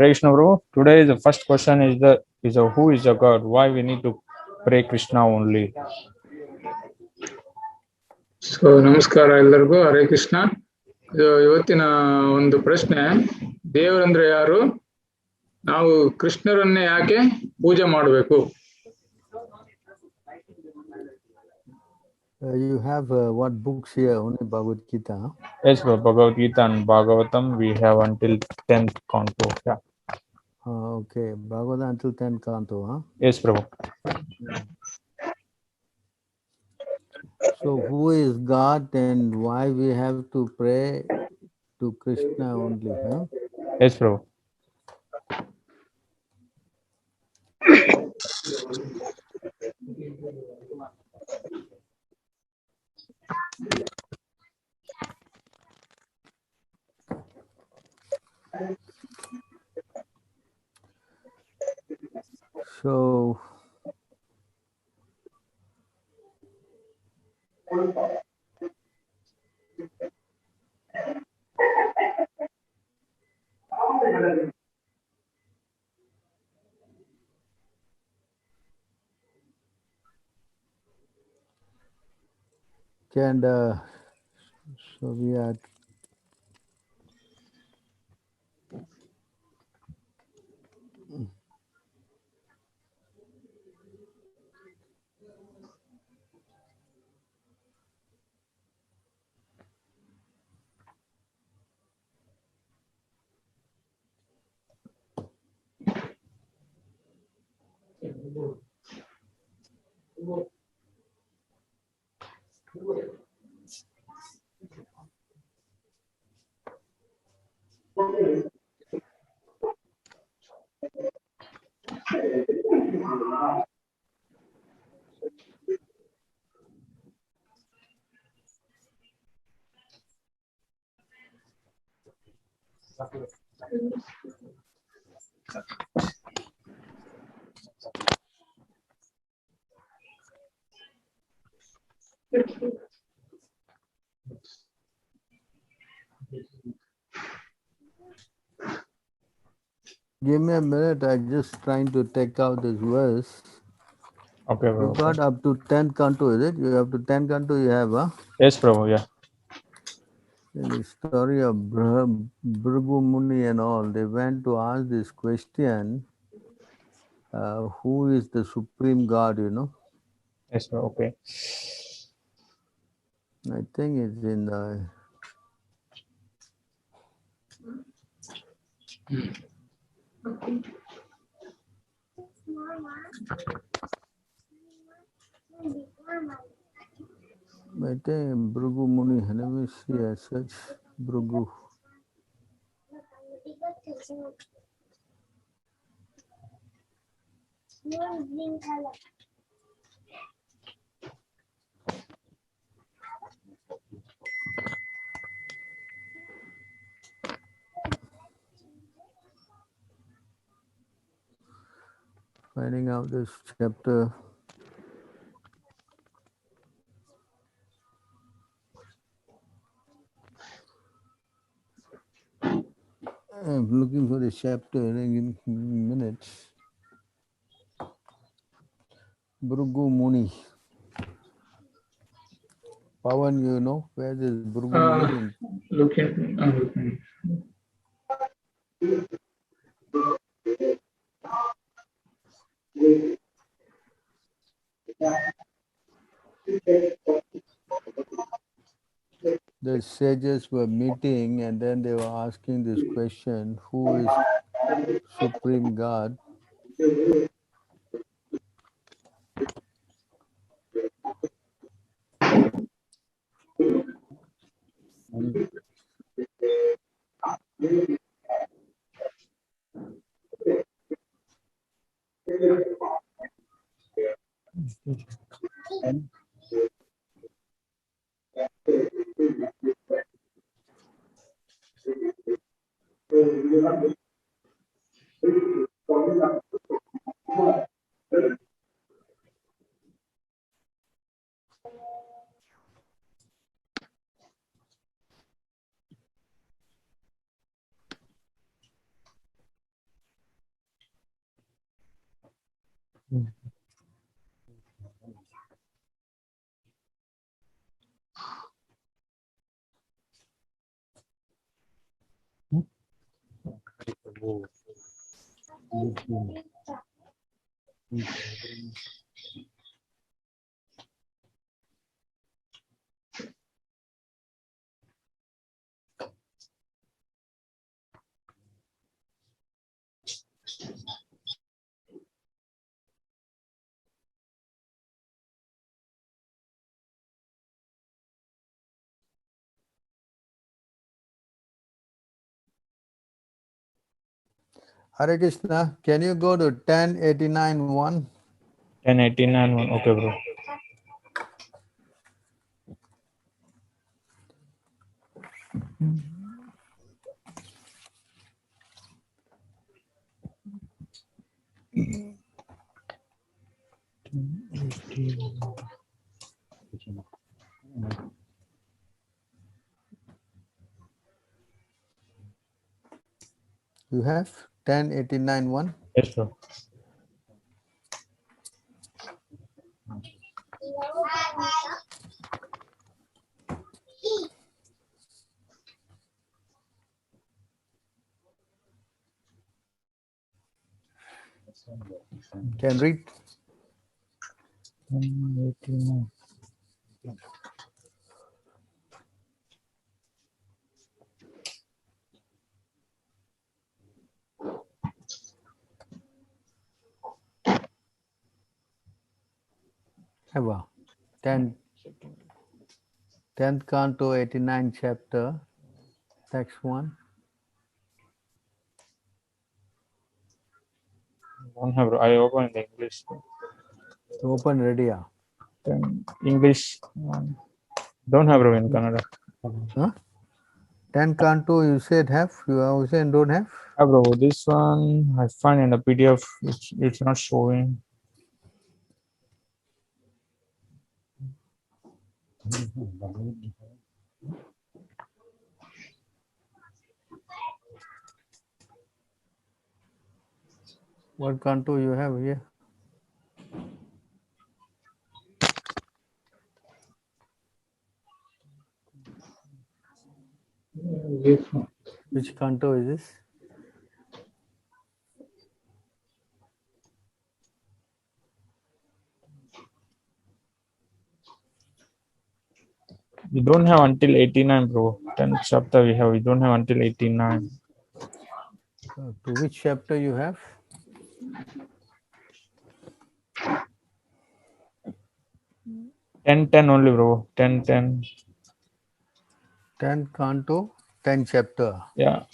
Krishna bro, today the first question is who is a God? Why we need to pray Krishna only? So ನಮಸ್ಕಾರ ಎಲ್ಲರಿಗೂ, ಹರೇ ಕೃಷ್ಣ. ಇವತ್ತಿನ ಒಂದು ಪ್ರಶ್ನೆ, ದೇವರಂದ್ರೆ ಯಾರು, ನಾವು ಕೃಷ್ಣರನ್ನೇ ಯಾಕೆ ಪೂಜೆ ಮಾಡಬೇಕು? You have what books here? Only Bhagavad Gita? Yes bro, Bhagavad Gita and Bhagavatam we have until 10th canto. Yeah. Okay, Bhagavatam until 10th canto, huh? Yes bro. So who is God and why we have to pray to Krishna only, huh? Yes bro. So and so we are give me a minute. I'm just trying to take out this verse. Okay bro. You got up to 10th canto, is it? You have to 10th canto you have, huh? Yes bro, yeah. In the story of Bhrigu Muni and all, they went to ask this question, who is the supreme God, you know? Yes bro, okay. I think it's in the I think Bhrigu Muni, let me see as such, Bhrigu. Finding out this chapter. I'm looking for the chapter in minutes. Bhrigu Muni. Pawan, you know where this Bhrigu Muni is? looking. The sages were meeting and then they were asking this question, who is Supreme God? Hare Krishna, can you go to 1089.1? 1089 one. Okay, bro. You have 1089.1? Yes, bro. Can read? 1089. Ever. 10th canto, 89 chapter, text 1. Don't have, bro. I open in the English. Open ready. Then English. Don't have, bro, in Kannada. Huh? 10 canto you said have, you said don't have? Yeah, bro. This one I find in the PDF. It's not showing. What canto you have here? Which canto is this? We don't have until 89, bro. 10th chapter we have. We don't have until 89. To which chapter you have? 10 only, bro. 10. 10 canto, 10 chapter. Yeah.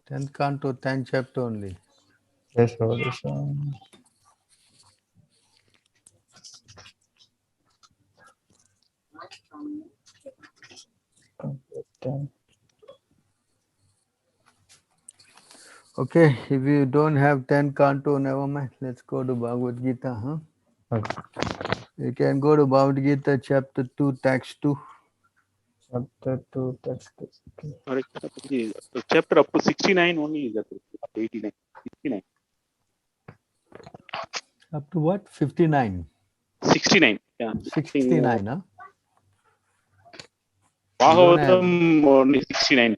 Tenth canto, 10 chapter only. Yes, bro. This one. Ten. Okay, if you don't have 10 canto, never mind. Let's go to Bhagavad Gita, huh? Okay. You can go to Bhagavad Gita, chapter 2, text 2. Chapter 2, text 2. Okay. Sorry, the chapter up to 69 only is that 89, 69, Up to what? 59. 69. Yeah, 69, huh? You don't have. Bhagavatam only 69.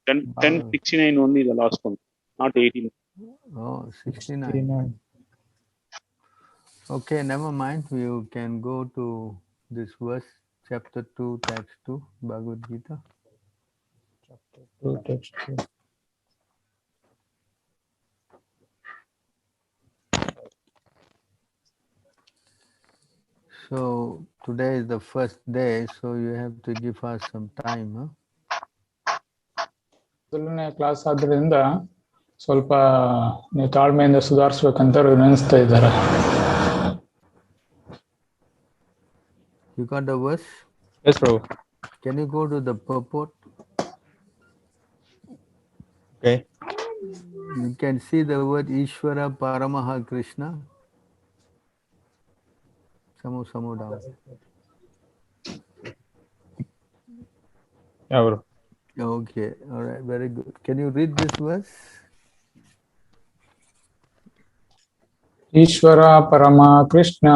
10, 69 only the last one, not 18. Oh, 69. 69. Okay, never mind. You can go to this verse, chapter 2, text 2, Bhagavad Gita. Chapter 2, text 2. So today is the first day, so you have to give us some time, huh? ಮೊದಲನೇ class ಆದ್ರಿಂದ ಸ್ವಲ್ಪ ನೀವು ತಾಳ್ಮೆಯಿಂದ ಸುಧಾರಿಸ್ಬೇಕಂತ ವಿನಂತಿಸ್ತಾ ಇದ್ದಾರೆ. You got the verse? Yes, bro. Can you go to the purport? Okay. You can see the word Ishvara Paramaha Krishna. Samo down. Yeah, bro. Okay, all right, very good. Can you read this verse? Ishwara ಪರಮ ಕೃಷ್ಣ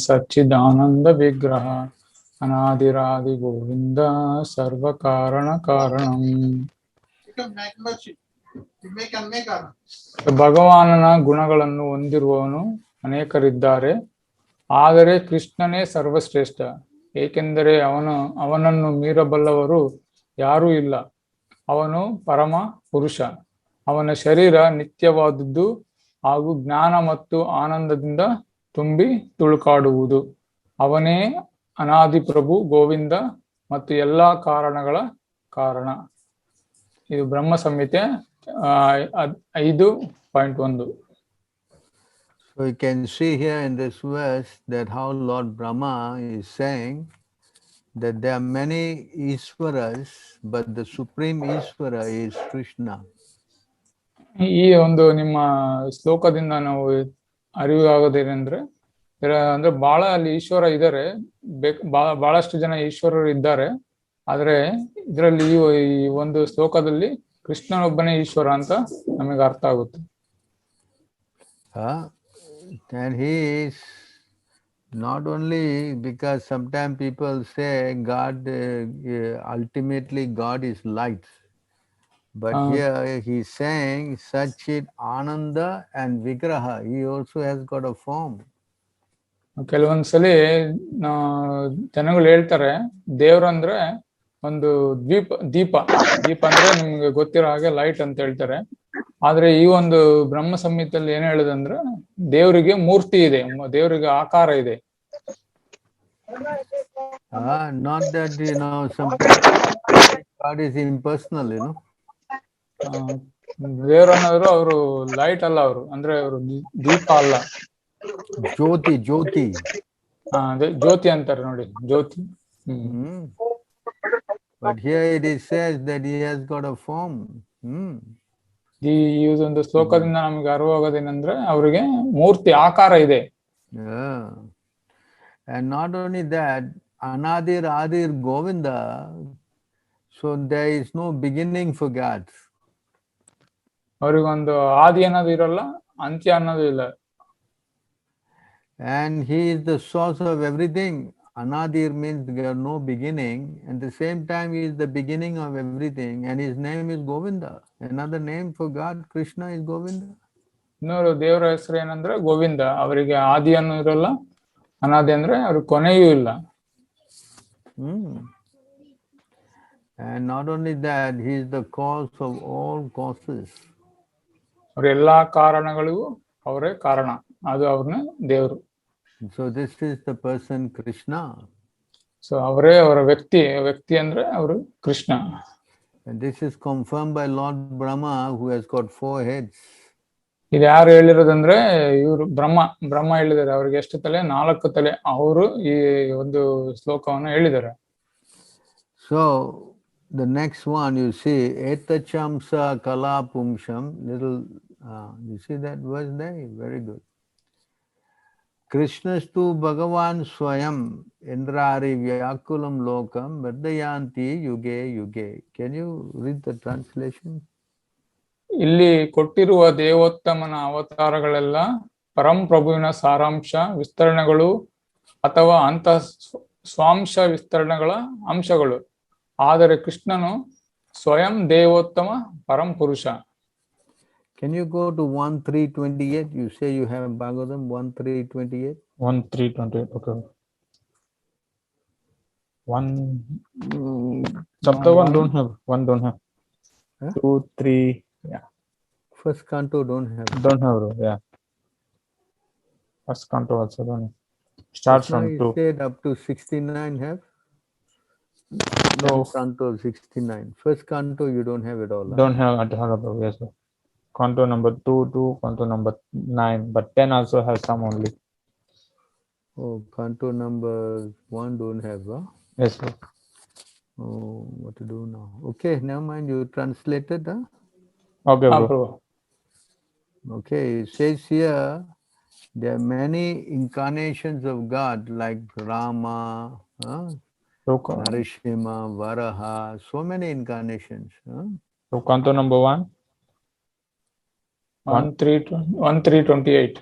ಸಚ್ಚಿದಾನಂದ ವಿಗ್ರಹ ಅನಾದಿರಾದಿ ಗೋವಿಂದ ಸರ್ವ ಕಾರಣ ಕಾರಣಂ. ಭಗವಾನನ ಗುಣಗಳನ್ನು ಹೊಂದಿರುವವನು ಅನೇಕರಿದ್ದಾರೆ, ಆದರೆ ಕೃಷ್ಣನೇ ಸರ್ವಶ್ರೇಷ್ಠ, ಏಕೆಂದರೆ ಅವನನ್ನು ಮೀರಬಲ್ಲವರು ಯಾರೂ ಇಲ್ಲ. ಅವನು ಪರಮ ಪುರುಷ, ಅವನ ಶರೀರ ನಿತ್ಯವಾದದ್ದು ಹಾಗೂ ಜ್ಞಾನ ಮತ್ತು ಆನಂದದಿಂದ ತುಂಬಿ ತುಳುಕಾಡುವುದು. ಅವನೇ ಅನಾದಿ ಪ್ರಭು ಗೋವಿಂದ ಮತ್ತು ಎಲ್ಲಾ ಕಾರಣಗಳ ಕಾರಣ. ಇದು ಬ್ರಹ್ಮ ಸಂಹಿತೆ 5.1. So you can see here in this verse that how Lord Brahma is saying that there are many Ishwaras, but the supreme Ishvara is Krishna. ಈ ಒಂದು ನಿಮ್ಮ ಶ್ಲೋಕದಿಂದ ನಾವು ಅರಿವಾಗೋದೇನೆಂದ್ರೆ ಅಂದ್ರೆ ಬಹಳ ಅಲ್ಲಿ ಈಶ್ವರ ಇದ್ದಾರೆ, ಬಹಳಷ್ಟು ಜನ ಈಶ್ವರರು ಇದ್ದಾರೆ, ಆದ್ರೆ ಇದರಲ್ಲಿ ಈ ಒಂದು ಶ್ಲೋಕದಲ್ಲಿ ಕೃಷ್ಣನೊಬ್ಬನೇ ಈಶ್ವರ ಅಂತ ನಮಗೆ ಅರ್ಥ ಆಗುತ್ತೆ. And he is not only, because sometimes people say God, ultimately God is light, but here he is saying Satchit Ananda and Vigraha, he also has got a form. ಕೆಲವೊಂದ್ಸಲಿ ಜನಗಳು ಹೇಳ್ತಾರೆ ದೇವ್ರಂದ್ರೆ ಒಂದು ದೀಪ ಅಂದ್ರೆ ನಿಮ್ಗೆ ಗೊತ್ತಿರೋ ಹಾಗೆ ಲೈಟ್ ಅಂತ ಹೇಳ್ತಾರೆ. ಆದ್ರೆ ಈ ಒಂದು ಬ್ರಹ್ಮ ಸಂಹಿತೆಯಲ್ಲಿ ಏನ್ ಹೇಳುದಂದ್ರೆ ದೇವರಿಗೆ ಮೂರ್ತಿ ಇದೆ, ದೇವರಿಗೆ ಆಕಾರ ಇದೆ. Not that, sometimes God is impersonal, ದೇವರನ್ನವರು ಅವರು ಲೈಟ್ ಅಲ್ಲ, ಅವರು ಅಂದ್ರೆ ಅವರು ದೀಪ ಅಲ್ಲ, ಜ್ಯೋತಿ ಅದೇ ಜ್ಯೋತಿ ಅಂತಾರೆ ನೋಡಿ, ಜ್ಯೋತಿ. But here it is says that he has got a form. ಈ ಒಂದು ಶ್ಲೋಕದಿಂದ ನಮ್ಗೆ ಅರಿವಾಗೋದೇನಂದ್ರೆ ಅವರಿಗೆ ಮೂರ್ತಿ ಆಕಾರ ಇದೆ. And not only that, Anadir Adir Govinda, so there is no beginning for God. ಅವ್ರಿಗೊಂದು ಆದಿ ಅನ್ನೋದು ಇರಲ್ಲ, ಅಂತ್ಯ ಅನ್ನೋದು ಇಲ್ಲ. And he is the source of everything. Anadir means there are no beginning, and at the same time he is the beginning of everything, and his name is Govinda. Another name for God, Krishna, is Govinda. ಇನ್ನೊಂದು ದೇವರ ಹೆಸರು ಏನಂದ್ರೆ ಗೋವಿಂದ. ಅವರಿಗೆ ಆದಿಯನ್ನು ಇರಲ್ಲ, ಅನಾದಿ ಅಂದ್ರೆ ಅವ್ರಿಗೆ ಕೊನೆಯೂ ಇಲ್ಲ. And not only that, he is the cause of all causes. ಅವ್ರ ಎಲ್ಲಾ ಕಾರಣಗಳಿಗೂ ಅವರೇ ಕಾರಣ, ಅದು ಅವ್ರನ್ನ ದೇವರು. So this is the person Krishna. So ಅವರೇ ಅವರ ವ್ಯಕ್ತಿ ಅಂದ್ರೆ ಅವರು Krishna. And this is confirmed by Lord Brahma, who has got 4 heads. ಇದು ಯಾರು ಹೇಳಿರೋದಂದ್ರೆ ಇವರು ಬ್ರಹ್ಮ ಹೇಳಿದ್ದಾರೆ. ಅವ್ರಿಗೆ ಎಷ್ಟು ತಲೆ? 4 ತಲೆ. ಅವರು ಈ ಒಂದು ಶ್ಲೋಕವನ್ನು ಹೇಳಿದ್ದಾರೆ. So the next one, you see, etachamsa kala pumsham, little, you see that verse there? Very good. Krishnastu Bhagavan Swayam Indrari Vyakulam Lokam Vardayanti Yuge Yuge. Can you read the translation? ಇಲ್ಲಿ ಕೊಟ್ಟಿರುವ ದೇವೋತ್ತಮನ ಅವತಾರಗಳೆಲ್ಲ ಪರಂಪ್ರಭುವಿನ ಸಾರಾಂಶ ವಿಸ್ತರಣೆಗಳು ಅಥವಾ ಅಂತ ಸ್ವಾಂಶ ವಿಸ್ತರಣೆಗಳ ಅಂಶಗಳು, ಆದರೆ ಕೃಷ್ಣನು ಸ್ವಯಂ ದೇವೋತ್ತಮ ಪರಂಪುರುಷ. Can you go to 1.3.28? You say you have Bhagavatam 1.3.28. 1.3.28. Okay. Chapter 1 don't have. 1 don't have. Huh? 2, 3. Yeah. First canto don't have. Don't have. Yeah. First canto also don't have. Starts from 2. Said up to 69 have. No. Canto 69. First canto you don't have it all. Don't have at all. Yes. Canto number 2 to canto number 9, but 10 also has some only. Oh, canto number 1 don't have, huh? Yes, sir. Oh, what to do now? Okay, never mind. You translated, huh? Okay, bro. Okay, it says here there are many incarnations of God, like Rama, huh? So, Narishima, Varaha, so many incarnations. Huh? so canto number 1. 1328.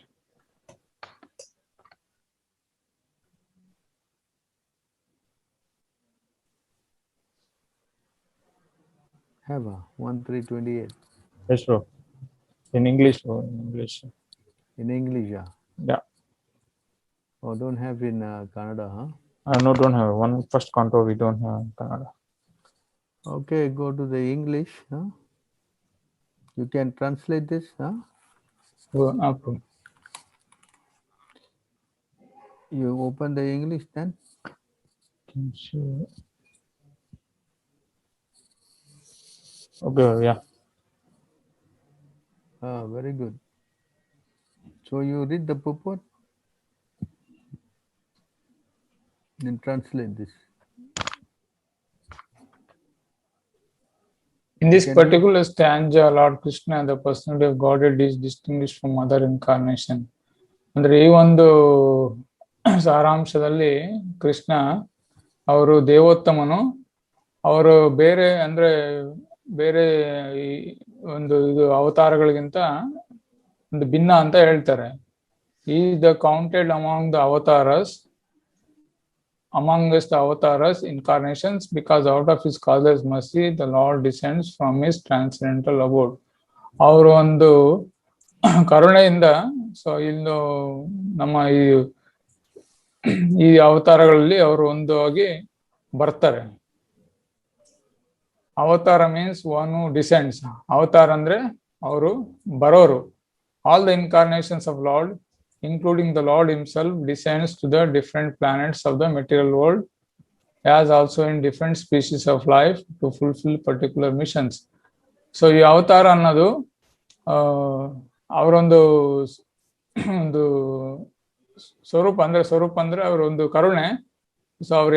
Have a 1328 Yes, bro. In English, bro. In English. in English. Yeah. Yeah. Oh, don't have in Kannada, huh? No, don't have one first canto. We don't have in Kannada. Okay, go to the English. Huh? You can translate this, huh? You open the English then. Okay, yeah. Ah, very good. So you read the purport and translate this. In this Can you- particular stanza, Lord Krishna, the personality of Godhead, is distinguished from other incarnation. ಅಂದ್ರೆ ಈ ಒಂದು ಸಾರಾಂಶದಲ್ಲಿ ಕೃಷ್ಣ ಅವರು ದೇವೋತ್ತಮನು, ಅವರು ಬೇರೆ ಅಂದ್ರೆ ಬೇರೆ ಈ ಒಂದು ಇದು ಅವತಾರಗಳಿಗಿಂತ ಒಂದು ಭಿನ್ನ ಅಂತ ಹೇಳ್ತಾರೆ. ಈ the counted among the avatars, amongst the avatars incarnations, because out of his causeless mercy the Lord descends from his transcendental abode. ಅವರು ಒಂದು ಕರುಣೆಯಿಂದ ಸೊ ಇನ್ನು ನಮ್ಮ ಈ ಅವತಾರಗಳಲ್ಲಿ ಅವರು ಒಂದು ಆಗಿ ಬರ್ತಾರೆ. ಅವತಾರ ಮೀನ್ಸ್ ಒನ್ ಹೂ ಡಿಸೆಂಡ್ಸ್. ಅವತಾರ ಅಂದ್ರೆ ಅವರು ಬರೋರು. All the incarnations of lord, including the Lord himself, descends to the different planets of the material world, as also in different species of life, to fulfill particular missions. So ಈ ಅವತಾರ ಅನ್ನೋದು ಅವರೊಂದು ಒಂದು ಸ್ವರೂಪ ಅಂದ್ರೆ ಅವರ ಒಂದು ಕರುಣೆ. ಸೊ ಅವ್ರ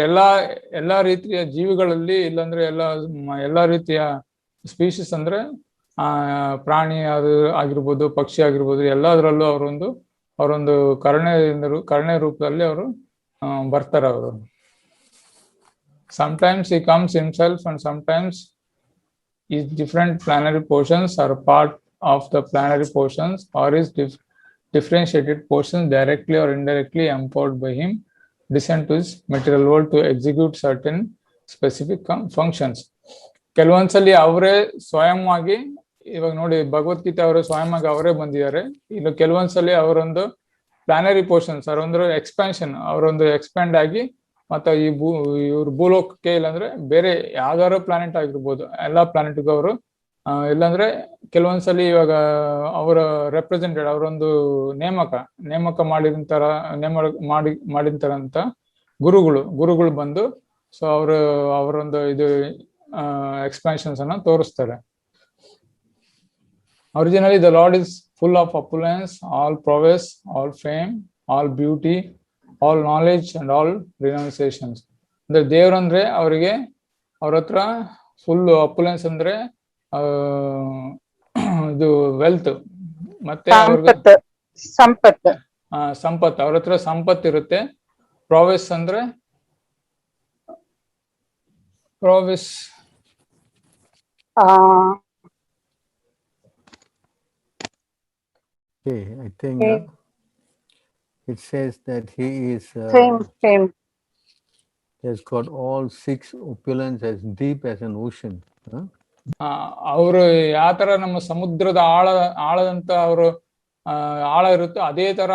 ಎಲ್ಲಾ ರೀತಿಯ ಜೀವಿಗಳಲ್ಲಿ, ಇಲ್ಲಾಂದ್ರೆ ಎಲ್ಲಾ ರೀತಿಯ ಸ್ಪೀಶೀಸ್ ಅಂದ್ರೆ ಪ್ರಾಣಿ ಆಗಿರ್ಬೋದು, ಪಕ್ಷಿ ಆಗಿರ್ಬೋದು, ಎಲ್ಲದರಲ್ಲೂ ಅವರೊಂದು ಕರುಣೆ ರೂಪದಲ್ಲಿ ಅವರು ಬರ್ತಾರೆ. ಅವರು sometimes he comes himself and sometimes his different planetary portions are part of the planetary portions, or his differentiated portions directly or indirectly empowered by him descend to his material world to execute certain specific functions. ಕೆಲವೊಂದ್ಸಲಿ ಅವರೇ ಸ್ವಯಂವಾಗಿ, ಇವಾಗ ನೋಡಿ ಭಗವದ್ಗೀತೆ ಅವರು ಸ್ವಯಂವಾಗಿ ಅವರೇ ಬಂದಿದ್ದಾರೆ. ಇನ್ನು ಕೆಲವೊಂದ್ಸಲಿ ಅವರೊಂದು ಪ್ಲಾನರಿ portions ಅವರೊಂದು expansion, ಅವರೊಂದು ಎಕ್ಸ್ಪ್ಯಾಂಡ್ ಆಗಿ ಮತ್ತೆ ಇವ್ರ ಭೂಲೋಕಕ್ಕೆ, ಇಲ್ಲಾಂದ್ರೆ ಬೇರೆ ಯಾವ್ದಾದ್ರು ಪ್ಲಾನೆಟ್ ಆಗಿರ್ಬೋದು, ಎಲ್ಲಾ ಪ್ಲಾನೆಟ್ಗೂ ಅವರು ಇಲ್ಲಾಂದ್ರೆ ಕೆಲವೊಂದ್ಸಲಿ ಇವಾಗ ಅವರ ರೆಪ್ರೆಸೆಂಟೆಡ್, ಅವರೊಂದು ನೇಮಕ ಮಾಡಿದಂತ ಗುರುಗಳು ಬಂದು ಸೊ ಅವರೊಂದು ಇದು ಎಕ್ಸ್ಪ್ಯಾನ್ಷನ್ಸ್ ಅನ್ನ ತೋರಿಸ್ತಾರೆ. Originally the Lord is full of opulence, all prowess, all fame, all beauty, all knowledge and all renunciations. ಅಂದ್ರೆ ದೇವ್ರಂದ್ರೆ ಅವರಿಗೆ ಅವ್ರ ಹತ್ರ ಫುಲ್ ಅಪುಲೆನ್ಸ್ ಅಂದ್ರೆ ಇದು ವೆಲ್ತ್, ಮತ್ತೆ ಸಂಪತ್ತು ಅವ್ರ ಹತ್ರ ಸಂಪತ್ತು ಇರುತ್ತೆ. ಪ್ರಾವೆಸ್ ಅಂದ್ರೆ Okay, I think it says that he is Fame. He has got all 6 opulence as deep as an ocean. Huh? ಅವರು ಯಾವ ತರ ನಮ್ಮ ಸಮುದ್ರದ ಆಳದಂತ ಅವರು ಆಳ ಇರುತ್ತೋ ಅದೇ ತರ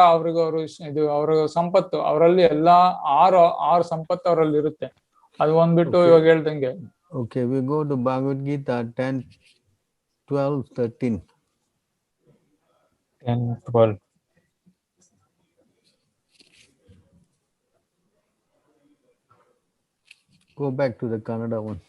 ಇದು ಅವರ ಸಂಪತ್ತು, ಅವರಲ್ಲಿ ಎಲ್ಲಾ ಆರು ಸಂಪತ್ತು ಅವರಲ್ಲಿ ಇರುತ್ತೆ. ಅದು ಒಂದ್ಬಿಟ್ಟು ಇವಾಗ ಹೇಳ್ದಂಗೆ. Okay, we go to Bhagavad Gita 10, 12, 13. 10, 12. Go back to the Kannada one.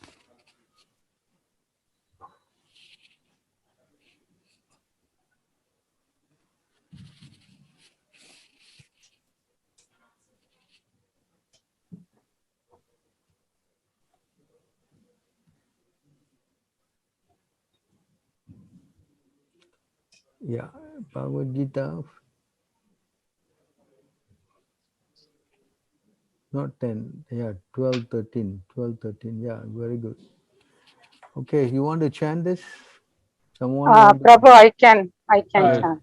Yeah, Bhagavad Gita Not 10. Yeah, 12, 13. 12, 13. Yeah, very good. Okay, you want to chant this? Someone want to? Prabhu, I can Yes.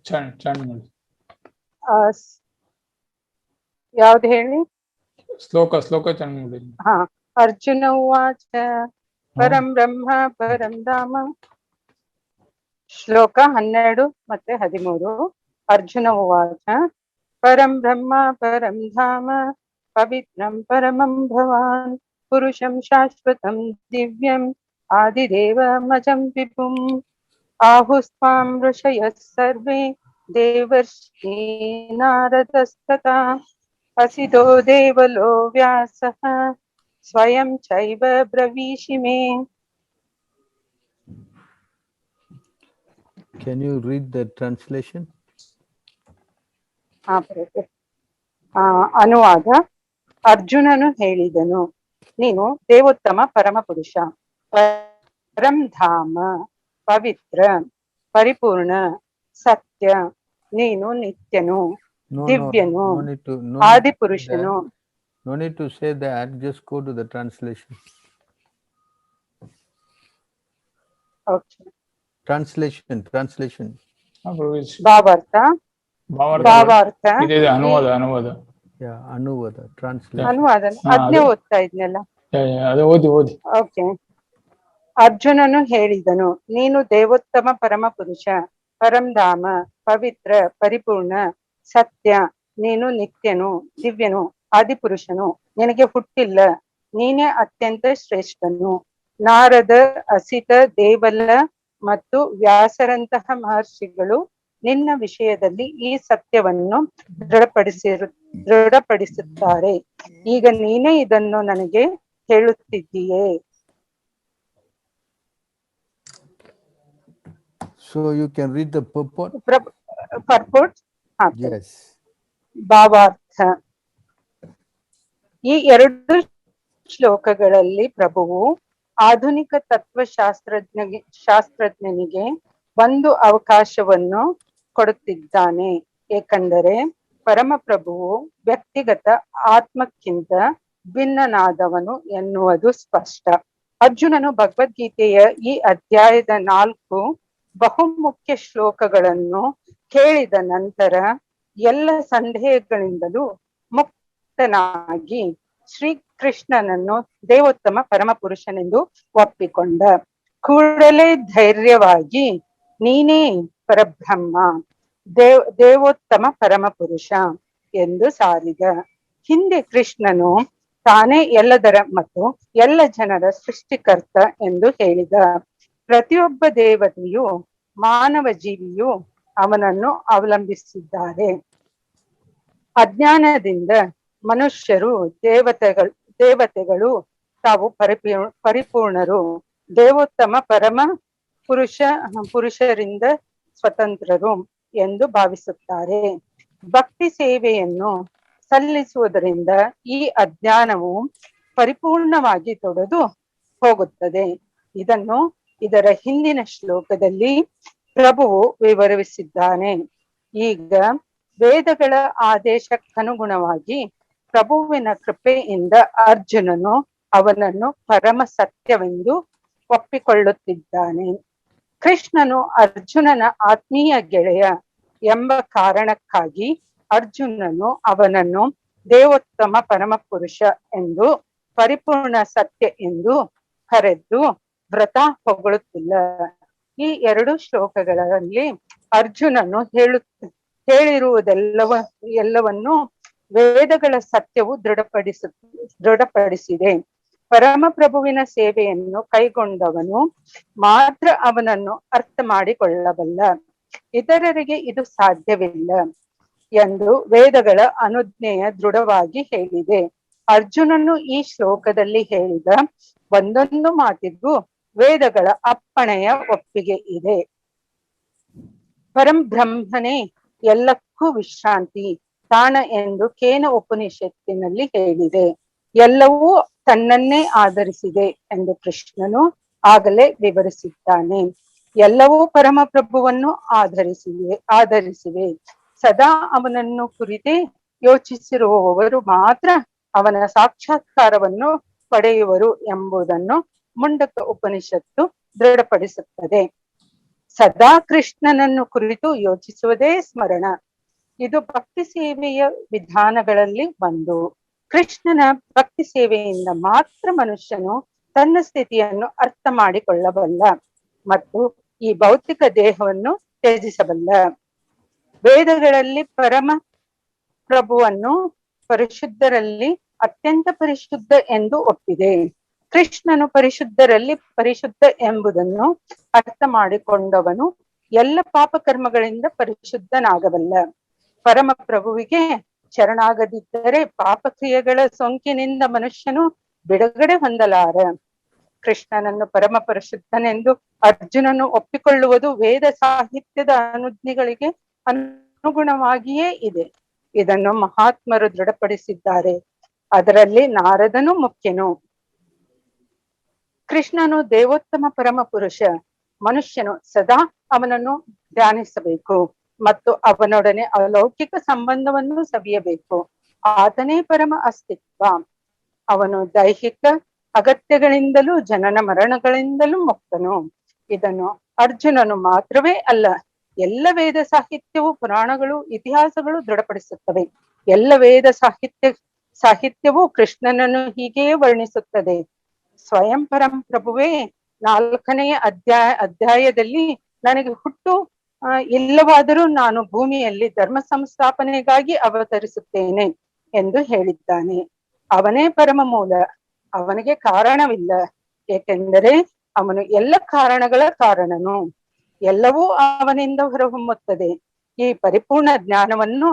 chant. ಚಂಡ್ ಮಾಡಿ. ಯಾವ್ದು ಹೇಳಿ? ಶ್ಲೋಕ ಚಂಡ್ ಮಾಡಿ. ಹಾ. ಅರ್ಜುನ ಉವಾಚ ಪರಂ ಬ್ರಹ್ಮ ಪರಂ ಧಾಮ. ಶ್ಲೋಕ 12 ಮತ್ತೆ 13. ಅರ್ಜುನ ಉವಾಚ ಪರಂ ಬ್ರಹ್ಮ ಪರಂ ಧಾಮ ಪವಿತ್ರಂ ಪರಮಂ ಭವಾನ್ ಪುರುಷಂ ಶಾಶ್ವತಂ ದಿವ್ಯಂ ಆದಿದೇವಮಜಂ ವಿಭುಂ ಆಹುಸ್ತ್ವಾಂ ಋಷಯಃ ಸರ್ವೇ ದೇವರ್ಷಿ ನಾರದಸ್ತಥಾ ಅಸಿತೋ ದೇವಲೋ ವ್ಯಾಸಃ ಸ್ವಯಂ ಚೈವ ಬ್ರವೀಷಿ May. Can you read the translation? ಅನುವಾದ. ಅರ್ಜುನನು ಹೇಳಿದನು, ನೀನು ದೇವೋತ್ತಮ ಪರಮಪುರುಷ, ಪರಂಧಾಮ, ಪವಿತ್ರ, ಪರಿಪೂರ್ಣ, ಸತ್ಯ, ನೀನು ನಿತ್ಯನು, ದಿವ್ಯನು, ಆದಿಪುರುಷನು. No need to say that, just go to the translation. Okay. Translation. ಭಾವಾರ್ಥ. ಇದೆ ಅನುವಾದ. Yeah, ಅನುವಾದ, translation. ಅನುವಾದ ಅದ್ನೇ ಓದ್ತಾ ಇದ್ನಲ್ಲ. ಅದೇ ಓದಿ. ಓಕೆ. ಅರ್ಜುನನು ಹೇಳಿದನು, ನೀನು ದೇವೋತ್ತಮ ಪರಮಪುರುಷ, ಪರಂಧಾಮ, ಪವಿತ್ರ, ಪರಿಪೂರ್ಣ, ಸತ್ಯ, ನೀನು ನಿತ್ಯನು, ದಿವ್ಯನು, ಆದಿಪುರುಷನು, ನಿನಗೆ ಹುಟ್ಟಿಲ್ಲ, ನೀನೇ ಅತ್ಯಂತ ಶ್ರೇಷ್ಠನು. ನಾರದ, ಅಸಿತ, ದೇವಲ ಮತ್ತು ವ್ಯಾಸರಂತಹ ಮಹರ್ಷಿಗಳು ನಿನ್ನ ವಿಷಯದಲ್ಲಿ ಈ ಸತ್ಯವನ್ನು ದೃಢಪಡಿಸುತ್ತಾರೆ. ಈಗ ನೀನೇ ಇದನ್ನು ನನಗೆ ಹೇಳುತ್ತಿದ್ದೀಯೇ. So you can read the purport? Purport? Yes. ಭಾವಾರ್ಥ. ಈ 2 ಶ್ಲೋಕಗಳಲ್ಲಿ ಪ್ರಭುವು ಆಧುನಿಕ ಶಾಸ್ತ್ರಜ್ಞನಿಗೆ ಒಂದು ಅವಕಾಶವನ್ನು ಕೊಡುತ್ತಿದ್ದಾನೆ. ಏಕೆಂದರೆ ಪರಮಪ್ರಭುವು ವ್ಯಕ್ತಿಗತ ಆತ್ಮಕ್ಕಿಂತ ಭಿನ್ನನಾದವನು ಎನ್ನುವುದು ಸ್ಪಷ್ಟ. ಅರ್ಜುನನು ಭಗವದ್ಗೀತೆಯ ಈ ಅಧ್ಯಾಯದ 4 ಬಹುಮುಖ್ಯ ಶ್ಲೋಕಗಳನ್ನು ಕೇಳಿದ ನಂತರ ಎಲ್ಲ ಸಂದೇಹಗಳಿಂದಲೂ ಮುಕ್ತನಾಗಿ ಶ್ರೀಕೃಷ್ಣನನ್ನು ದೇವೋತ್ತಮ ಪರಮಪುರುಷನೆಂದು ಒಪ್ಪಿಕೊಂಡ. ಕೂಡಲೇ ಧೈರ್ಯವಾಗಿ, ನೀನೇ ಪರಬ್ರಹ್ಮ, ದೇವೋತ್ತಮ ಪರಮಪುರುಷ ಎಂದು ಸಾರಿದ. ಹಿಂದೆ ಕೃಷ್ಣನು ತಾನೇ ಎಲ್ಲದರ ಮತ್ತು ಎಲ್ಲ ಜನರ ಸೃಷ್ಟಿಕರ್ತ ಎಂದು ಹೇಳಿದ. ಪ್ರತಿಯೊಬ್ಬ ದೇವತೆಯು ಮಾನವ ಜೀವಿಯು ಅವನನ್ನು ಅವಲಂಬಿಸಿದ್ದಾರೆ. ಅಜ್ಞಾನದಿಂದ ಮನುಷ್ಯರು ದೇವತೆಗಳು ತಾವು ಪರಿಪೂರ್ಣರು, ದೇವೋತ್ತಮ ಪರಮ ಪುರುಷರಿಂದ ಸ್ವತಂತ್ರರು ಎಂದು ಭಾವಿಸುತ್ತಾರೆ. ಭಕ್ತಿ ಸೇವೆಯನ್ನು ಸಲ್ಲಿಸುವುದರಿಂದ ಈ ಅಜ್ಞಾನವು ಪರಿಪೂರ್ಣವಾಗಿ ತೊಡೆದು ಹೋಗುತ್ತದೆ. ಇದನ್ನು ಇದರ ಹಿಂದಿನ ಶ್ಲೋಕದಲ್ಲಿ ಪ್ರಭುವು ವಿವರಿಸಿದ್ದಾನೆ. ಈಗ ವೇದಗಳ ಆದೇಶಕ್ಕನುಗುಣವಾಗಿ ಪ್ರಭುವಿನ ಕೃಪೆಯಿಂದ ಅರ್ಜುನನು ಅವನನ್ನು ಪರಮ ಸತ್ಯವೆಂದು ಒಪ್ಪಿಕೊಳ್ಳುತ್ತಿದ್ದಾನೆ. ಕೃಷ್ಣನು ಅರ್ಜುನನ ಆತ್ಮೀಯ ಗೆಳೆಯ ಎಂಬ ಕಾರಣಕ್ಕಾಗಿ ಅರ್ಜುನನು ಅವನನ್ನು ದೇವೋತ್ತಮ ಪರಮಪುರುಷ ಎಂದು, ಪರಿಪೂರ್ಣ ಸತ್ಯ ಎಂದು ಕರೆದು ವ್ರತ ಹೊಗಳುತ್ತಿಲ್ಲ. ಈ 2 ಶ್ಲೋಕಗಳಲ್ಲಿ ಅರ್ಜುನನು ಹೇಳಿರುವುದೆಲ್ಲವನ್ನು ವೇದಗಳ ಸತ್ಯವು ದೃಢಪಡಿಸಿದೆ. ಪರಮಪ್ರಭುವಿನ ಸೇವೆಯನ್ನು ಕೈಗೊಂಡವನು ಮಾತ್ರ ಅವನನ್ನು ಅರ್ಥ ಮಾಡಿಕೊಳ್ಳಬಲ್ಲ, ಇತರರಿಗೆ ಇದು ಸಾಧ್ಯವಿಲ್ಲ ಎಂದು ವೇದಗಳ ಅನುಜ್ಞೆಯ ದೃಢವಾಗಿ ಹೇಳಿದೆ. ಅರ್ಜುನನು ಈ ಶ್ಲೋಕದಲ್ಲಿ ಹೇಳಿದ ಒಂದೊಂದು ಮಾತಿಗೂ ವೇದಗಳ ಅಪ್ಪಣೆಯ ಒಪ್ಪಿಗೆ ಇದೆ. ಪರಂಬ್ರಹ್ಮನೇ ಎಲ್ಲಕ್ಕೂ ವಿಶ್ರಾಂತಿ ತಾಣ ಎಂದು ಕೇನ ಉಪನಿಷತ್ತಿನಲ್ಲಿ ಹೇಳಿದೆ. ಎಲ್ಲವೂ ತನ್ನನ್ನೇ ಆಧರಿಸಿದೆ ಎಂದು ಕೃಷ್ಣನು ಆಗಲೇ ವಿವರಿಸಿದ್ದಾನೆ. ಎಲ್ಲವೂ ಪರಮಪ್ರಭುವನ್ನು ಆಧರಿಸಿವೆ. ಸದಾ ಅವನನ್ನು ಕುರಿತೇ ಯೋಚಿಸಿರುವವರು ಮಾತ್ರ ಅವನ ಸಾಕ್ಷಾತ್ಕಾರವನ್ನು ಪಡೆಯುವರು ಎಂಬುದನ್ನು ಮುಂಡಕ ಉಪನಿಷತ್ತು ದೃಢಪಡಿಸುತ್ತದೆ. ಸದಾ ಕೃಷ್ಣನನ್ನು ಕುರಿತು ಯೋಚಿಸುವುದೇ ಸ್ಮರಣ. ಇದು ಭಕ್ತಿ ಸೇವೆಯ ವಿಧಾನಗಳಲ್ಲಿ ಒಂದು. ಕೃಷ್ಣನ ಭಕ್ತಿ ಸೇವೆಯಿಂದ ಮಾತ್ರ ಮನುಷ್ಯನು ತನ್ನ ಸ್ಥಿತಿಯನ್ನು ಅರ್ಥ ಮಾಡಿಕೊಳ್ಳಬಲ್ಲ ಮತ್ತು ಈ ಭೌತಿಕ ದೇಹವನ್ನು ತ್ಯಜಿಸಬಲ್ಲ. ವೇದಗಳಲ್ಲಿ ಪರಮ ಪ್ರಭುವನ್ನು ಪರಿಶುದ್ಧರಲ್ಲಿ ಅತ್ಯಂತ ಪರಿಶುದ್ಧ ಎಂದು ಒಪ್ಪಿದೆ. ಕೃಷ್ಣನು ಪರಿಶುದ್ಧರಲ್ಲಿ ಪರಿಶುದ್ಧ ಎಂಬುದನ್ನು ಅರ್ಥ ಮಾಡಿಕೊಂಡವನು ಎಲ್ಲ ಪಾಪಕರ್ಮಗಳಿಂದ ಪರಿಶುದ್ಧನಾಗಬಲ್ಲ. ಪರಮ ಪ್ರಭುವಿಗೆ ಶರಣಾಗದಿದ್ದರೆ ಪಾಪಕ್ರಿಯೆಗಳ ಸೋಂಕಿನಿಂದ ಮನುಷ್ಯನು ಬಿಡುಗಡೆ ಹೊಂದಲಾರ. ಕೃಷ್ಣನನ್ನು ಪರಮ ಪರಿಶುದ್ಧನೆಂದು ಅರ್ಜುನನು ಒಪ್ಪಿಕೊಳ್ಳುವುದು ವೇದ ಸಾಹಿತ್ಯದ ಅನುಜ್ಞೆಗಳಿಗೆ ಅನುಗುಣವಾಗಿಯೇ ಇದೆ. ಇದನ್ನು ಮಹಾತ್ಮರು ದೃಢಪಡಿಸಿದ್ದಾರೆ. ಅದರಲ್ಲಿ ನಾರದನು ಮುಖ್ಯನು. ಕೃಷ್ಣನು ದೇವೋತ್ತಮ ಪರಮ ಪುರುಷ. ಮನುಷ್ಯನು ಸದಾ ಅವನನ್ನು ಧ್ಯಾನಿಸಬೇಕು ಮತ್ತು ಅವನೊಡನೆ ಅಲೌಕಿಕ ಸಂಬಂಧವನ್ನು ಸವಿಯಬೇಕು. ಆತನೇ ಪರಮ ಅಸ್ತಿತ್ವ. ಅವನು ದೈಹಿಕ ಅಗತ್ಯಗಳಿಂದಲೂ ಜನನ ಮರಣಗಳಿಂದಲೂ ಮುಕ್ತನು. ಇದನ್ನು ಅರ್ಜುನನು ಮಾತ್ರವೇ ಅಲ್ಲ, ಎಲ್ಲ ವೇದ ಸಾಹಿತ್ಯವು, ಪುರಾಣಗಳು, ಇತಿಹಾಸಗಳು ದೃಢಪಡಿಸುತ್ತವೆ. ಎಲ್ಲ ವೇದ ಸಾಹಿತ್ಯವು ಕೃಷ್ಣನನ್ನು ಹೀಗೆಯೇ ವರ್ಣಿಸುತ್ತದೆ. ಸ್ವಯಂ ಪರಂ ಪ್ರಭುವೇ 4ನೇ ಅಧ್ಯಾಯದಲ್ಲಿ ನನಗೆ ಹುಟ್ಟು ಇಲ್ಲವಾದರೂ ನಾನು ಭೂಮಿಯಲ್ಲಿ ಧರ್ಮ ಸಂಸ್ಥಾಪನೆಗಾಗಿ ಅವತರಿಸುತ್ತೇನೆ ಎಂದು ಹೇಳಿದ್ದಾನೆ. ಅವನೇ ಪರಮ ಮೂಲ. ಅವನಿಗೆ ಕಾರಣವಿಲ್ಲ, ಏಕೆಂದರೆ ಅವನು ಎಲ್ಲ ಕಾರಣಗಳ ಕಾರಣನು. ಎಲ್ಲವೂ ಅವನಿಂದ ಹೊರಹೊಮ್ಮುತ್ತದೆ. ಈ ಪರಿಪೂರ್ಣ ಜ್ಞಾನವನ್ನು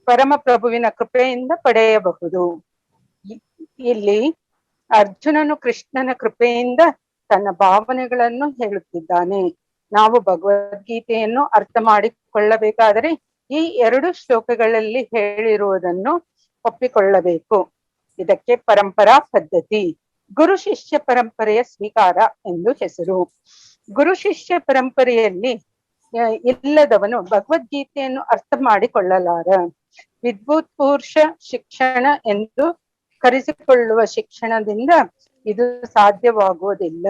ಪರಮ ಪ್ರಭುವಿನ ಕೃಪೆಯಿಂದ ಪಡೆಯಬಹುದು. ಇಲ್ಲಿ ಅರ್ಜುನನು ಕೃಷ್ಣನ ಕೃಪೆಯಿಂದ ತನ್ನ ಭಾವನೆಗಳನ್ನು ಹೇಳುತ್ತಿದ್ದಾನೆ. ನಾವು ಭಗವದ್ಗೀತೆಯನ್ನು ಅರ್ಥ ಮಾಡಿಕೊಳ್ಳಬೇಕಾದರೆ ಈ 2 ಶ್ಲೋಕಗಳಲ್ಲಿ ಹೇಳಿರುವುದನ್ನು ಒಪ್ಪಿಕೊಳ್ಳಬೇಕು. ಇದಕ್ಕೆ ಪರಂಪರಾ ಪದ್ಧತಿ, ಗುರು ಶಿಷ್ಯ ಪರಂಪರೆಯ ಸ್ವೀಕಾರ ಎಂದು ಹೆಸರು. ಗುರು ಶಿಷ್ಯ ಪರಂಪರೆಯಲ್ಲಿ ಇಲ್ಲದವನು ಭಗವದ್ಗೀತೆಯನ್ನು ಅರ್ಥ ಮಾಡಿಕೊಳ್ಳಲಾರ. ವಿದ್ವತ್ಪೂರ್ಷ ಶಿಕ್ಷಣ ಎಂದು ಕರೆಸಿಕೊಳ್ಳುವ ಶಿಕ್ಷಣದಿಂದ ಇದು ಸಾಧ್ಯವಾಗುವುದಿಲ್ಲ.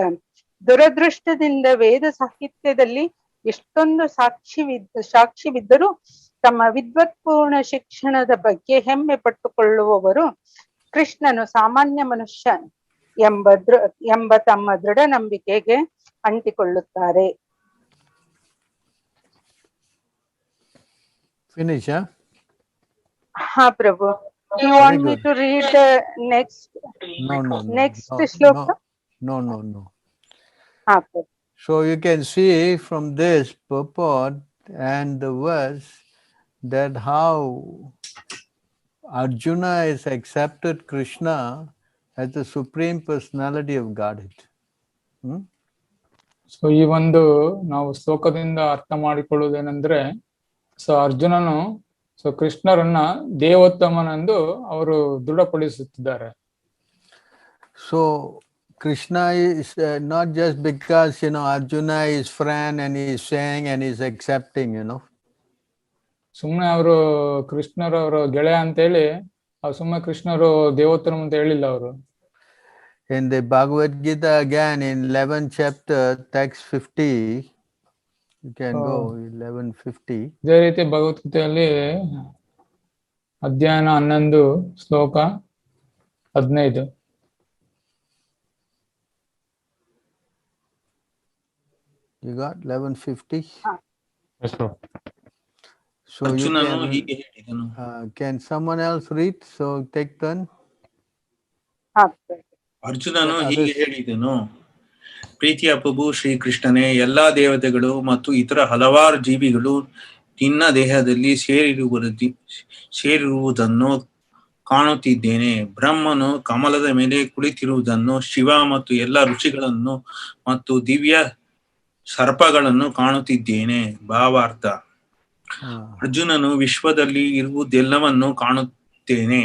ದುರದೃಷ್ಟದಿಂದ ವೇದ ಸಾಹಿತ್ಯದಲ್ಲಿ ಎಷ್ಟೊಂದು ಸಾಕ್ಷಿವಿದ್ದರೂ ತಮ್ಮ ವಿದ್ವತ್ಪೂರ್ಣ ಶಿಕ್ಷಣದ ಬಗ್ಗೆ ಹೆಮ್ಮೆ ಪಟ್ಟುಕೊಳ್ಳುವವರು ಕೃಷ್ಣನು ಸಾಮಾನ್ಯ ಮನುಷ್ಯ ಎಂಬ ತಮ್ಮ ದೃಢ ನಂಬಿಕೆಗೆ ಅಂಟಿಕೊಳ್ಳುತ್ತಾರೆ. Finish, huh? ಹಾ ಪ್ರಭು. You want me to read the next shloka? No. ಹಾ ಪ್ರಭು. So you can see from this purport and the verse that how Arjuna is accepted Krishna as the Supreme Personality of Godhead. So ಈ ಒಂದು ನಾವು ಶ್ಲೋಕದಿಂದ ಅರ್ಥ ಮಾಡಿಕೊಳ್ಳುವುದೇನೆಂದ್ರೆ, so ಅರ್ಜುನನು ಕೃಷ್ಣರನ್ನ ದೇವೋತ್ತಮನೆಂದು ಅವರು ದೃಢಪಡಿಸುತ್ತಿದ್ದಾರೆ. So Krishna is not just because Arjuna is friend and he is saying and he is accepting, ಸುಮ್ಮನೆ ಅವರು ಕೃಷ್ಣರವರ ಗೆಳೆಯ ಅಂತ ಹೇಳಿ ಸುಮ್ಮನೆ ಕೃಷ್ಣರು ದೇವೋತ್ತಮ ಅಂತ ಹೇಳಿಲ್ಲ ಅವರು. In the Bhagavad Gita again in 11th chapter text 50, you can go 11:50. ಇದೇ ರೀತಿ ಭಗವದ್ಗೀತೆಯಲ್ಲಿ ಅಧ್ಯಾಯ 11 ಶ್ಲೋಕ 15. You got 11:50? Yes, sir. So you can someone else read? So take turn. ಅರ್ಜುನನು ಹೀಗೆ ಹೇಳಿದನು, ಪ್ರೀತಿಯ ಪ್ರಭು ಶ್ರೀಕೃಷ್ಣನೇ, ಎಲ್ಲಾ ದೇವತೆಗಳು ಮತ್ತು ಇತರ ಹಲವಾರು ಜೀವಿಗಳು ನಿನ್ನ ದೇಹದಲ್ಲಿ ಸೇರಿರುವುದನ್ನು ಕಾಣುತ್ತಿದ್ದೇನೆ. ಬ್ರಹ್ಮನು ಕಮಲದ ಮೇಲೆ ಕುಳಿತಿರುವುದನ್ನು, ಶಿವ ಮತ್ತು ಎಲ್ಲ ಋಷಿಗಳನ್ನು ಮತ್ತು ದಿವ್ಯ ಸರ್ಪಗಳನ್ನು ಕಾಣುತ್ತಿದ್ದೇನೆ. ಭಾವಾರ್ಥ: ಅರ್ಜುನನು ವಿಶ್ವದಲ್ಲಿ ಇರುವುದೆಲ್ಲವನ್ನು ಕಾಣುತ್ತೇನೆ.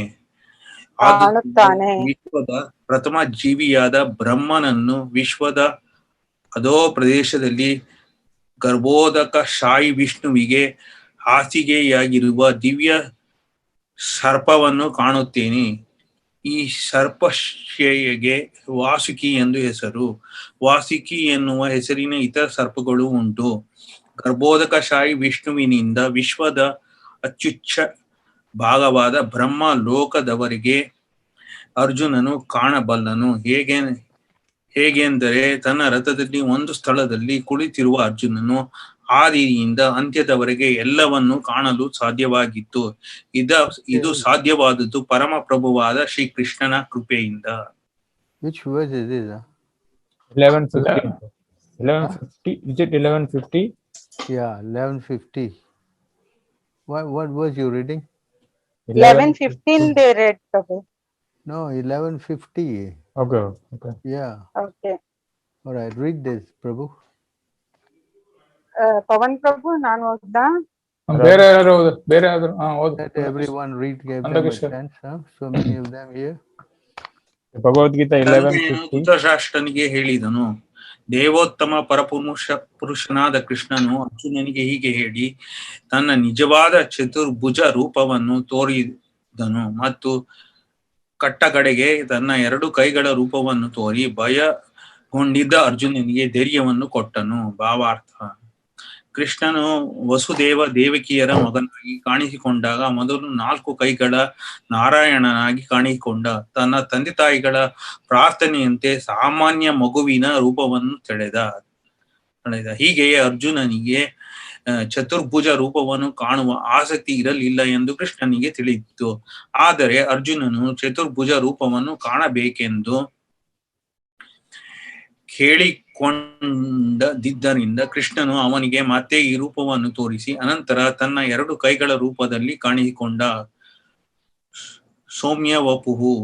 ವಿಶ್ವದ ಪ್ರಥಮ ಜೀವಿಯಾದ ಬ್ರಹ್ಮನನ್ನು ವಿಶ್ವದ ಅದೋ ಪ್ರದೇಶದಲ್ಲಿ ಗರ್ಭೋದಕ ಶಾಯಿ ವಿಷ್ಣುವಿಗೆ ಹಾಸಿಗೆಯಾಗಿರುವ ದಿವ್ಯ ಸರ್ಪವನ್ನು ಕಾಣುತ್ತೇನೆ. ಈ ಸರ್ಪಶಿಯೆಗೆ ವಾಸುಕಿ ಎಂದು ಹೆಸರು. ವಾಸುಕಿ ಎನ್ನುವ ಹೆಸರಿನ ಇತರ ಸರ್ಪಗಳು ಉಂಟು. ಗರ್ಭೋದಕಶಾಹಿ ವಿಷ್ಣುವಿನಿಂದ ವಿಶ್ವದ ಅತ್ಯುಚ್ಚ ಭಾಗವಾದ ಬ್ರಹ್ಮ ಲೋಕದವರೆಗೆ ಅರ್ಜುನನು ಕಾಣಬಲ್ಲನು. ಹೇಗೆಂದರೆ ತನ್ನ ರಥದಲ್ಲಿ ಒಂದು ಸ್ಥಳದಲ್ಲಿ ಕುಳಿತಿರುವ ಅರ್ಜುನನು ಆದಿಯಿಂದ ಅಂತ್ಯದವರೆಗೆ ಎಲ್ಲವನ್ನು ಕಾಣಲು ಸಾಧ್ಯವಾಗಿತ್ತು. ಇದು ಸಾಧ್ಯವಾದದ್ದು ಪರಮ ಪ್ರಭುವಾದ ಶ್ರೀ ಕೃಷ್ಣನ ಕೃಪೆಯಿಂದ. Which verse is this? 11:50. 11:50. Is it 11:50? Yeah, 11:50. What verse you reading? 11:15 they read, Prabhu. No, 11:50. Okay. Yeah. Okay. All right, read this, Prabhu. Pavan ಪ್ರಭು ನಾನು ಓದ್ದಾ? ಬೇರೆ ಯಾರು ಓದು. Let everyone read, give them a Andagisha. chance. So many of them here. Bhagavad Gita 11:50. ಧೃತರಾಷ್ಟ್ರನಿಗೆ ಹೇಳಿದನು, ದೇವೋತ್ತಮ ಪುರುಷನಾದ ಕೃಷ್ಣನು ಅರ್ಜುನನಿಗೆ ಹೀಗೆ ಹೇಳಿ ತನ್ನ ನಿಜವಾದ ಚತುರ್ಭುಜ ರೂಪವನ್ನು ತೋರಿದನು ಮತ್ತು ಕಟ್ಟಕಡೆಗೆ ತನ್ನ 2 ಕೈಗಳ ರೂಪವನ್ನು ತೋರಿ ಭಯಗೊಂಡಿದ್ದ ಅರ್ಜುನನಿಗೆ ಧೈರ್ಯವನ್ನು ಕೊಟ್ಟನು. ಭಾವಾರ್ಥ: ಕೃಷ್ಣನು ವಸುದೇವ ದೇವಕಿಯರ ಮಗನಾಗಿ ಕಾಣಿಸಿಕೊಂಡಾಗ ಮೊದಲು 4 ಕೈಗಳ ನಾರಾಯಣನಾಗಿ ಕಾಣಿಸಿಕೊಂಡ. ತನ್ನ ತಂದೆ ತಾಯಿಗಳ ಪ್ರಾರ್ಥನೆಯಂತೆ ಸಾಮಾನ್ಯ ಮಗುವಿನ ರೂಪವನ್ನು ತಳೆದ. ಹೀಗೆಯೇ ಅರ್ಜುನನಿಗೆ ಚತುರ್ಭುಜ ರೂಪವನ್ನು ಕಾಣುವ ಆಸಕ್ತಿ ಇರಲಿಲ್ಲ ಎಂದು ಕೃಷ್ಣನಿಗೆ ತಿಳಿದಿತ್ತು. ಆದರೆ ಅರ್ಜುನನು ಚತುರ್ಭುಜ ರೂಪವನ್ನು ಕಾಣಬೇಕೆಂದು ಕೇಳಿಕೊಂಡದ್ದರಿಂದ ಕೃಷ್ಣನು ಅವನಿಗೆ ಮತ್ತೆ ಈ ರೂಪವನ್ನು ತೋರಿಸಿ ಅನಂತರ ತನ್ನ 2 ಕೈಗಳ ರೂಪದಲ್ಲಿ ಕಾಣಿಸಿಕೊಂಡ. ಸೌಮ್ಯ ವಪುಹು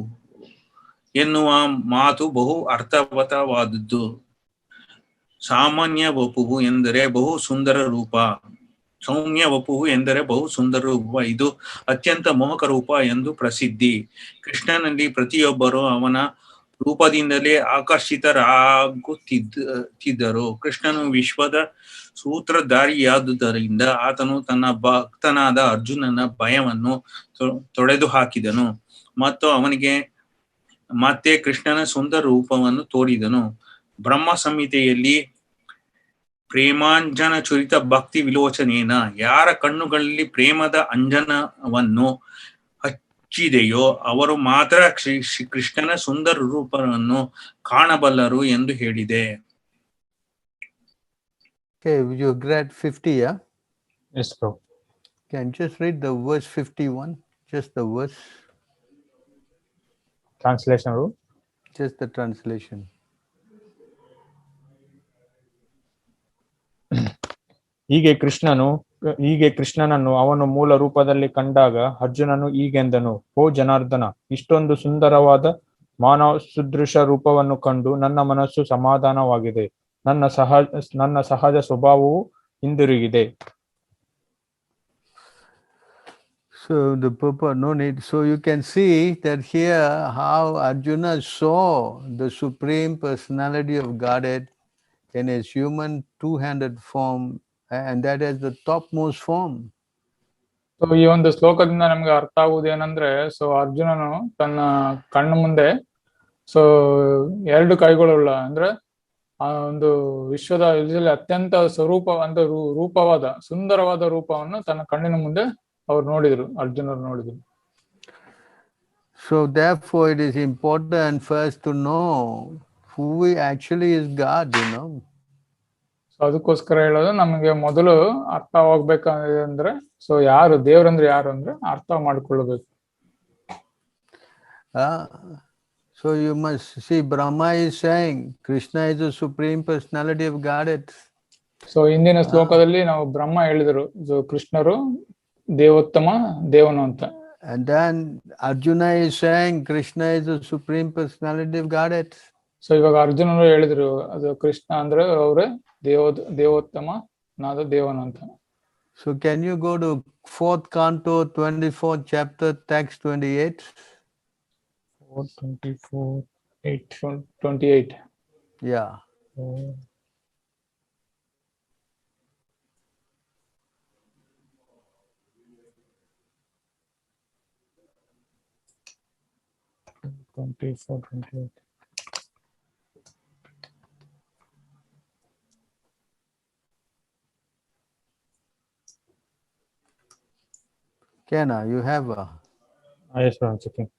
ಎನ್ನುವ ಮಾತು ಬಹು ಅರ್ಥವತ್ತವಾದದ್ದು. ಸಾಮಾನ್ಯ ವಪುಹು ಎಂದರೆ ಬಹು ಸುಂದರ ರೂಪ. ಸೌಮ್ಯ ವಪುಹು ಎಂದರೆ ಬಹು ಸುಂದರ ರೂಪ. ಇದು ಅತ್ಯಂತ ಮೋಹಕ ರೂಪ ಎಂದು ಪ್ರಸಿದ್ಧಿ. ಕೃಷ್ಣನಲ್ಲಿ ಪ್ರತಿಯೊಬ್ಬರು ಅವನ ರೂಪದಿಂದಲೇ ಆಕರ್ಷಿತರಾಗುತ್ತಿದ್ದರು. ಕೃಷ್ಣನು ವಿಶ್ವದ ಸೂತ್ರಧಾರಿಯಾದುದರಿಂದ ಆತನು ತನ್ನ ಭಕ್ತನಾದ ಅರ್ಜುನನ ಭಯವನ್ನು ತೊಡೆದು ಹಾಕಿದನು ಮತ್ತು ಅವನಿಗೆ ಮತ್ತೆ ಕೃಷ್ಣನ ಸುಂದರ ರೂಪವನ್ನು ತೋರಿದನು. ಬ್ರಹ್ಮ ಸಂಹಿತೆಯಲ್ಲಿ ಪ್ರೇಮಾಂಜನ ಚುರಿತ ಭಕ್ತಿ ವಿಲೋಚನೇನ ಯಾರ ಕಣ್ಣುಗಳಲ್ಲಿ ಪ್ರೇಮದ ಅಂಜನವನ್ನು ಹಚ್ಚಿದೆಯೋ ಅವರು ಮಾತ್ರ ಕೃಷ್ಣನ ಸುಂದರ ರೂಪವನ್ನು ಕಾಣಬಲ್ಲರು ಎಂದು ಹೇಳಿದೆ. Okay, you read 50, yeah? Yes, bro. Can you just read the verse 51? Just the verse, Translation rule. just the translation. ಹೀಗೆ ಕೃಷ್ಣನನ್ನು ಅವನು ಮೂಲ ರೂಪದಲ್ಲಿ ಕಂಡಾಗ ಅರ್ಜುನನು ಹೀಗೆಂದನು, ಓ ಜನಾರ್ದನ, ಇಷ್ಟೊಂದು ಸುಂದರವಾದ ಮಾನವ ಸುದೃಶ ರೂಪವನ್ನು ಕಂಡು ನನ್ನ ಮನಸ್ಸು ಸಮಾಧಾನವಾಗಿದೆ. ನನ್ನ ಸಹಜ ಸ್ವಭಾವವು ಹಿಂದಿರುಗಿದೆ. So the purpose, no need. So you can see that here how Arjuna saw the Supreme Personality of Godhead in his human two-handed form, and that is the topmost form. So ಈ ಒಂದು ಶ್ಲೋಕದಿಂದ ನಮ್ಗೆ ಅರ್ಥ ಆಗುವುದೇನಂದ್ರೆ, so ಅರ್ಜುನನು ತನ್ನ ಕಣ್ಣು ಮುಂದೆ so 2 ಕೈಗಳುಳ್ಳ ಅಂದ್ರೆ ಆ ಒಂದು ವಿಶ್ವದ ಇದರಲ್ಲಿ ಅತ್ಯಂತ ರೂಪವಾದ ಸುಂದರವಾದ ರೂಪವನ್ನು ತನ್ನ ಕಣ್ಣಿನ ಮುಂದೆ ಅರ್ಜುನರು ನೋಡಿದ್ರು. So therefore it is important first to know who actually is God, so ಅದಕ್ಕೋಸ್ಕರ ಹೇಳೋದು ನಮಗೆ ಮೊದಲು ಅರ್ಥವಾಗ್ಬೇಕಂದ್ರೆ ಸೊ ಯಾರು ದೇವ್ರಂದ್ರೆ ಯಾರು ಅಂದ್ರೆ ಅರ್ಥ ಮಾಡ್ಕೊಳ್ಳಬೇಕು. So you must see Brahma is saying Krishna is the Supreme Personality of Godhead. So ಇಂದಿನ ಶ್ಲೋಕದಲ್ಲಿ ನಾವು ಬ್ರಹ್ಮ ಹೇಳಿದ್ರು ಕೃಷ್ಣರು ದೇವೋತ್ತಮ ದೇವನು ಅಂತ. And then Arjuna is saying Krishna is the Supreme Personality of Godhead. So ಇವಾಗ ಅರ್ಜುನರು ಹೇಳಿದ್ರು ಅದು ಕೃಷ್ಣ ಅಂದ್ರೆ ಅವರೇ ದೇವೋತ್ತಮ ನಾದ ದೇವನು ಅಂತ. So can you go to 4th canto 24th chapter text 28? 4:24:8. Yeah. 24, 28. Kenna, you have Yes, sir, I'm checking.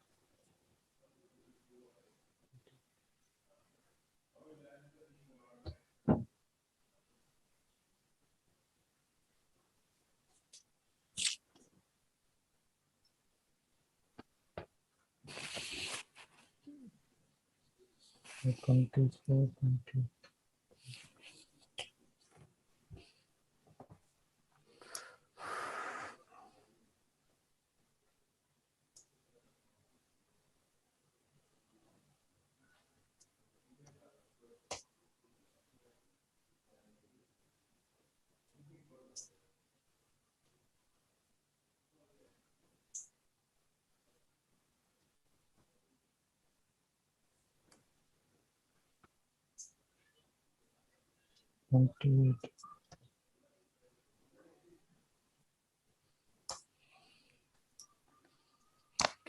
Twenty-four, 20.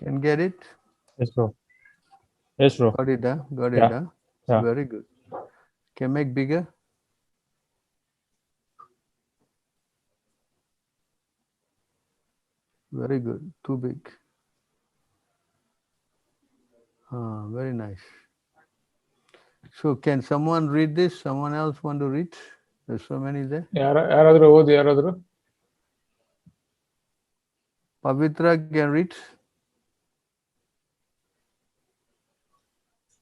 can get it? Yes, bro. Yes, bro. Got it, huh? Got Yeah. it, huh? Yeah. Very good. Can make bigger? Very good. Too big. Very nice. So can someone read this? Someone else want to read? There's so many there. ಯಾರಾದ್ರೂ ಓದಿ ಯಾರಾದ್ರೂ. Pavitra can read.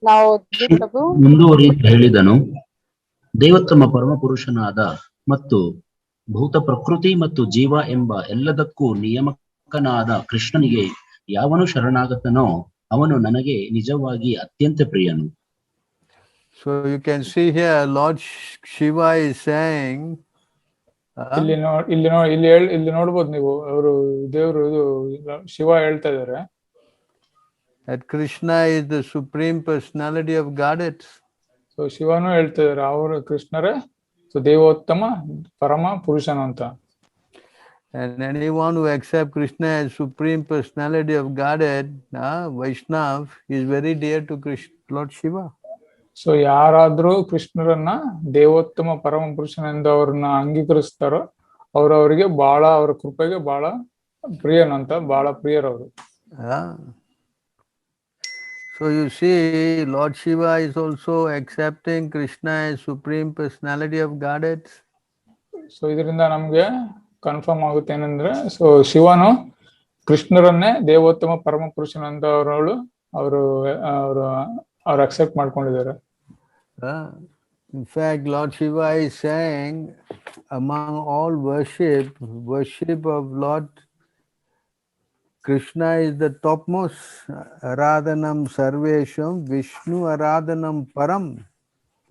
ನಾವು ಓದ್ವಿ ಪ್ರಭು. ಮುಂದುವರಿಯುತ್ತಾ ಹೇಳಿದನು, ದೇವೋತ್ತಮ ಪರಮಪುರುಷನಾದ ಮತ್ತು ಭೂತ ಪ್ರಕೃತಿ ಮತ್ತು ಜೀವ ಎಂಬ ಎಲ್ಲದಕ್ಕೂ ನಿಯಾಮಕನಾದ ಕೃಷ್ಣನಿಗೆ ಯಾವನು ಶರಣಾಗತನೋ ಅವನು ನನಗೆ ನಿಜವಾಗಿ ಅತ್ಯಂತ ಪ್ರಿಯನು. So you can see here Lord Shiva is saying ಇಲ್ಲಿ ನೋಡ್ಬೋದು ನೀವು, ಅವರು ದೇವರು ಇದು ಶಿವ ಹೇಳ್ತಾ ಇದ್ದಾರೆ that Krishna is the supreme personality of Godhead. So ಶಿವನು ಹೇಳ್ತಾ ಇದ್ದಾರೆ ಅವರು ಕೃಷ್ಣರೇ ದೇವೋತ್ತಮ ಪರಮ ಪುರುಷನು ಅಂತ. And anyone who accepts Krishna as supreme personality of Godhead, Vaishnav, is very dear to Krishna, Lord Shiva. So ಯಾರಾದ್ರೂ ಕೃಷ್ಣರನ್ನ ದೇವೋತ್ತಮ ಪರಮ ಪುರುಷನೆಂದು ಅವ್ರನ್ನ ಅಂಗೀಕರಿಸ್ತಾರೋ ಅವರಿಗೆ ಬಹಳ ಅವರ ಕೃಪೆಗೆ ಬಹಳ ಪ್ರಿಯನಂತ, ಬಹಳ ಪ್ರಿಯರವರು. So you see, Lord Shiva is also accepting Krishna as supreme personality of Godhead. So ಇದರಿಂದ ನಮ್ಗೆ ಕನ್ಫರ್ಮ್ ಆಗುತ್ತೆ ಏನಂದ್ರೆ, ಸೊ ಶಿವನು ಕೃಷ್ಣರನ್ನೇ ದೇವೋತ್ತಮ ಪರಮ ಪುರುಷನಂತ ಅವರು ಅಕ್ಸೆಪ್ಟ್ ಮಾಡ್ಕೊಂಡಿದ್ದಾರೆ. In fact, Lord Shiva is saying, among all worship of Lord Krishna is the topmost. Aradhanam sarvesham Vishnu aradhanam param.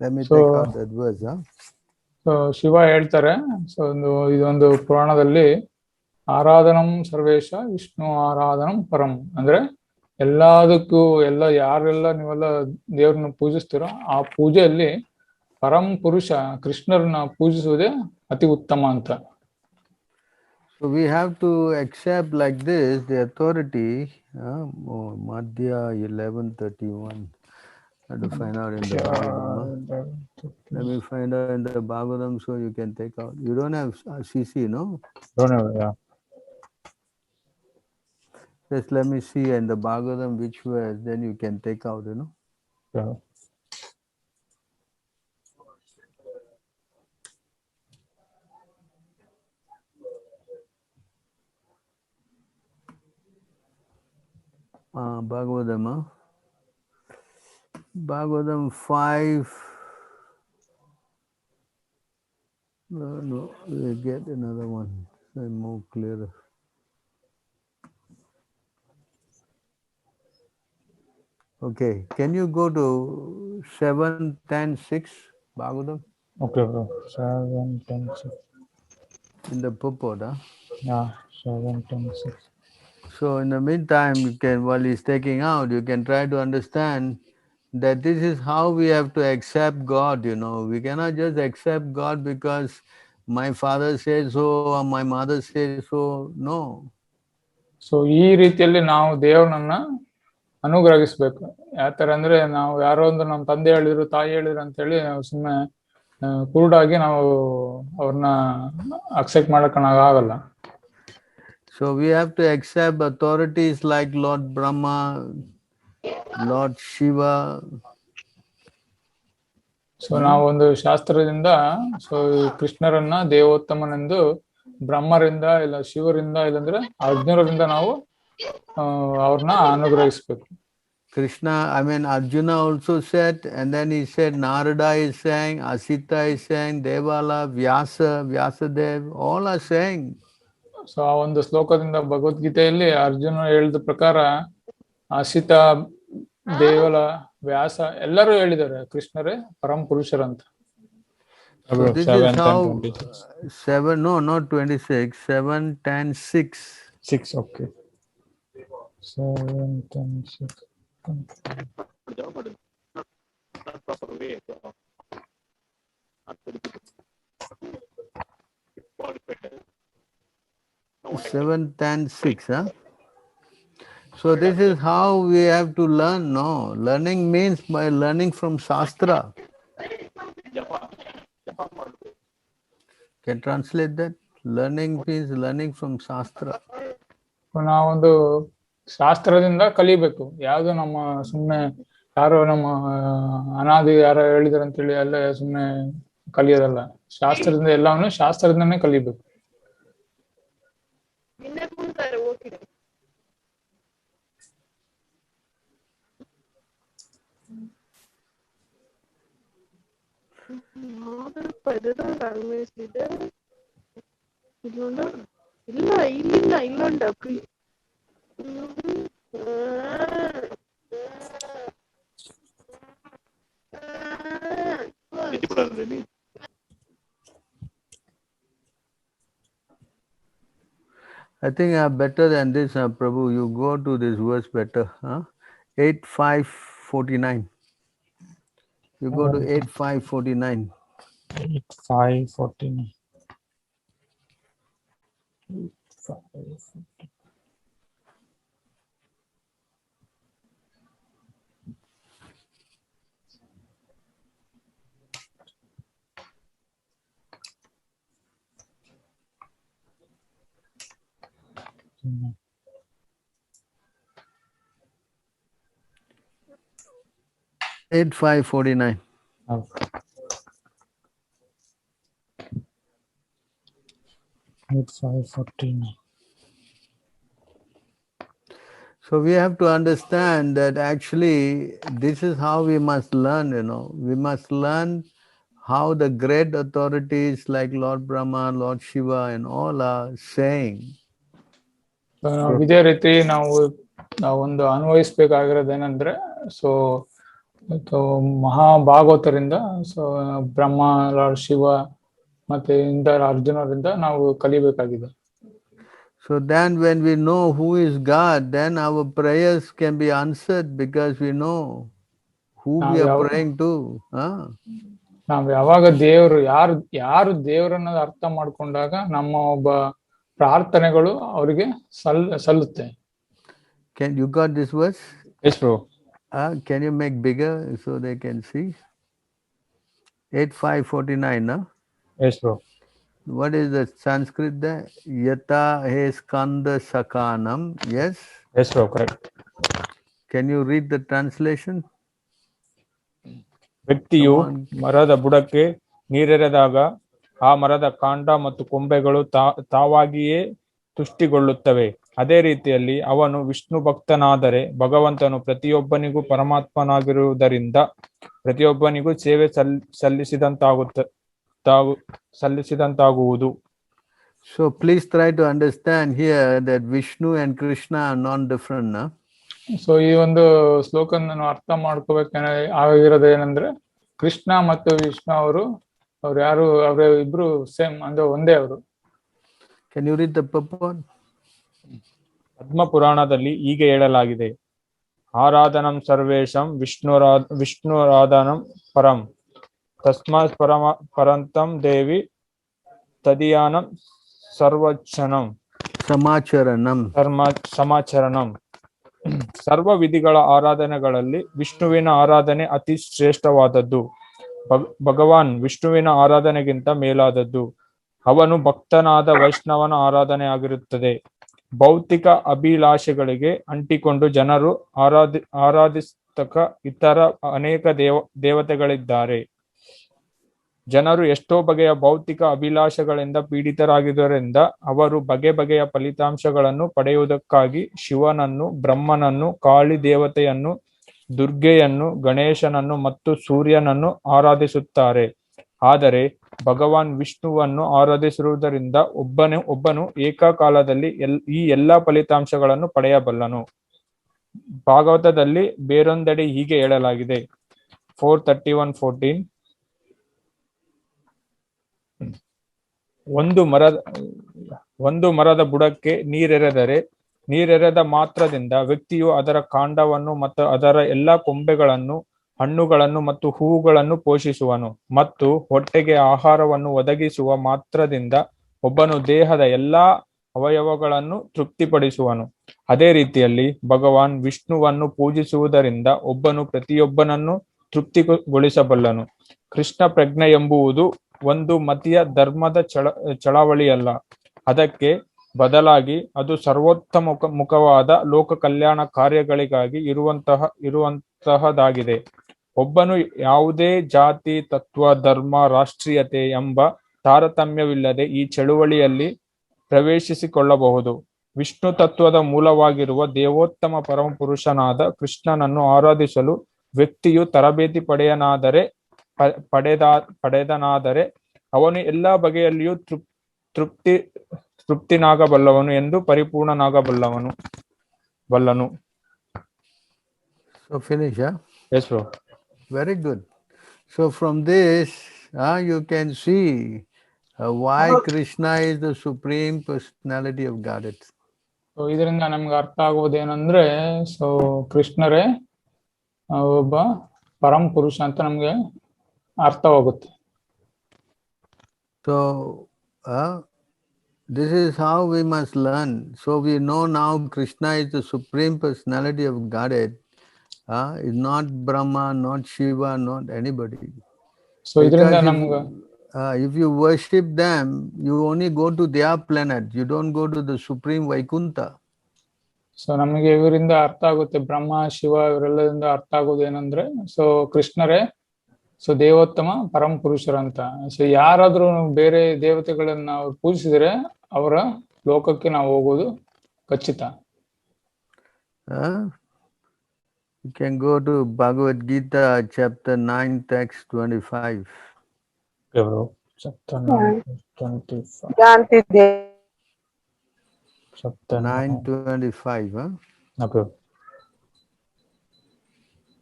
Let me take out that verse. So Shiva ಹೇಳ್ತಾರೆ, ಸೊ ಇದೊಂದು ಪುರಾಣದಲ್ಲಿ ಆರಾಧನಂ ಸರ್ವೇಶ ವಿಷ್ಣು ಆರಾಧನಂ ಪರಂ ಅಂದ್ರೆ ಎಲ್ಲದಕ್ಕೂ ಯಾರೆಲ್ಲ ನೀವೆಲ್ಲ ದೇವ್ರನ್ನ ಪೂಜಿಸ್ತೀರೋ ಆ ಪೂಜೆಯಲ್ಲಿ ಪರಂ ಪುರುಷ ಕೃಷ್ಣರನ್ನ ಪೂಜಿಸುವುದೇ ಅತಿ ಉತ್ತಮ ಅಂತ. So we have to accept like this the authority. Madhya 11:31. I have to find out in the Bhagavatam. Let me find out in the Bhagavatam so you can take out. You don't have CC, no? Don't have, yeah. Just let me see in the Bhagavatam which verse, then you can take out, you know. Yeah. Bhagavatam, Bhagavatam 5. No, we'll get another one. More clearer. Okay, can you go to 7:10:6 Bhagavatam? Okay, bro. 7:10:6. In the purport, Yeah, 7:10:6. So in the meantime, you can, while he's taking out, you can try to understand that this is how we have to accept God, you know. We cannot just accept God because my father says so or my mother says so. No. So ಈ ರೀತಿಯಲ್ಲಿ ನಾವು ದೇವ್ರನ್ನ ಅನುಗ್ರಹಿಸ್ಬೇಕು. ಯಾತರ ಅಂದ್ರೆ ನಾವು ಯಾರೋ ಒಂದು ನಮ್ಮ ತಂದೆ ಹೇಳಿದ್ರು ತಾಯಿ ಹೇಳಿದ್ರು ಅಂತ ಹೇಳಿ ನಾವು ಸುಮ್ಮನೆ ಕುರುಡಾಗಿ ನಾವು ಅವ್ರನ್ನ ಅಕ್ಸೆಪ್ಟ್ ಮಾಡಕ್ಕಾಗಲ್ಲ. So we have to accept authorities like Lord Brahma, Lord Shiva. So ನಾವೊಂದು ಶಾಸ್ತ್ರದಿಂದ ಸೊ ಕೃಷ್ಣರನ್ನ ದೇವೋತ್ತಮನೆಂದು ಬ್ರಹ್ಮರಿಂದ ಇಲ್ಲ ಶಿವರಿಂದ ಇಲ್ಲಾಂದ್ರೆ ಅರ್ಜುನರಿಂದ ನಾವು ಅವ್ರನ್ನ ಅನುಗ್ರಹಿಸ್ಬೇಕು. Krishna, I mean Arjuna also said, and then he said Narada is saying, Asita is saying, Devala, Vyasadev, all are saying. So ಆ ಒಂದು ಶ್ಲೋಕದಿಂದ ಭಗವದ್ಗೀತೆಯಲ್ಲಿ ಅರ್ಜುನ ಹೇಳಿದ ಪ್ರಕಾರ ಅಸಿತ, ದೇವಲ, ವ್ಯಾಸ ಎಲ್ಲರೂ ಹೇಳಿದ್ದಾರೆ ಕೃಷ್ಣರೇ ಪರಮ ಪುರುಷರಂತ. So this is how 7, no, not 26, 7, 10, 6. 6, okay. 7, 10, 6. Seven, 10, 6, huh? So this is how we have to learn, no? Learning means by learning from Shastra. Can translate that? Learning means learning from Shastra. ನಾವೊಂದು ಶಾಸ್ತ್ರದಿಂದ ಕಲಿಬೇಕು. ಯಾವುದು ನಮ್ಮ ಸುಮ್ಮನೆ ಯಾರೋ ನಮ್ಮ ಅನಾದಿ ಯಾರೋ ಹೇಳಿದಾರೆ ಅಂತೇಳಿ ಎಲ್ಲ ಸುಮ್ಮನೆ ಕಲಿಯೋದಲ್ಲ. ಶಾಸ್ತ್ರದಿಂದ ಎಲ್ಲವನ್ನು ಶಾಸ್ತ್ರದಿಂದನೇ ಕಲಿಬೇಕು. I think better than this, Prabhu. You go to this verse better. 8:5:49. You go to 8:5:49. 8:5:49. 8:5:49. Okay. 8:5:49. Okay. 8:5:49. So we have to understand that actually this is how we must learn, we must learn how the great authorities like Lord Brahma, Lord Shiva and all are saying. ಇದೇ ರೀತಿ ನಾವೊಂದು ಅನ್ವಯಿಸ್ಬೇಕಾಗಿರೋದೇನಂದ್ರೆ so ಮಹಾಭಾಗವತರಿಂದ so ಬ್ರಹ್ಮ, lord Shiva ಮತ್ತೆ ಇಂದ ಅರ್ಜುನರಿಂದ ನಾವು ಕಲಿಬೇಕಾಗಿದೆ. So then when we know who is God, then our prayers can be answered because we know who we are praying to. ನಾವು ಯಾವಾಗ ದೇವರು ಯಾರು ದೇವರನ್ನ ಅರ್ಥ ಮಾಡ್ಕೊಂಡಾಗ ನಮ್ಮ ಒಬ್ಬ ಪ್ರಾರ್ಥನೆಗಳು ಅವರಿಗೆ ಸಲ್ಲುತ್ತೆ. Can you got this verse? Yes, bro. Can you make bigger so they can see? 8:5:49, no? Yes, bro. What is the Sanskrit there? Yata he skanda sakanam. Yes? Yes, bro, correct. Can you read the translation? ವ್ಯಕ್ತಿಯು ಮರದ ಬುಡಕ್ಕೆ ನೀರೆರೆದಾಗ ಆ ಮರದ ಕಾಂಡ ಮತ್ತು ಕೊಂಬೆಗಳು ತಾವಾಗಿಯೇ ತುಷ್ಟಿಗೊಳ್ಳುತ್ತವೆ. ಅದೇ ರೀತಿಯಲ್ಲಿ ಅವನು ವಿಷ್ಣು ಭಕ್ತನಾದರೆ ಭಗವಂತನು ಪ್ರತಿಯೊಬ್ಬನಿಗೂ ಪರಮಾತ್ಮನಾಗಿರುವುದರಿಂದ ಪ್ರತಿಯೊಬ್ಬನಿಗೂ ಸೇವೆ ಸಲ್ಲಿಸಿದಂತಾಗುವುದು. So please try to understand here that Vishnu and Krishna are non-different, no? So ಈ ಒಂದು ಶ್ಲೋಕ ನಾನು ಅರ್ಥ ಆಗಿರೋದೇನಂದ್ರೆ ಕೃಷ್ಣ ಮತ್ತು ವಿಷ್ಣು ಅವ್ರು ಇಬ್ರು ಸೇಮ್ ಅಂದ್ರೆ ಒಂದೇ ಅವರು. Can you read the purport? ಪದ್ಮ ಪುರಾಣದಲ್ಲಿ ಹೀಗೆ ಹೇಳಲಾಗಿದೆ: ಆರಾಧನಂ ಸರ್ವೇಶಂ ವಿಷ್ಣುರಾಧನಂ ಪರಂ ತಸ್ಮಾತ್ ಪರಂತಂ ದೇವಿ ತದಿಯಾನಂ ಸರ್ವಚನಂ ಸಮಾಚರಣಂ. ಸರ್ವ ವಿಧಿಗಳ ಆರಾಧನೆಗಳಲ್ಲಿ ವಿಷ್ಣುವಿನ ಆರಾಧನೆ ಅತಿ ಶ್ರೇಷ್ಠವಾದದ್ದು. ಭಗವಾನ್ ವಿಷ್ಣುವಿನ ಆರಾಧನೆಗಿಂತ ಮೇಲಾದದ್ದು. ಅವನು ಭಕ್ತನಾದ ವೈಷ್ಣವನ ಆರಾಧನೆ ಆಗಿರುತ್ತದೆ. ಭೌತಿಕ ಅಭಿಲಾಷೆಗಳಿಗೆ ಅಂಟಿಕೊಂಡು ಜನರು ಆರಾಧಿಸ್ತಕ್ಕ ಇತರ ಅನೇಕ ದೇವತೆಗಳಿದ್ದಾರೆ. ಜನರು ಎಷ್ಟೋ ಬಗೆಯ ಭೌತಿಕ ಅಭಿಲಾಷೆಗಳಿಂದ ಪೀಡಿತರಾಗಿದ್ದರಿಂದ ಅವರು ಬಗೆ ಬಗೆಯ ಫಲಿತಾಂಶಗಳನ್ನು ಪಡೆಯುವುದಕ್ಕಾಗಿ ಶಿವನನ್ನು, ಬ್ರಹ್ಮನನ್ನು, ಕಾಳಿ ದೇವತೆಯನ್ನು, ದುರ್ಗೆಯನ್ನು, ಗಣೇಶನನ್ನು ಮತ್ತು ಸೂರ್ಯನನ್ನು ಆರಾಧಿಸುತ್ತಾರೆ. ಆದರೆ ಭಗವಾನ್ ವಿಷ್ಣುವನ್ನು ಆರಾಧಿಸುವುದರಿಂದ ಒಬ್ಬನು ಏಕಕಾಲದಲ್ಲಿ ಈ ಎಲ್ಲಾ ಫಲಿತಾಂಶಗಳನ್ನು ಪಡೆಯಬಲ್ಲನು. ಭಾಗವತದಲ್ಲಿ ಬೇರೊಂದೆಡೆ ಹೀಗೆ ಹೇಳಲಾಗಿದೆ. 4:31-14 ಒಂದು ಮರದ ಬುಡಕ್ಕೆ ನೀರೆರೆದ ಮಾತ್ರದಿಂದ ವ್ಯಕ್ತಿಯು ಅದರ ಕಾಂಡವನ್ನು ಮತ್ತು ಅದರ ಎಲ್ಲಾ ಕೊಂಬೆಗಳನ್ನು, ಹಣ್ಣುಗಳನ್ನು ಮತ್ತು ಹೂವುಗಳನ್ನು ಪೋಷಿಸುವನು. ಮತ್ತು ಹೊಟ್ಟೆಗೆ ಆಹಾರವನ್ನು ಒದಗಿಸುವ ಮಾತ್ರದಿಂದ ಒಬ್ಬನು ದೇಹದ ಎಲ್ಲಾ ಅವಯವಗಳನ್ನು ತೃಪ್ತಿಪಡಿಸುವನು. ಅದೇ ರೀತಿಯಲ್ಲಿ ಭಗವಾನ್ ವಿಷ್ಣುವನ್ನು ಪೂಜಿಸುವುದರಿಂದ ಒಬ್ಬನು ಪ್ರತಿಯೊಬ್ಬನನ್ನು ತೃಪ್ತಿಗೊಳಿಸಬಲ್ಲನು. ಕೃಷ್ಣ ಪ್ರಜ್ಞೆ ಎಂಬುದು ಒಂದು ಮತೀಯ ಧರ್ಮದ ಚಳವಳಿಯಲ್ಲ. ಅದಕ್ಕೆ ಬದಲಾಗಿ ಅದು ಸರ್ವೋತ್ತಮ ಮುಖವಾದ ಲೋಕ ಕಲ್ಯಾಣ ಕಾರ್ಯಗಳಿಗಾಗಿ ಇರುವಂತಹದಾಗಿದೆ. ಒಬ್ಬನು ಯಾವುದೇ ಜಾತಿ, ತತ್ವ, ಧರ್ಮ, ರಾಷ್ಟ್ರೀಯತೆ ಎಂಬ ತಾರತಮ್ಯವಿಲ್ಲದೆ ಈ ಚಳುವಳಿಯಲ್ಲಿ ಪ್ರವೇಶಿಸಿಕೊಳ್ಳಬಹುದು. ವಿಷ್ಣು ತತ್ವದ ಮೂಲವಾಗಿರುವ ದೇವೋತ್ತಮ ಪರಮಪುರುಷನಾದ ಕೃಷ್ಣನನ್ನು ಆರಾಧಿಸಲು ವ್ಯಕ್ತಿಯು ತರಬೇತಿ ಪಡೆದನಾದರೆ ಅವನು ಎಲ್ಲಾ ಬಗೆಯಲ್ಲಿಯೂ ತೃಪ್ತಿನಾಗಬಲ್ಲವನು ಎಂದು ಪರಿಪೂರ್ಣನಾಗಬಲ್ಲನು. So finish, huh? Yes, bro. Very good. So from this, you can see why Krishna is the Supreme Personality of Godhead. So ಇದರಿಂದ ನಮ್ಗೆ ಅರ್ಥ ಆಗುವುದೇನಂದ್ರೆ, ಸೊ ಕೃಷ್ಣರೇ ಒಬ್ಬ ಪರಮ ಪುರುಷ ಅಂತ ನಮ್ಗೆ ಅರ್ಥವಾಗುತ್ತೆ. So this is how we must learn. So we know now Krishna is the Supreme Personality of Godhead. Is not Brahma, not Shiva, not anybody. So ಇದರಿಂದ ನಮ್ಗೆ if you worship them, you only go to their planet. You don't go to the Supreme Vaikuntha. So ನಮಗೆ ಇವರಿಂದ ಅರ್ಥ ಆಗುತ್ತೆ, ಬ್ರಹ್ಮ, ಶಿವ ಇವರೆಲ್ಲದಿಂದ ಅರ್ಥ ಆಗೋದು ಏನಂದ್ರೆ, so ಕೃಷ್ಣರೇ so ದೇವೋತ್ತಮ ಪರಮ ಪುರುಷರಂತ. ಸೊ ಯಾರಾದ್ರೂ ಬೇರೆ ದೇವತೆಗಳನ್ನ ನಾವು ಪೂಜಿಸಿದ್ರೆ ಅವರ ಲೋಕಕ್ಕೆ ನಾವು ಹೋಗೋದು ಖಚಿತ. You can go to Bhagavad Gita chapter 9 text 25. Okay, bro. Chapter 9:25. Chapter 9:25, huh? Okay.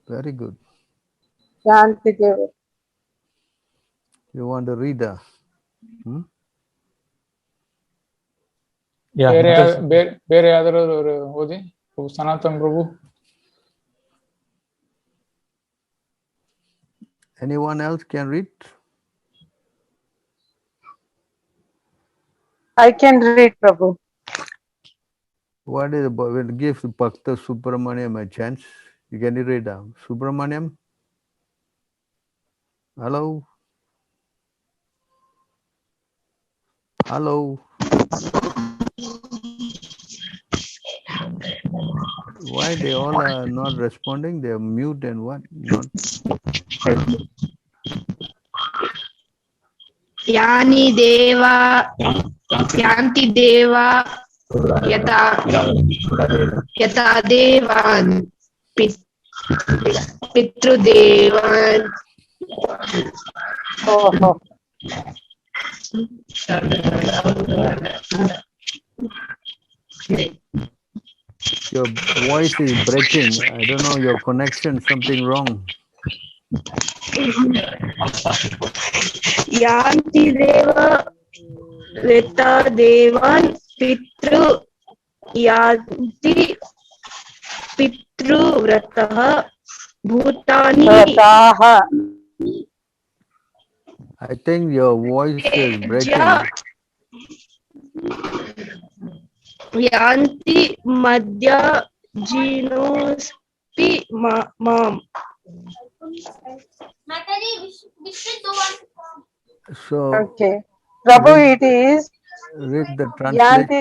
Very good. Shanti Deva. You want to read that? Yeah. ಬೇರೆ ಯಾವ್ದಾದ್ರು ಓದಿ ಸನಾತನ್ ಪ್ರಭು. Anyone else can read? I can read, Prabhu. What is about? We'll give Bhakta Subramaniam a chance. You can read down. Subramaniam? Hello? Hello? Why they all are not responding? They are mute and what? Not. यानि देवा यान्ति देवा यथा देवान् पितृदेवान् Your voice is breaking. I don't know, your connection, something wrong. यान्ति देवा यथा देवान् पितृ यान्ति पितृव्रतः भूतानि. I think your voice is breaking. यान्ति मध्य Genospi Mam. So Okay. Prabhu, read, it is read the translation. Yanti.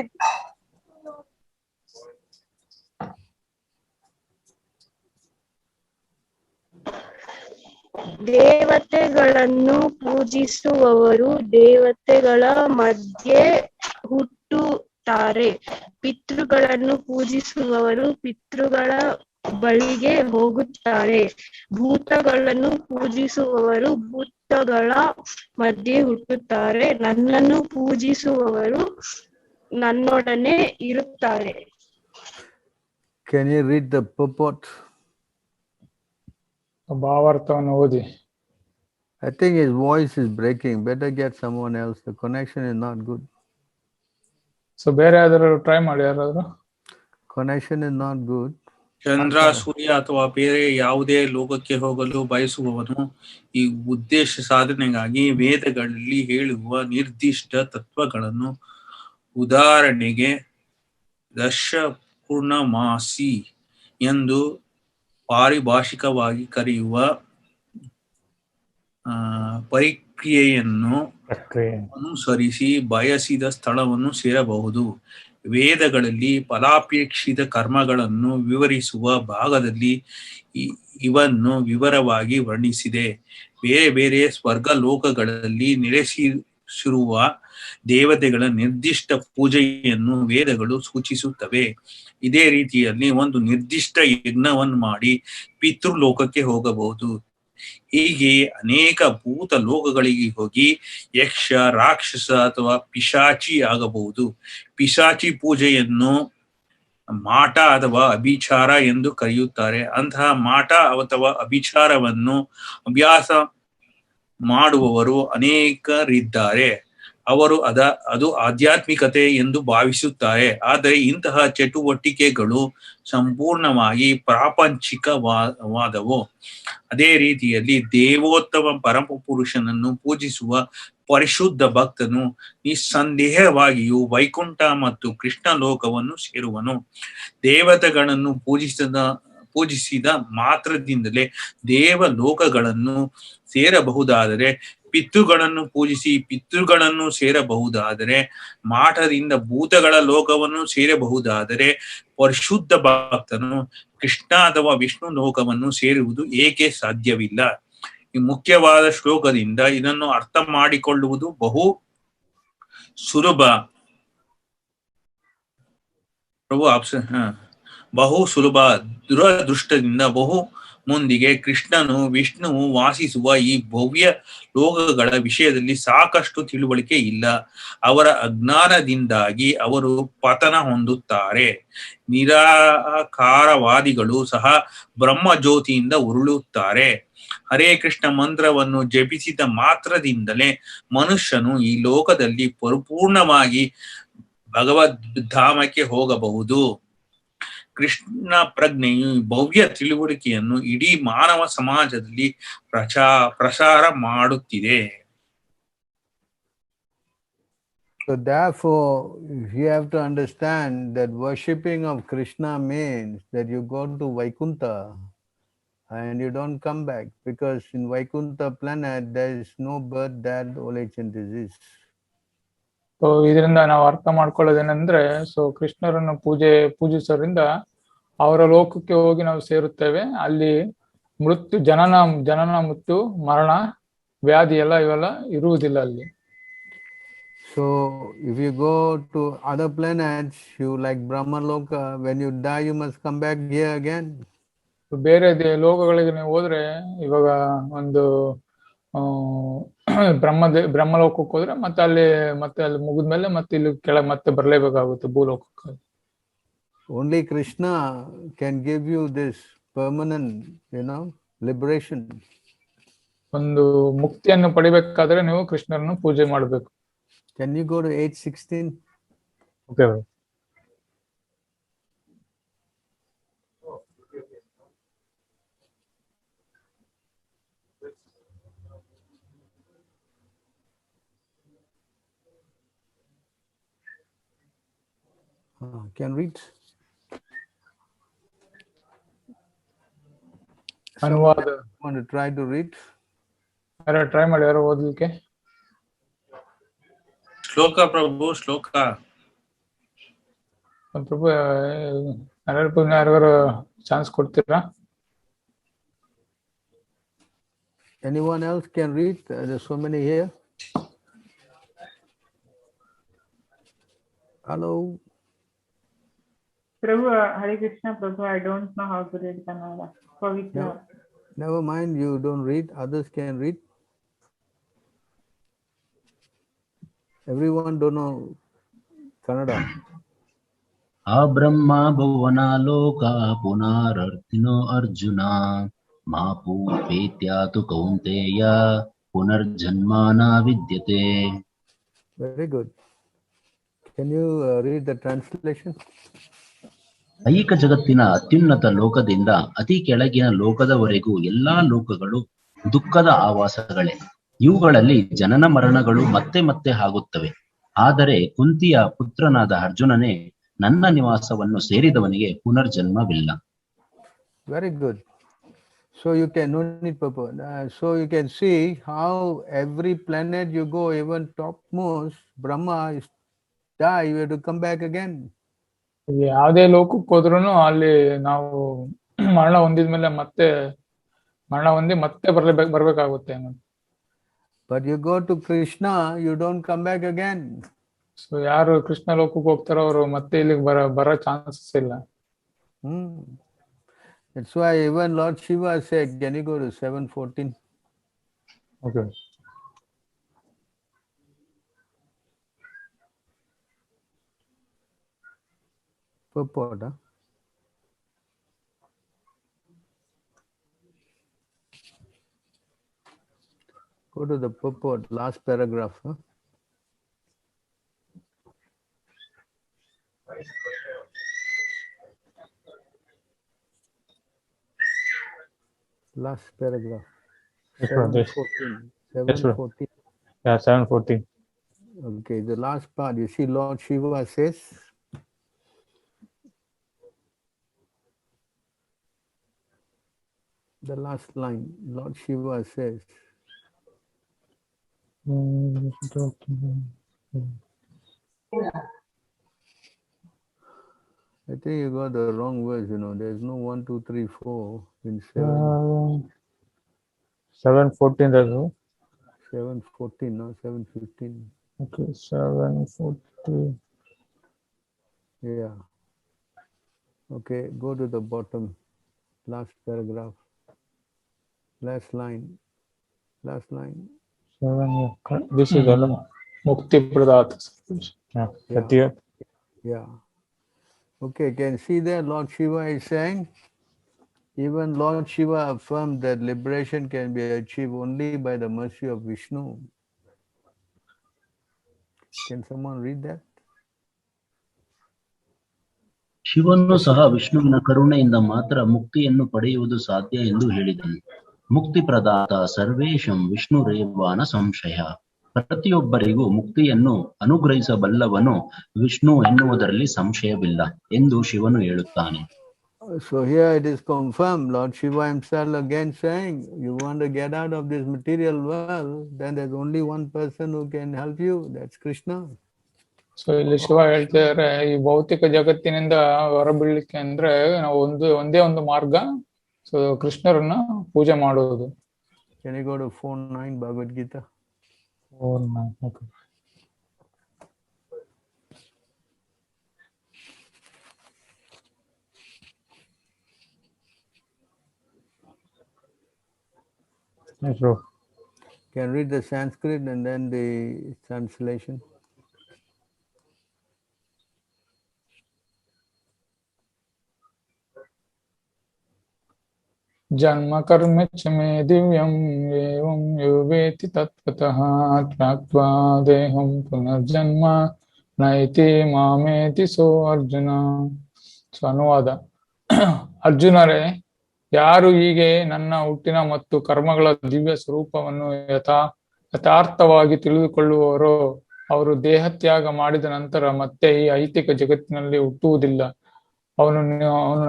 ದೇವತೆಗಳನ್ನು ಪೂಜಿಸುವವರು ದೇವತೆಗಳ ಮಧ್ಯೆ ಹುಟ್ಟುತ್ತಾರೆ. ಪಿತೃಗಳನ್ನು ಪೂಜಿಸುವವರು ಪಿತೃಗಳ ಬಳಿಗೆ ಹೋಗುತ್ತಾರೆ. ಭೂತಗಳನ್ನು ಪೂಜಿಸುವವರು ಭೂತಗಳ ಮಧ್ಯೆ ಹುಟ್ಟುತ್ತಾರೆ. ನನ್ನನ್ನು ಪೂಜಿಸುವವರು ನನ್ನೊಡನೆ ಇರುತ್ತಾರೆ. Can you read the purport? ಭಾವಾರ್ಥವನ್ನು ಓದಿ. I think his voice is breaking. Better get someone else. The connection is not good. So ಬೇರೆ ಯಾವ್ದಾದ್ರು ಟ್ರೈ ಮಾಡಿ, ಯಾರಾದ್ರು. Connection is not good. ಚಂದ್ರ, ಸೂರ್ಯ ಅಥವಾ ಬೇರೆ ಯಾವುದೇ ಲೋಕಕ್ಕೆ ಹೋಗಲು ಬಯಸುವವನು ಈ ಉದ್ದೇಶ ಸಾಧನೆಗಾಗಿ ವೇದಗಳಲ್ಲಿ ಹೇಳುವ ನಿರ್ದಿಷ್ಟ ತತ್ವಗಳನ್ನು, ಉದಾಹರಣೆಗೆ ದಶ ಪೂರ್ಣಮಾಸಿ ಎಂದು ಪಾರಿಭಾಷಿಕವಾಗಿ ಕರೆಯುವ ಪ್ರಕ್ರಿಯೆಯನ್ನು ಅನುಸರಿಸಿ ಬಯಸಿದ ಸ್ಥಳವನ್ನು ಸೇರಬಹುದು. ವೇದಗಳಲ್ಲಿ ಫಲಾಪೇಕ್ಷಿತ ಕರ್ಮಗಳನ್ನು ವಿವರಿಸುವ ಭಾಗದಲ್ಲಿ ಇವನ್ನು ವಿವರವಾಗಿ ವರ್ಣಿಸಿದೆ. ಬೇರೆ ಬೇರೆ ಸ್ವರ್ಗ ಲೋಕಗಳಲ್ಲಿ ನೆಲೆಸಿರುವ ದೇವತೆಗಳ ನಿರ್ದಿಷ್ಟ ಪೂಜೆಯನ್ನು ವೇದಗಳು ಸೂಚಿಸುತ್ತವೆ. ಇದೇ ರೀತಿಯಲ್ಲಿ ಒಂದು ನಿರ್ದಿಷ್ಟ ಯಜ್ಞವನ್ನು ಮಾಡಿ ಪಿತೃಲೋಕಕ್ಕೆ ಹೋಗಬಹುದು. ಹೀಗೆ ಅನೇಕ ಭೂತ ಲೋಕಗಳಿಗೆ ಹೋಗಿ ಯಕ್ಷ, ರಾಕ್ಷಸ ಅಥವಾ ಪಿಶಾಚಿ ಆಗಬಹುದು. ಪಿಶಾಚಿ ಪೂಜೆಯನ್ನು ಮಾಟ ಅಥವಾ ಅಭಿಚಾರ ಎಂದು ಕರೆಯುತ್ತಾರೆ. ಅಂತಹ ಮಾಟ ಅಥವಾ ಅಭಿಚಾರವನ್ನು ಅಭ್ಯಾಸ ಮಾಡುವವರು ಅನೇಕರಿದ್ದಾರೆ. ಅವರು ಅದು ಆಧ್ಯಾತ್ಮಿಕತೆ ಎಂದು ಭಾವಿಸುತ್ತಾರೆ. ಆದರೆ ಇಂತಹ ಚಟುವಟಿಕೆಗಳು ಸಂಪೂರ್ಣವಾಗಿ ಪ್ರಾಪಂಚಿಕವಾದವು. ಅದೇ ರೀತಿಯಲ್ಲಿ ದೇವೋತ್ತಮ ಪರಮ ಪುರುಷನನ್ನು ಪೂಜಿಸುವ ಪರಿಶುದ್ಧ ಭಕ್ತನು ನಿಸ್ಸಂದೇಹವಾಗಿಯೂ ವೈಕುಂಠ ಮತ್ತು ಕೃಷ್ಣ ಲೋಕವನ್ನು ಸೇರುವನು. ದೇವತೆಗಳನ್ನು ಪೂಜಿಸಿದ ಮಾತ್ರದಿಂದಲೇ ದೇವ ಲೋಕಗಳನ್ನು ಸೇರಬಹುದಾದರೆ, ಪಿತೃಗಳನ್ನು ಪೂಜಿಸಿ ಪಿತೃಗಳನ್ನು ಸೇರಬಹುದಾದರೆ, ಮಾಟದಿಂದ ಭೂತಗಳ ಲೋಕವನ್ನು ಸೇರಬಹುದಾದರೆ, ಪರಿಶುದ್ಧ ಭಕ್ತನು ಕೃಷ್ಣ ಅಥವಾ ವಿಷ್ಣು ಲೋಕವನ್ನು ಸೇರುವುದು ಏಕೆ ಸಾಧ್ಯವಿಲ್ಲ? ಈ ಮುಖ್ಯವಾದ ಶ್ಲೋಕದಿಂದ ಇದನ್ನು ಅರ್ಥ ಮಾಡಿಕೊಳ್ಳುವುದು ಬಹು ಸುಲಭ. ಬಹು ಸುಲಭ. ದುರದೃಷ್ಟದಿಂದ ಬಹು ಮುಂದಿಗೆ ಕೃಷ್ಣನು ವಿಷ್ಣುವು ವಾಸಿಸುವ ಈ ಭವ್ಯ ಲೋಕಗಳ ವಿಷಯದಲ್ಲಿ ಸಾಕಷ್ಟು ತಿಳುವಳಿಕೆ ಇಲ್ಲ. ಅವರ ಅಜ್ಞಾನದಿಂದಾಗಿ ಅವರು ಪತನ ಹೊಂದುತ್ತಾರೆ. ನಿರಾಕಾರವಾದಿಗಳು ಸಹ ಬ್ರಹ್ಮ ಜ್ಯೋತಿಯಿಂದ ಉರುಳುತ್ತಾರೆ. ಹರೇ ಕೃಷ್ಣ ಮಂತ್ರವನ್ನು ಜಪಿಸಿದ ಮಾತ್ರದಿಂದಲೇ ಮನುಷ್ಯನು ಈ ಲೋಕದಲ್ಲಿ ಪರಿಪೂರ್ಣವಾಗಿ ಭಗವದ್ಧಾಮಕ್ಕೆ ಹೋಗಬಹುದು. ಕೃಷ್ಣ ಪ್ರಜ್ಞೆಯು ಭವ್ಯ ತಿಳುವಳಿಕೆಯನ್ನು ಇಡೀ ಮಾನವ ಸಮಾಜದಲ್ಲಿ ಪ್ರಸಾರ ಮಾಡುತ್ತಿದೆ. So therefore, you have to understand that worshipping of Krishna means that you go to Vaikuntha and you don't come back, because in Vaikuntha planet there is no birth, death, old age and disease. So ಇದರಿಂದ ನಾವು ಅರ್ಥ ಮಾಡ್ಕೊಳ್ಳೋದೇನೆಂದ್ರೆ, so ಕೃಷ್ಣರನ್ನು ಪೂಜಿಸೋದ್ರಿಂದ ಅವರ ಲೋಕಕ್ಕೆ ಹೋಗಿ ನಾವು ಸೇರುತ್ತೇವೆ. ಅಲ್ಲಿ ಜನನ ಮೃತ್ಯು, ಮರಣ, ವ್ಯಾಧಿ ಇವೆಲ್ಲ ಇರುವುದಿಲ್ಲ ಅಲ್ಲಿ. So if you go to other planets, you like Brahma Loka, when you die you must come back here again. ಬೇರೆ ಲೋಕಗಳಿಗೆ ನೀವು ಹೋದ್ರೆ, ಇವಾಗ ಒಂದು ಬ್ರಹ್ಮಲೋಕಕ್ಕೆ ಹೋದ್ರೆ ಮತ್ತೆ ಅಲ್ಲಿ ಮುಗಿದ್ಮೇಲೆ ಮತ್ತೆ ಇಲ್ಲಿ ಕೆಳಗೆ ಮತ್ತೆ ಬರಲೇಬೇಕಾಗುತ್ತೆ ಭೂಲೋಕಕ್ಕೆ. Only Krishna can give you this permanent, liberation. ಒಂದು ಮುಕ್ತಿಯನ್ನು ಪಡಿಬೇಕಾದ್ರೆ ನೀವು ಕೃಷ್ಣರನ್ನು ಪೂಜೆ ಮಾಡಬೇಕು. Can you go to 8:16? Okay. Can read. ಅನುವಾದ Want to try to read? ಯಾರು ಟ್ರೈ ಮಾಡಿ, ಯಾರು ಓದ್ಲಿಕ್ಕೆ? ಶ್ಲೋಕ ಪ್ರಭು, ಶ್ಲೋಕ. ಪ್ರಭು ಯಾರಿಗಾರು ಚಾನ್ಸ್ ಕೊಡ್ತೀರಾ? Anyone else can read? There's so many here. Hello. Prabhu, Hare Krishna, Prabhu, I don't know how to read Kannada. For which Never mind, you don't read, others can read. Everyone don't know Kannada. ಆ ಬ್ರಹ್ಮ ಭುವನಾಲೋಕ ಪುನರರ್ತಿನೋ ಅರ್ಜುನ ಮಾ ಪೂರ್ವೇತ್ಯಾತು ಕೌಂತೇಯ ಪುನರ್ಜನ್ಮಾನ ವಿದ್ಯತೆ. Very good. Can you read the translation? ಐಹಿಕ ಜಗತ್ತಿನ ಅತ್ಯುನ್ನತ ಲೋಕದಿಂದ ಅತಿ ಕೆಳಗಿನ ಲೋಕದವರೆಗೂ ಎಲ್ಲಾ ಲೋಕಗಳು ದುಃಖದ ಆವಾಸಗಳೇ. ಇವುಗಳಲ್ಲಿ ಜನನ ಮರಣಗಳು ಮತ್ತೆ ಮತ್ತೆ ಆಗುತ್ತವೆ. ಆದರೆ ಕುಂತಿಯ ಪುತ್ರನಾದ ಅರ್ಜುನನೇ, ನನ್ನ ನಿವಾಸವನ್ನು ಸೇರಿದವನಿಗೆ ಪುನರ್ಜನ್ಮವಿಲ್ಲ. Very good. So you can no need purpose. So you can see how every planet you go, even topmost, Brahma is die, you have to come back again. ಯಾವುದೇ ಲೋಕಕ್ಕೆ ಹೋದ್ರು ಅಲ್ಲಿ ನಾವು ಮರಣ ಹೊಂದಿದ್ಮೇಲೆ ಮತ್ತೆ ಮರಣ ಹೊಂದಿ ಮತ್ತೆ ಬರ್ಬೇಕಾಗುತ್ತೆ. But you go to Krishna, you don't come back again. So ಯಾರು ಕೃಷ್ಣ ಲೋಕಕ್ಕೆ ಹೋಗ್ತಾರೋ ಅವರು ಮತ್ತೆ ಇಲ್ಲಿಗೆ ಬರೋ ಚಾನ್ಸಸ್ ಇಲ್ಲ. That's why even Lord Shiva said, can you go to 7:14? Okay. Purport, huh? Go to the purport, last paragraph. Huh? Last paragraph. 7:14. 7:14. Yeah, 7:14. Okay, the last part, you see Lord Shiva says, the last line, Lord Shiva says, I think you got the wrong words, you know, there's no 1, 2, 3, 4 in 7. 7:14, that's all. 7:14, no, 7:15. Okay, 7:14. Yeah. Okay, go to the bottom, last paragraph, last line, last line. 7, yeah. This is all. Mukti Pradata. Yeah, 30th. Yeah. Okay, can you see there Lord Shiva is saying, even Lord Shiva affirmed that liberation can be achieved only by the mercy of Vishnu. Can someone read that? ಶಿವನು ಸಹ ವಿಷ್ಣುವಿನ ಕರುಣೆಯಿಂದ ಮಾತ್ರ ಮುಕ್ತಿಯನ್ನು ಪಡೆಯುವುದು ಸಾಧ್ಯ ಎಂದು ಹೇಳಿದನು. ಮುಕ್ತಿ ಪ್ರದಾತ ಸರ್ವೇಶಂ ವಿಷ್ಣುರೇವಾನ ಸಂಶಯ. ಪ್ರತಿಯೊಬ್ಬರಿಗೂ ಮುಕ್ತಿಯನ್ನು ಅನುಗ್ರಹಿಸಬಲ್ಲವನು ವಿಷ್ಣು ಎನ್ನುವುದರಲ್ಲಿ ಸಂಶಯವಿಲ್ಲ ಎಂದು ಶಿವನು ಹೇಳುತ್ತಾನೆ. So here it is confirmed, Lord Shiva himself again saying, you want to get out of this material world, then there's only one person who can help you, that's Krishna. So ಇಲ್ಲಿ ಶಿವ ಹೇಳ್ತಿದ್ದಾರೆ, ಈ ಭೌತಿಕ ಜಗತ್ತಿನಿಂದ ಹೊರಬೀಳ್ಲಿಕ್ಕೆ ಅಂದ್ರೆ ನಾವು ಒಂದೇ ಒಂದು ಮಾರ್ಗ, so ಕೃಷ್ಣರನ್ನ ಪೂಜೆ ಮಾಡುವುದು. Can you go to 4:9 Bhagavad Gita? 4:9, okay. Yes, bro. Can read the Sanskrit and then the translation. ಜನ್ಮ ಕರ್ಮ ಚ ಮೇ ದಿವ್ಯಂ ಏವಂ ಯೋ ವೇತಿ ತತ್ವತಃ ತ್ಯಕ್ತ್ವಾ ದೇಹಂ ಪುನರ್ಜನ್ಮ ನೈತಿ ಮಾಮೇತಿ ಸೋ ಅರ್ಜುನ. ಸೊ ಅನುವಾದ, ಅರ್ಜುನರೇ, ಯಾರು ಹೀಗೆ ನನ್ನ ಹುಟ್ಟಿನ ಮತ್ತು ಕರ್ಮಗಳ ದಿವ್ಯ ಸ್ವರೂಪವನ್ನು ಯಥಾರ್ಥವಾಗಿ ತಿಳಿದುಕೊಳ್ಳುವವರೋ ಅವರು ದೇಹತ್ಯಾಗ ಮಾಡಿದ ನಂತರ ಮತ್ತೆ ಈ ಐಹಿಕ ಜಗತ್ತಿನಲ್ಲಿ ಹುಟ್ಟುವುದಿಲ್ಲ. ಅವನು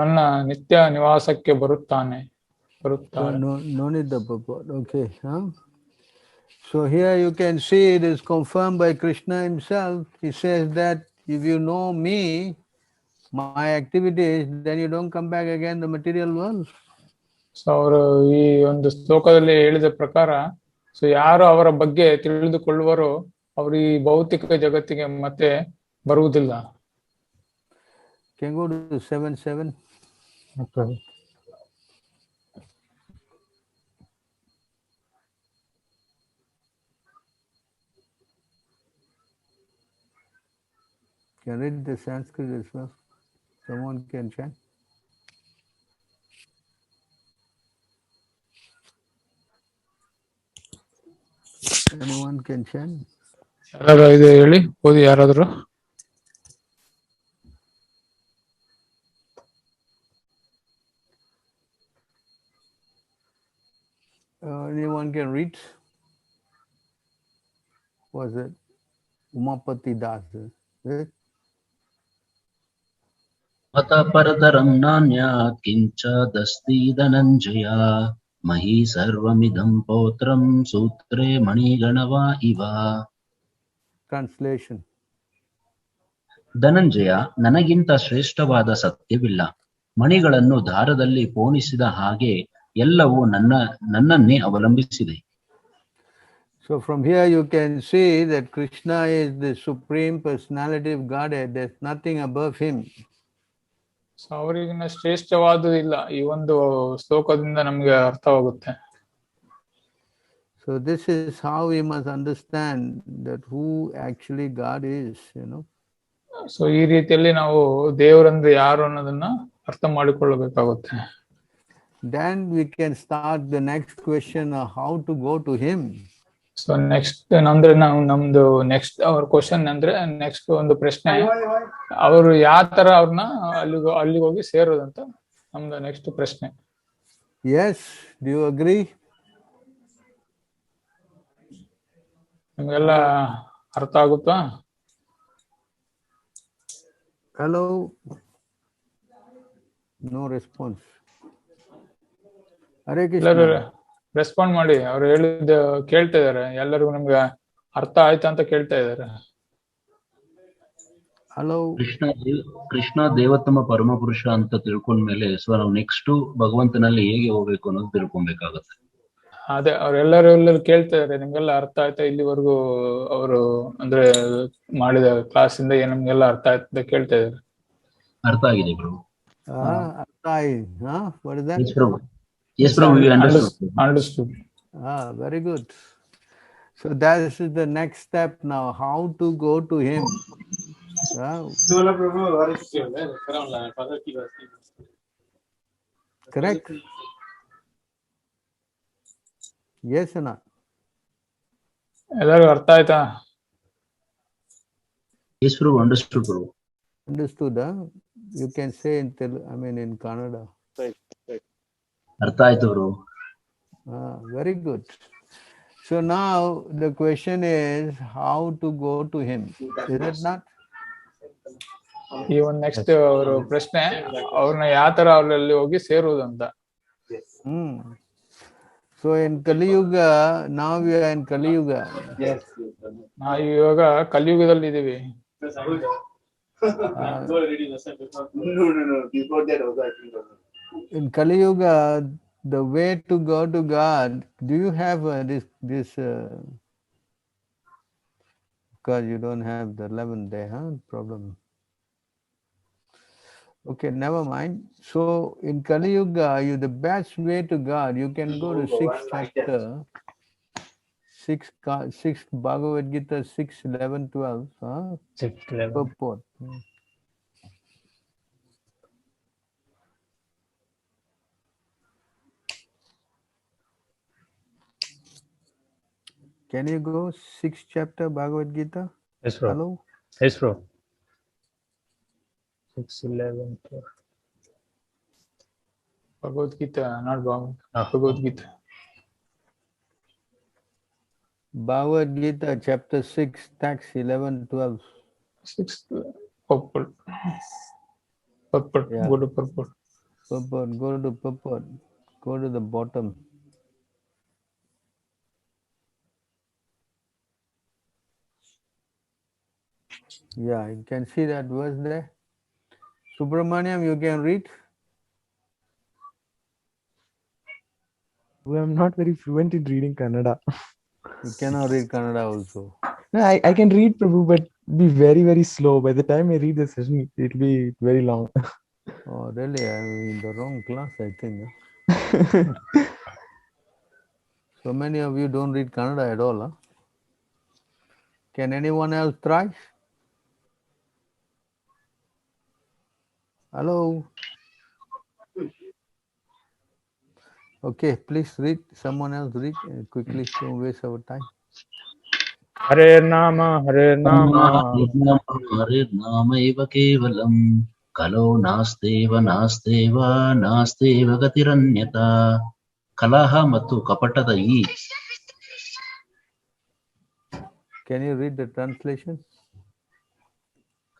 ನನ್ನ ನಿತ್ಯ ನಿವಾಸಕ್ಕೆ ಬರುತ್ತಾನೆ. ಬರುತ್ತಾರೆ. no need the purport. Okay. Huh? So here you can see it is confirmed by Krishna himself. He says that if you know me, my activities, then you don't come back again the material world. So ಅವರು ಈ ಒಂದು ಶ್ಲೋಕದಲ್ಲಿ ಹೇಳಿದ ಪ್ರಕಾರ, so ಯಾರು ಅವರ ಬಗ್ಗೆ ತಿಳಿದುಕೊಳ್ಳುವರೋ ಅವರು ಈ ಭೌತಿಕ ಜಗತ್ತಿಗೆ ಮತ್ತೆ ಬರುವುದಿಲ್ಲ. Can go to 7:7. Okay. Can read the Sanskrit as well. Someone can chant. Anyone can chant. ಯಾರಾದ್ರೂ ಇದೆ ಹೇಳಿ, ಓದಿ ಯಾರಾದ್ರು. Anyone can read? Was it Umapati Das? अत परतरं नान्यात् किञ्चिदस्ति धनञ्जय मही सर्वमिदं पौत्रं सूत्रे मणिगणवा इव. Translation. ಧನಂಜಯ, ನನಗಿಂತ ಶ್ರೇಷ್ಠವಾದ ಸತ್ಯವಿಲ್ಲ. ಮಣಿಗಳನ್ನು ದಾರದಲ್ಲಿ ಪೋಣಿಸಿದ ಹಾಗೆ ಎಲ್ಲವೂ ನನ್ನನ್ನೇ ಅವಲಂಬಿಸಿದೆ. So from here you can see that Krishna is the supreme personality of Godhead. There's nothing above him. So ಅವರಿಗಿನ್ನ ಶ್ರೇಷ್ಠವಾದುದಿಲ್ಲ. ಈ ಒಂದು ಶ್ಲೋಕದಿಂದ ನಮ್ಗೆ ಅರ್ಥವಾಗುತ್ತೆ. So this is how we must understand that who actually God is, so ಈ ರೀತಿಯಲ್ಲಿ ನಾವು ದೇವರಂದ್ರೆ ಯಾರು ಅನ್ನೋದನ್ನ ಅರ್ಥ ಮಾಡಿಕೊಳ್ಳಬೇಕಾಗುತ್ತೆ. Then we can start the next question of how to go to him. So next ಅಂದ್ರೆ ನಮ್ದು ನೆಕ್ಸ್ಟ್ ಅವರ್ ಕ್ವಶನ್ ಅಂದ್ರೆ next ಒಂದು ಪ್ರಶ್ನೆ, ಅವರು ಯಾವ ತರ ಅವ್ರನ್ನ ಅಲ್ಲಿಗೆ ಹೋಗಿ ಸೇರೋದಂತ ನಮ್ದು ನೆಕ್ಸ್ಟ್ ಪ್ರಶ್ನೆ. Yes, do you agree? ನಿಮ್ಗೆಲ್ಲ ಅರ್ಥ ಆಗುತ್ತಾ? Hello? No response. Hare ಎಲ್ಲರೂ Krishna. ರೆಸ್ಪಾಂಡ್ ಮಾಡಿ. ಅವ್ರು ಹೇಳಿದ ಕೇಳ್ತಾ ಇದಾರೆ, ಎಲ್ಲರಿಗೂ ನಮ್ಗೆ ಅರ್ಥ ಆಯ್ತಾ ಅಂತ ಕೇಳ್ತಾ ಇದಾರೆ. Hello? ಕೃಷ್ಣ ದೇವೋತ್ತಮ ಪರಮಪುರುಷ ಅಂತ ತಿಳ್ಕೊಂಡ್ಮೇಲೆ ಸೊ ನಾವು ನೆಕ್ಸ್ಟ್ ಭಗವಂತನಲ್ಲಿ ಹೇಗೆ ಹೋಗ್ಬೇಕು ಅನ್ನೋದು ತಿಳ್ಕೊಬೇಕಾಗತ್ತೆ. ಅದೇ ಅವ್ರೆಲ್ಲರೂ ಕೇಳ್ತಾ ಇದಾರೆ, ನಿಮ್ಗೆಲ್ಲ ಅರ್ಥ ಆಯ್ತಾ ಇಲ್ಲಿವರೆಗೂ ಅವರು ಅಂದ್ರೆ ಮಾಡಿದ ಕ್ಲಾಸ್ ಇಂದ ನಮ್ಗೆಲ್ಲ ಅರ್ಥ ಆಯ್ತಾ ಕೇಳ್ತಾ ಇದಾರೆ. ಅರ್ಥ ಆಗಿದೆ ಪ್ರಭು. What is that? Yes, Prabhu. Yes, Prabhu, we understood. Understood. Very good. So that is the next step now, how to go to him. Correct? Yes or not? ಎಲ್ಲರಿಗೂ ಅರ್ಥ ಆಯ್ತಾ? Yes, Prabhu, understood, Prabhu. Understood, huh? You can say in in Kannada. ಅರ್ಥ ಆಯ್ತು ಅವರು. Very good. So now the question is how to go to him. Is it not? ಈ ಒಂದು next ಅವರು ಪ್ರಶ್ನೆ, ಅವ್ರನ್ನ ಯಾವ ತರ ಅವರಲ್ಲಿ ಹೋಗಿ ಸೇರುವುದಂತ. So in Kali Yuga, now we are in Kali Yuga. Yes. ನಾವು ಇವಾಗ ಕಲಿಯುಗದಲ್ಲಿ ಇದೀವಿ. No. Before that also I think. In Kali Yuga, the way to go to God, do you have this because you don't have the 11th day, problem. Okay, never mind. So in Kali Yuga, the best way to God, you can go to 6th chapter, 6th Bhagavad Gita, 6, 11, 12. 6, 11. Purport. Can you go 6th chapter Bhagavad Gita? Yes, bro. Hello? Yes, bro. 6, 11, 12. Bhagavad Gita, not Bhagavad Gita. Bhagavad Gita, chapter 6, text 11, 12. 6th purport. Yeah. Go to purport. Purport, go to purport. Go to the bottom. Yeah, you can see that verse there. Subramaniam, you can read. Well, I'm not very fluent in reading Kannada. You cannot read Kannada also. No, I can read, Prabhu, but be very, very slow. By the time I read the session, it'll be very long. Oh, really? I'm in the wrong class, I think. So many of you don't read Kannada at all. Huh? Can anyone else try? Hello? Okay, please read. Someone else read quickly. Don't waste our time. Hare Nama, Hare Nama. हरिर्नामैव केवलम् कलो नास्तेव नास्तेव नास्तेव गतिरन्यथा ಕಲಹ ಮತ್ತು ಕಪಟದ ಈ Can you read the translation?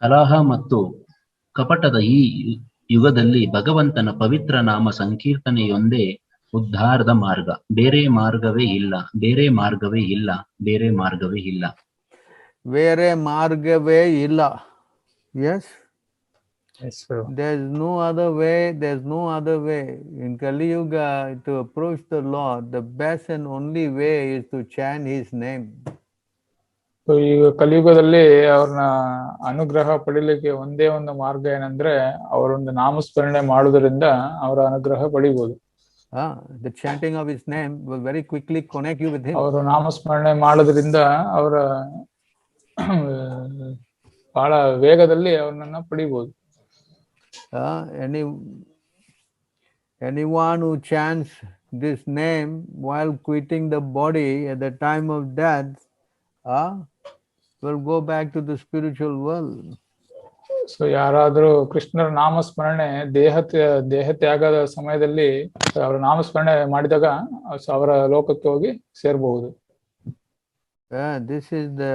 ಕಲಹ ಮತ್ತು ಕಪಟದ ಈ ಯುಗದಲ್ಲಿ ಭಗವಂತನ ಪವಿತ್ರ ನಾಮ ಸಂಕೀರ್ತನೆಯೊಂದೇ ಉದ್ಧಾರದ ಮಾರ್ಗ. ಬೇರೆ ಮಾರ್ಗವೇ ಇಲ್ಲ, ಬೇರೆ ಮಾರ್ಗವೇ ಇಲ್ಲ, ಬೇರೆ ಮಾರ್ಗವೇ ಇಲ್ಲ. Vere margave illa. Yes? Yes, sir. There's no other way. There's no other way. In Kali Yuga, to approach the Lord, the best and only way is to chant His name. So ಈಗ ಕಲಿಯುಗದಲ್ಲಿ ಅವ್ರನ್ನ ಅನುಗ್ರಹ ಪಡಿಲಿಕ್ಕೆ ಒಂದೇ ಒಂದು ಮಾರ್ಗ ಏನಂದ್ರೆ ಅವರೊಂದು ನಾಮಸ್ಮರಣೆ ಮಾಡುವುದರಿಂದ ಅವರ ಅನುಗ್ರಹ ಪಡಿಬಹುದು. The chanting of His name will very quickly connect you with Him. ಅವರು ನಾಮಸ್ಮರಣೆ ಮಾಡೋದ್ರಿಂದ ಅವರ ಬಹಳ ವೇಗದಲ್ಲಿ ಅವರನ್ನ ಪಡಿಬಹುದು. Anyone who chants this name while quitting the body at the time of death will go back to the spiritual world. So ಯಾರಾದರೂ ಕೃಷ್ಣರ ನಾಮಸ್ಮರಣೆ ದೇಹ ತ್ಯಾಗದ ಸಮಯದಲ್ಲಿ ಅವರ ನಾಮಸ್ಮರಣೆ ಮಾಡಿದಾಗ ಅವರ ಲೋಕಕ್ಕೆ ಹೋಗಿ ಸೇರಬಹುದು. This is the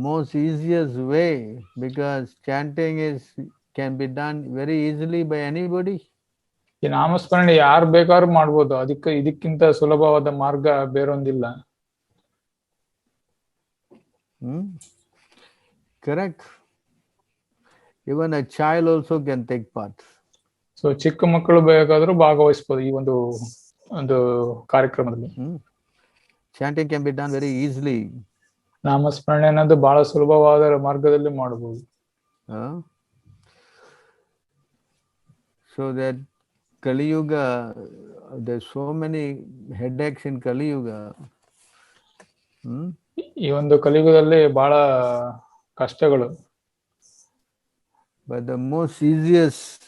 most easiest way because chanting can be done very easily by anybody. ಈ ನಾಮಸ್ಮರಣೆ ಯಾರು ಬೇಕಾದ್ರೂ ಮಾಡ್ಬೋದು. ಇದಕ್ಕಿಂತ ಸುಲಭವಾದ ಮಾರ್ಗ ಬೇರೊಂದಿಲ್ಲ. Correct. Even a child also can take part. So ಚಿಕ್ಕ ಮಕ್ಕಳು ಬೇಕಾದ್ರೂ ಭಾಗವಹಿಸಬಹುದು ಈ ಒಂದು ಕಾರ್ಯಕ್ರಮದಲ್ಲಿ. Chanting can be done very easily. ನಾಮಸ್ಮರಣೆ ಅನ್ನೋದು ಬಹಳ ಸುಲಭವಾದ ಮಾರ್ಗದಲ್ಲಿ ಮಾಡಬಹುದು. So that Kali Yuga, there's so many headaches in Kali Yuga. ಈ ಒಂದು ಕಲಿಯುಗದಲ್ಲಿ ಬಹಳ ಕಷ್ಟಗಳು. But the most easiest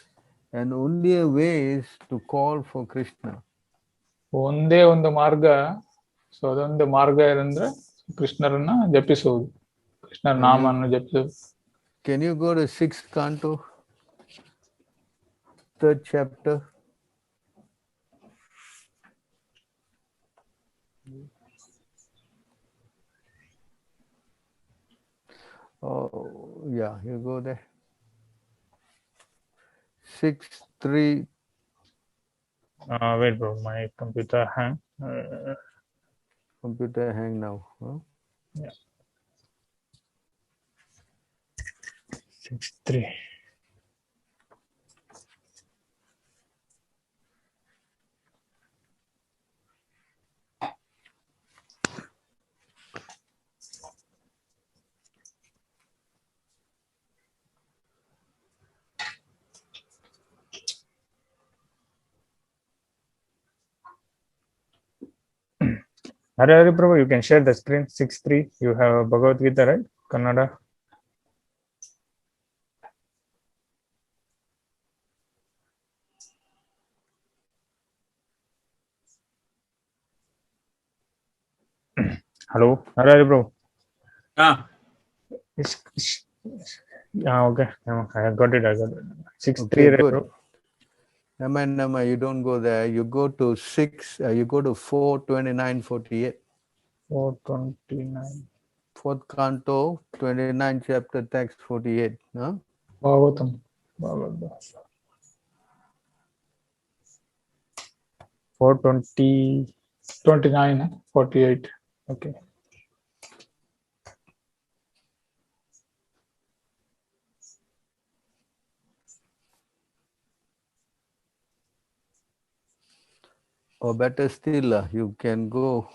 and only way is to call for Krishna. ಒಂದೇ ಒಂದು ಮಾರ್ಗ. ಸೊ ಅದೊಂದು ಮಾರ್ಗ ಏನಂದ್ರೆ ಕೃಷ್ಣರನ್ನ ಜಪಿಸುವುದು, ಕೃಷ್ಣರ ನಾಮವನ್ನು ಜಪಿಸುವುದು. Can you go to 6th canto, 3rd chapter? Oh, yeah, you go there. 6:3. Wait, bro, my computer hang. Computer hang now. Yeah. 6:3. Hare Prabhu, you can share the screen. 6:3. You have Bhagavad Gita, right? Kannada. Hello, Hare Prabhu. Okay. I got it. 6:3. Okay, good. Nama, you don't go there. You go to 4, 29, 48. 4:29. 4th canto, 29 chapter, text 48. Bhagavatam. 420. 29, 48. Okay. Or better still, you can go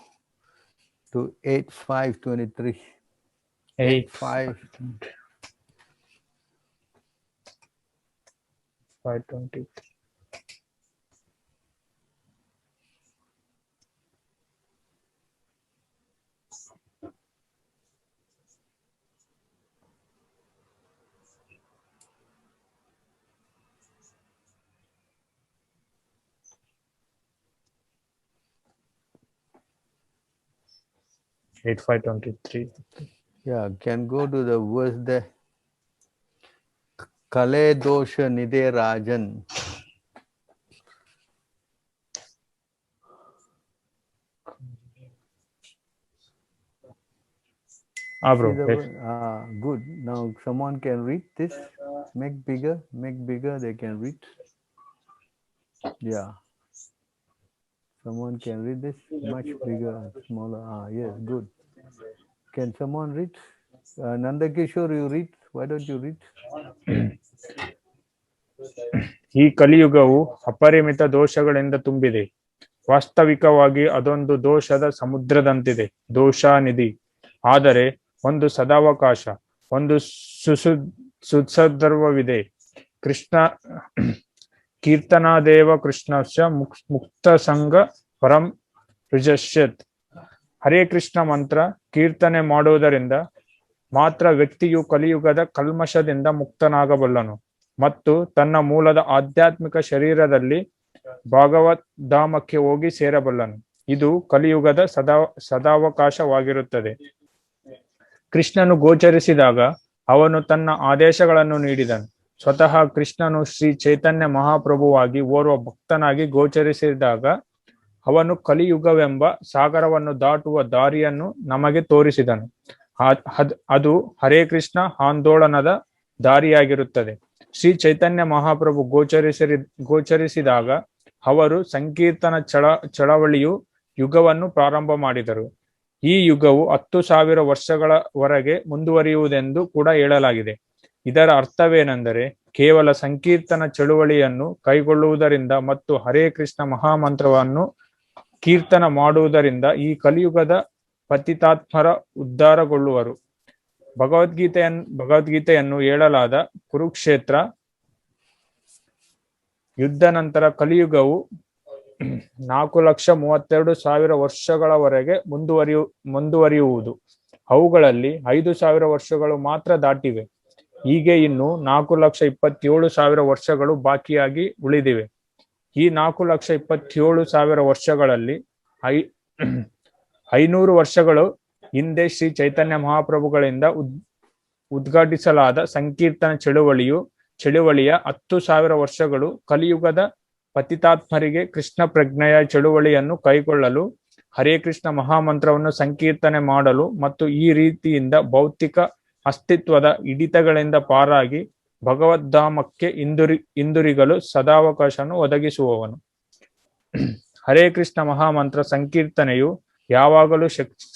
to 8:5:23. 5:20. Eight 5:23. Yeah, can go to the verse there. Kale dosha nide rajan. Bro. Good. Now someone can read this. Make bigger. They can read. Yeah. Someone can read this much bigger, smaller. Yes, good. Can someone read? Nandakishore, you read. Why don't you read? ಈ ಕಲಿಯುಗವು ಅಪರಿಮಿತ ದೋಷಗಳಿಂದ ತುಂಬಿದೆ. ವಾಸ್ತವಿಕವಾಗಿ ಅದೊಂದು ದೋಷದ ಸಮುದ್ರದಂತಿದೆ, ದೋಷಾನಿಧಿ. ಆದರೆ ಒಂದು ಸದಾವಕಾಶ, ಒಂದು ಸುಸಂದರ್ಭವಿದೆ. ಕೃಷ್ಣ ಕೀರ್ತನಾದೇವ ಕೃಷ್ಣಸ್ಯ ಮುಕ್ತ ಸಂಘ ಪರಂ ರುಜಶ್ಯತ್. ಹರೇ ಕೃಷ್ಣ ಮಂತ್ರ ಕೀರ್ತನೆ ಮಾಡುವುದರಿಂದ ಮಾತ್ರ ವ್ಯಕ್ತಿಯು ಕಲಿಯುಗದ ಕಲ್ಮಶದಿಂದ ಮುಕ್ತನಾಗಬಲ್ಲನು ಮತ್ತು ತನ್ನ ಮೂಲದ ಆಧ್ಯಾತ್ಮಿಕ ಶರೀರದಲ್ಲಿ ಭಾಗವದ್ಧಾಮಕ್ಕೆ ಹೋಗಿ ಸೇರಬಲ್ಲನು. ಇದು ಕಲಿಯುಗದ ಸದಾವಕಾಶವಾಗಿರುತ್ತದೆ. ಕೃಷ್ಣನು ಗೋಚರಿಸಿದಾಗ ಅವನು ತನ್ನ ಆದೇಶಗಳನ್ನು ನೀಡಿದನು. ಸ್ವತಃ ಕೃಷ್ಣನು ಶ್ರೀ ಚೈತನ್ಯ ಮಹಾಪ್ರಭುವಾಗಿ ಓರ್ವ ಭಕ್ತನಾಗಿ ಗೋಚರಿಸಿದಾಗ ಅವನು ಕಲಿಯುಗವೆಂಬ ಸಾಗರವನ್ನು ದಾಟುವ ದಾರಿಯನ್ನು ನಮಗೆ ತೋರಿಸಿದನು. ಅದು ಹರೇ ಕೃಷ್ಣ ಆಂದೋಲನದ ದಾರಿಯಾಗಿರುತ್ತದೆ. ಶ್ರೀ ಚೈತನ್ಯ ಮಹಾಪ್ರಭು ಗೋಚರಿಸಿದಾಗ ಅವರು ಸಂಕೀರ್ತನ ಚಳವಳಿಯು ಯುಗವನ್ನು ಪ್ರಾರಂಭ ಮಾಡಿದರು. ಈ ಯುಗವು 10,000 ವರ್ಷಗಳವರೆಗೆ ಮುಂದುವರಿಯುವುದೆಂದು ಕೂಡ ಹೇಳಲಾಗಿದೆ. ಇದರ ಅರ್ಥವೇನೆಂದರೆ ಕೇವಲ ಸಂಕೀರ್ತನ ಚಳುವಳಿಯನ್ನು ಕೈಗೊಳ್ಳುವುದರಿಂದ ಮತ್ತು ಹರೇ ಕೃಷ್ಣ ಮಹಾಮಂತ್ರವನ್ನು ಕೀರ್ತನ ಮಾಡುವುದರಿಂದ ಈ ಕಲಿಯುಗದ ಪತಿತಾತ್ಮರ ಉದ್ಧಾರಗೊಳ್ಳುವರು. ಭಗವದ್ಗೀತೆಯನ್ನು ಹೇಳಲಾದ ಕುರುಕ್ಷೇತ್ರ ಯುದ್ಧ ನಂತರ ಕಲಿಯುಗವು 4,32,000 ವರ್ಷಗಳವರೆಗೆ ಮುಂದುವರಿಯುವುದು. ಅವುಗಳಲ್ಲಿ 5,000 ವರ್ಷಗಳು ಮಾತ್ರ ದಾಟಿವೆ. ಹೀಗೆ ಇನ್ನು 4,27,000 ವರ್ಷಗಳು ಬಾಕಿಯಾಗಿ ಉಳಿದಿವೆ. ಈ 4,27,000 ವರ್ಷಗಳಲ್ಲಿ 500 ವರ್ಷಗಳು ಹಿಂದೆ ಶ್ರೀ ಚೈತನ್ಯ ಮಹಾಪ್ರಭುಗಳಿಂದ ಉದ್ಘಾಟಿಸಲಾದ ಸಂಕೀರ್ತನ ಚಳುವಳಿಯ 10,000 ವರ್ಷಗಳು ಕಲಿಯುಗದ ಪತಿತಾತ್ಮರಿಗೆ ಕೃಷ್ಣ ಪ್ರಜ್ಞೆಯ ಚಳುವಳಿಯನ್ನು ಕೈಗೊಳ್ಳಲು, ಹರೇ ಕೃಷ್ಣ ಮಹಾಮಂತ್ರವನ್ನು ಸಂಕೀರ್ತನೆ ಮಾಡಲು ಮತ್ತು ಈ ರೀತಿಯಿಂದ ಭೌತಿಕ ಅಸ್ತಿತ್ವದ ಹಿಡಿತಗಳಿಂದ ಪಾರಾಗಿ ಭಗವದ್ಧಾಮಕ್ಕೆ ಹಿಂದಿರುಗಲು ಸದಾವಕಾಶವನ್ನು ಒದಗಿಸುವವನು. ಹರೇ ಕೃಷ್ಣ ಮಹಾಮಂತ್ರ ಸಂಕೀರ್ತನೆಯು ಯಾವಾಗಲೂ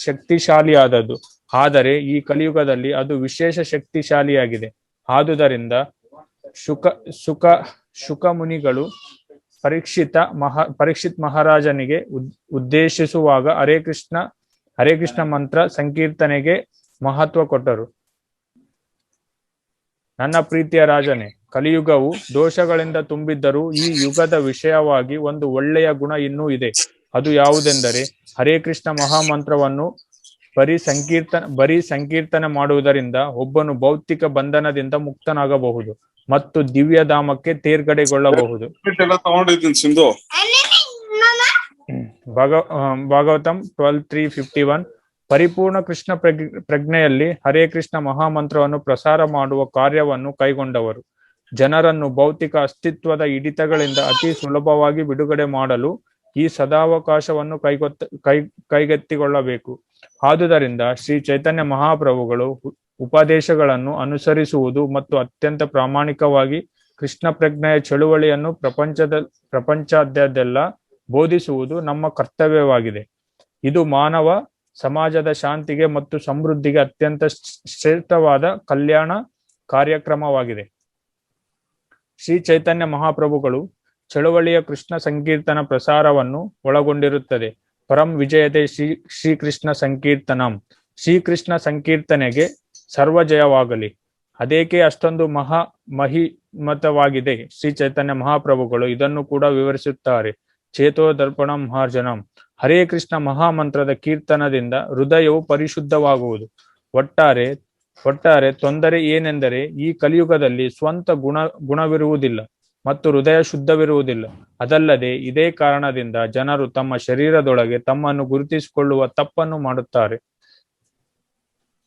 ಶಕ್ತಿಶಾಲಿಯಾದದ್ದು, ಆದರೆ ಈ ಕಲಿಯುಗದಲ್ಲಿ ಅದು ವಿಶೇಷ ಶಕ್ತಿಶಾಲಿಯಾಗಿದೆ. ಆದುದರಿಂದ ಶುಕ ಮುನಿಗಳು ಪರೀಕ್ಷಿತ್ ಮಹಾರಾಜನಿಗೆ ಉದ್ದೇಶಿಸುವಾಗ ಹರೇ ಕೃಷ್ಣ ಮಂತ್ರ ಸಂಕೀರ್ತನೆಗೆ ಮಹತ್ವ ಕೊಟ್ಟರು. ನನ್ನ ಪ್ರೀತಿಯ ರಾಜನೇ, ಕಲಿಯುಗವು ದೋಷಗಳಿಂದ ತುಂಬಿದ್ದರೂ ಈ ಯುಗದ ವಿಷಯವಾಗಿ ಒಂದು ಒಳ್ಳೆಯ ಗುಣ ಇನ್ನೂ ಇದೆ. ಅದು ಯಾವುದೆಂದರೆ ಹರೇ ಕೃಷ್ಣ ಮಹಾಮಂತ್ರವನ್ನು ಬರೀ ಸಂಕೀರ್ತನೆ ಮಾಡುವುದರಿಂದ ಒಬ್ಬನು ಭೌತಿಕ ಬಂಧನದಿಂದ ಮುಕ್ತನಾಗಬಹುದು ಮತ್ತು ದಿವ್ಯಧಾಮಕ್ಕೆ ತೇರ್ಗಡೆಗೊಳ್ಳಬಹುದು. ಭಾಗವತಂ 12:351. ಪರಿಪೂರ್ಣ ಕೃಷ್ಣ ಪ್ರಜ್ಞೆಯಲ್ಲಿ ಹರೇ ಕೃಷ್ಣ ಮಹಾಮಂತ್ರವನ್ನು ಪ್ರಸಾರ ಮಾಡುವ ಕಾರ್ಯವನ್ನು ಕೈಗೊಂಡವರು ಜನರನ್ನು ಭೌತಿಕ ಅಸ್ತಿತ್ವದ ಹಿಡಿತಗಳಿಂದ ಅತಿ ಸುಲಭವಾಗಿ ಬಿಡುಗಡೆ ಮಾಡಲು ಈ ಸದಾವಕಾಶವನ್ನು ಕೈಗೆತ್ತಿಕೊಳ್ಳಬೇಕು. ಆದುದರಿಂದ ಶ್ರೀ ಚೈತನ್ಯ ಮಹಾಪ್ರಭುಗಳು ಉಪದೇಶಗಳನ್ನು ಅನುಸರಿಸುವುದು ಮತ್ತು ಅತ್ಯಂತ ಪ್ರಾಮಾಣಿಕವಾಗಿ ಕೃಷ್ಣ ಪ್ರಜ್ಞೆಯ ಚಳುವಳಿಯನ್ನು ಪ್ರಪಂಚಾದ್ಯಂತೆಲ್ಲ ಬೋಧಿಸುವುದು ನಮ್ಮ ಕರ್ತವ್ಯವಾಗಿದೆ. ಇದು ಮಾನವ ಸಮಾಜದ ಶಾಂತಿಗೆ ಮತ್ತು ಸಮೃದ್ಧಿಗೆ ಅತ್ಯಂತ ಶ್ರೇಷ್ಠವಾದ ಕಲ್ಯಾಣ ಕಾರ್ಯಕ್ರಮವಾಗಿದೆ. ಶ್ರೀ ಚೈತನ್ಯ ಮಹಾಪ್ರಭುಗಳು ಚಳುವಳಿಯ ಕೃಷ್ಣ ಸಂಕೀರ್ತನ ಪ್ರಸಾರವನ್ನು ಒಳಗೊಂಡಿರುತ್ತದೆ. ಪರಂ ವಿಜಯತೆ ಶ್ರೀಕೃಷ್ಣ ಸಂಕೀರ್ತನಂ. ಶ್ರೀಕೃಷ್ಣ ಸಂಕೀರ್ತನೆಗೆ ಸರ್ವಜಯವಾಗಲಿ. ಅದೇಕೆ ಅಷ್ಟೊಂದು ಮಹಿಮತವಾಗಿದೆ. ಶ್ರೀ ಚೈತನ್ಯ ಮಹಾಪ್ರಭುಗಳು ಇದನ್ನು ಕೂಡ ವಿವರಿಸುತ್ತಾರೆ. ಚೇತೋ ದರ್ಪಣಂ ಮಾರ್ಜನಂ. ಹರೇ ಕೃಷ್ಣ ಮಹಾಮಂತ್ರದ ಕೀರ್ತನದಿಂದ ಹೃದಯವು ಪರಿಶುದ್ಧವಾಗುವುದು. ಒಟ್ಟಾರೆ ತೊಂದರೆ ಏನೆಂದರೆ ಈ ಕಲಿಯುಗದಲ್ಲಿ ಸ್ವಂತ ಗುಣವಿರುವುದಿಲ್ಲ ಮತ್ತು ಹೃದಯ ಶುದ್ಧವಿರುವುದಿಲ್ಲ. ಅದಲ್ಲದೆ ಇದೇ ಕಾರಣದಿಂದ ಜನರು ತಮ್ಮ ಶರೀರದೊಳಗೆ ತಮ್ಮನ್ನು ಗುರುತಿಸಿಕೊಳ್ಳುವ ತಪ್ಪನ್ನು ಮಾಡುತ್ತಾರೆ.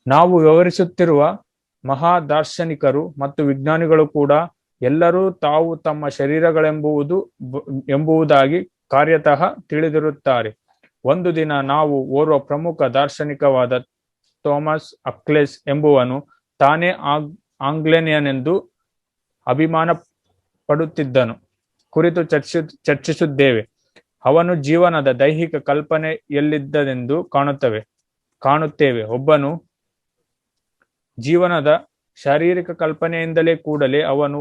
ನಾವು ವಿವರಿಸುತ್ತಿರುವ ಮಹಾ ದಾರ್ಶನಿಕರು ಮತ್ತು ವಿಜ್ಞಾನಿಗಳು ಕೂಡ ಎಲ್ಲರೂ ತಾವು ತಮ್ಮ ಶರೀರಗಳೆಂಬುದಾಗಿ ಕಾರ್ಯತಃ ತಿಳಿದಿರುತ್ತಾರೆ. ಒಂದು ದಿನ ನಾವು ಓರ್ವ ಪ್ರಮುಖ ದಾರ್ಶನಿಕವಾದ ಥಾಮಸ್ ಅಕ್ಲೆಸ್ ಎಂಬುವನು ತಾನೇ ಆಂಗ್ಲೇಯನೆಂದು ಅಭಿಮಾನ ಪಡುತ್ತಿದ್ದನು ಕುರಿತು ಚರ್ಚಿಸಿದ್ದೇವೆ. ಅವನು ಜೀವನದ ದೈಹಿಕ ಕಲ್ಪನೆಯಲ್ಲಿದ್ದನೆಂದು ಕಾಣುತ್ತೇವೆ. ಒಬ್ಬನು ಜೀವನದ ಶಾರೀರಿಕ ಕಲ್ಪನೆಯಿಂದಲೇ ಕೂಡಲೇ ಅವನು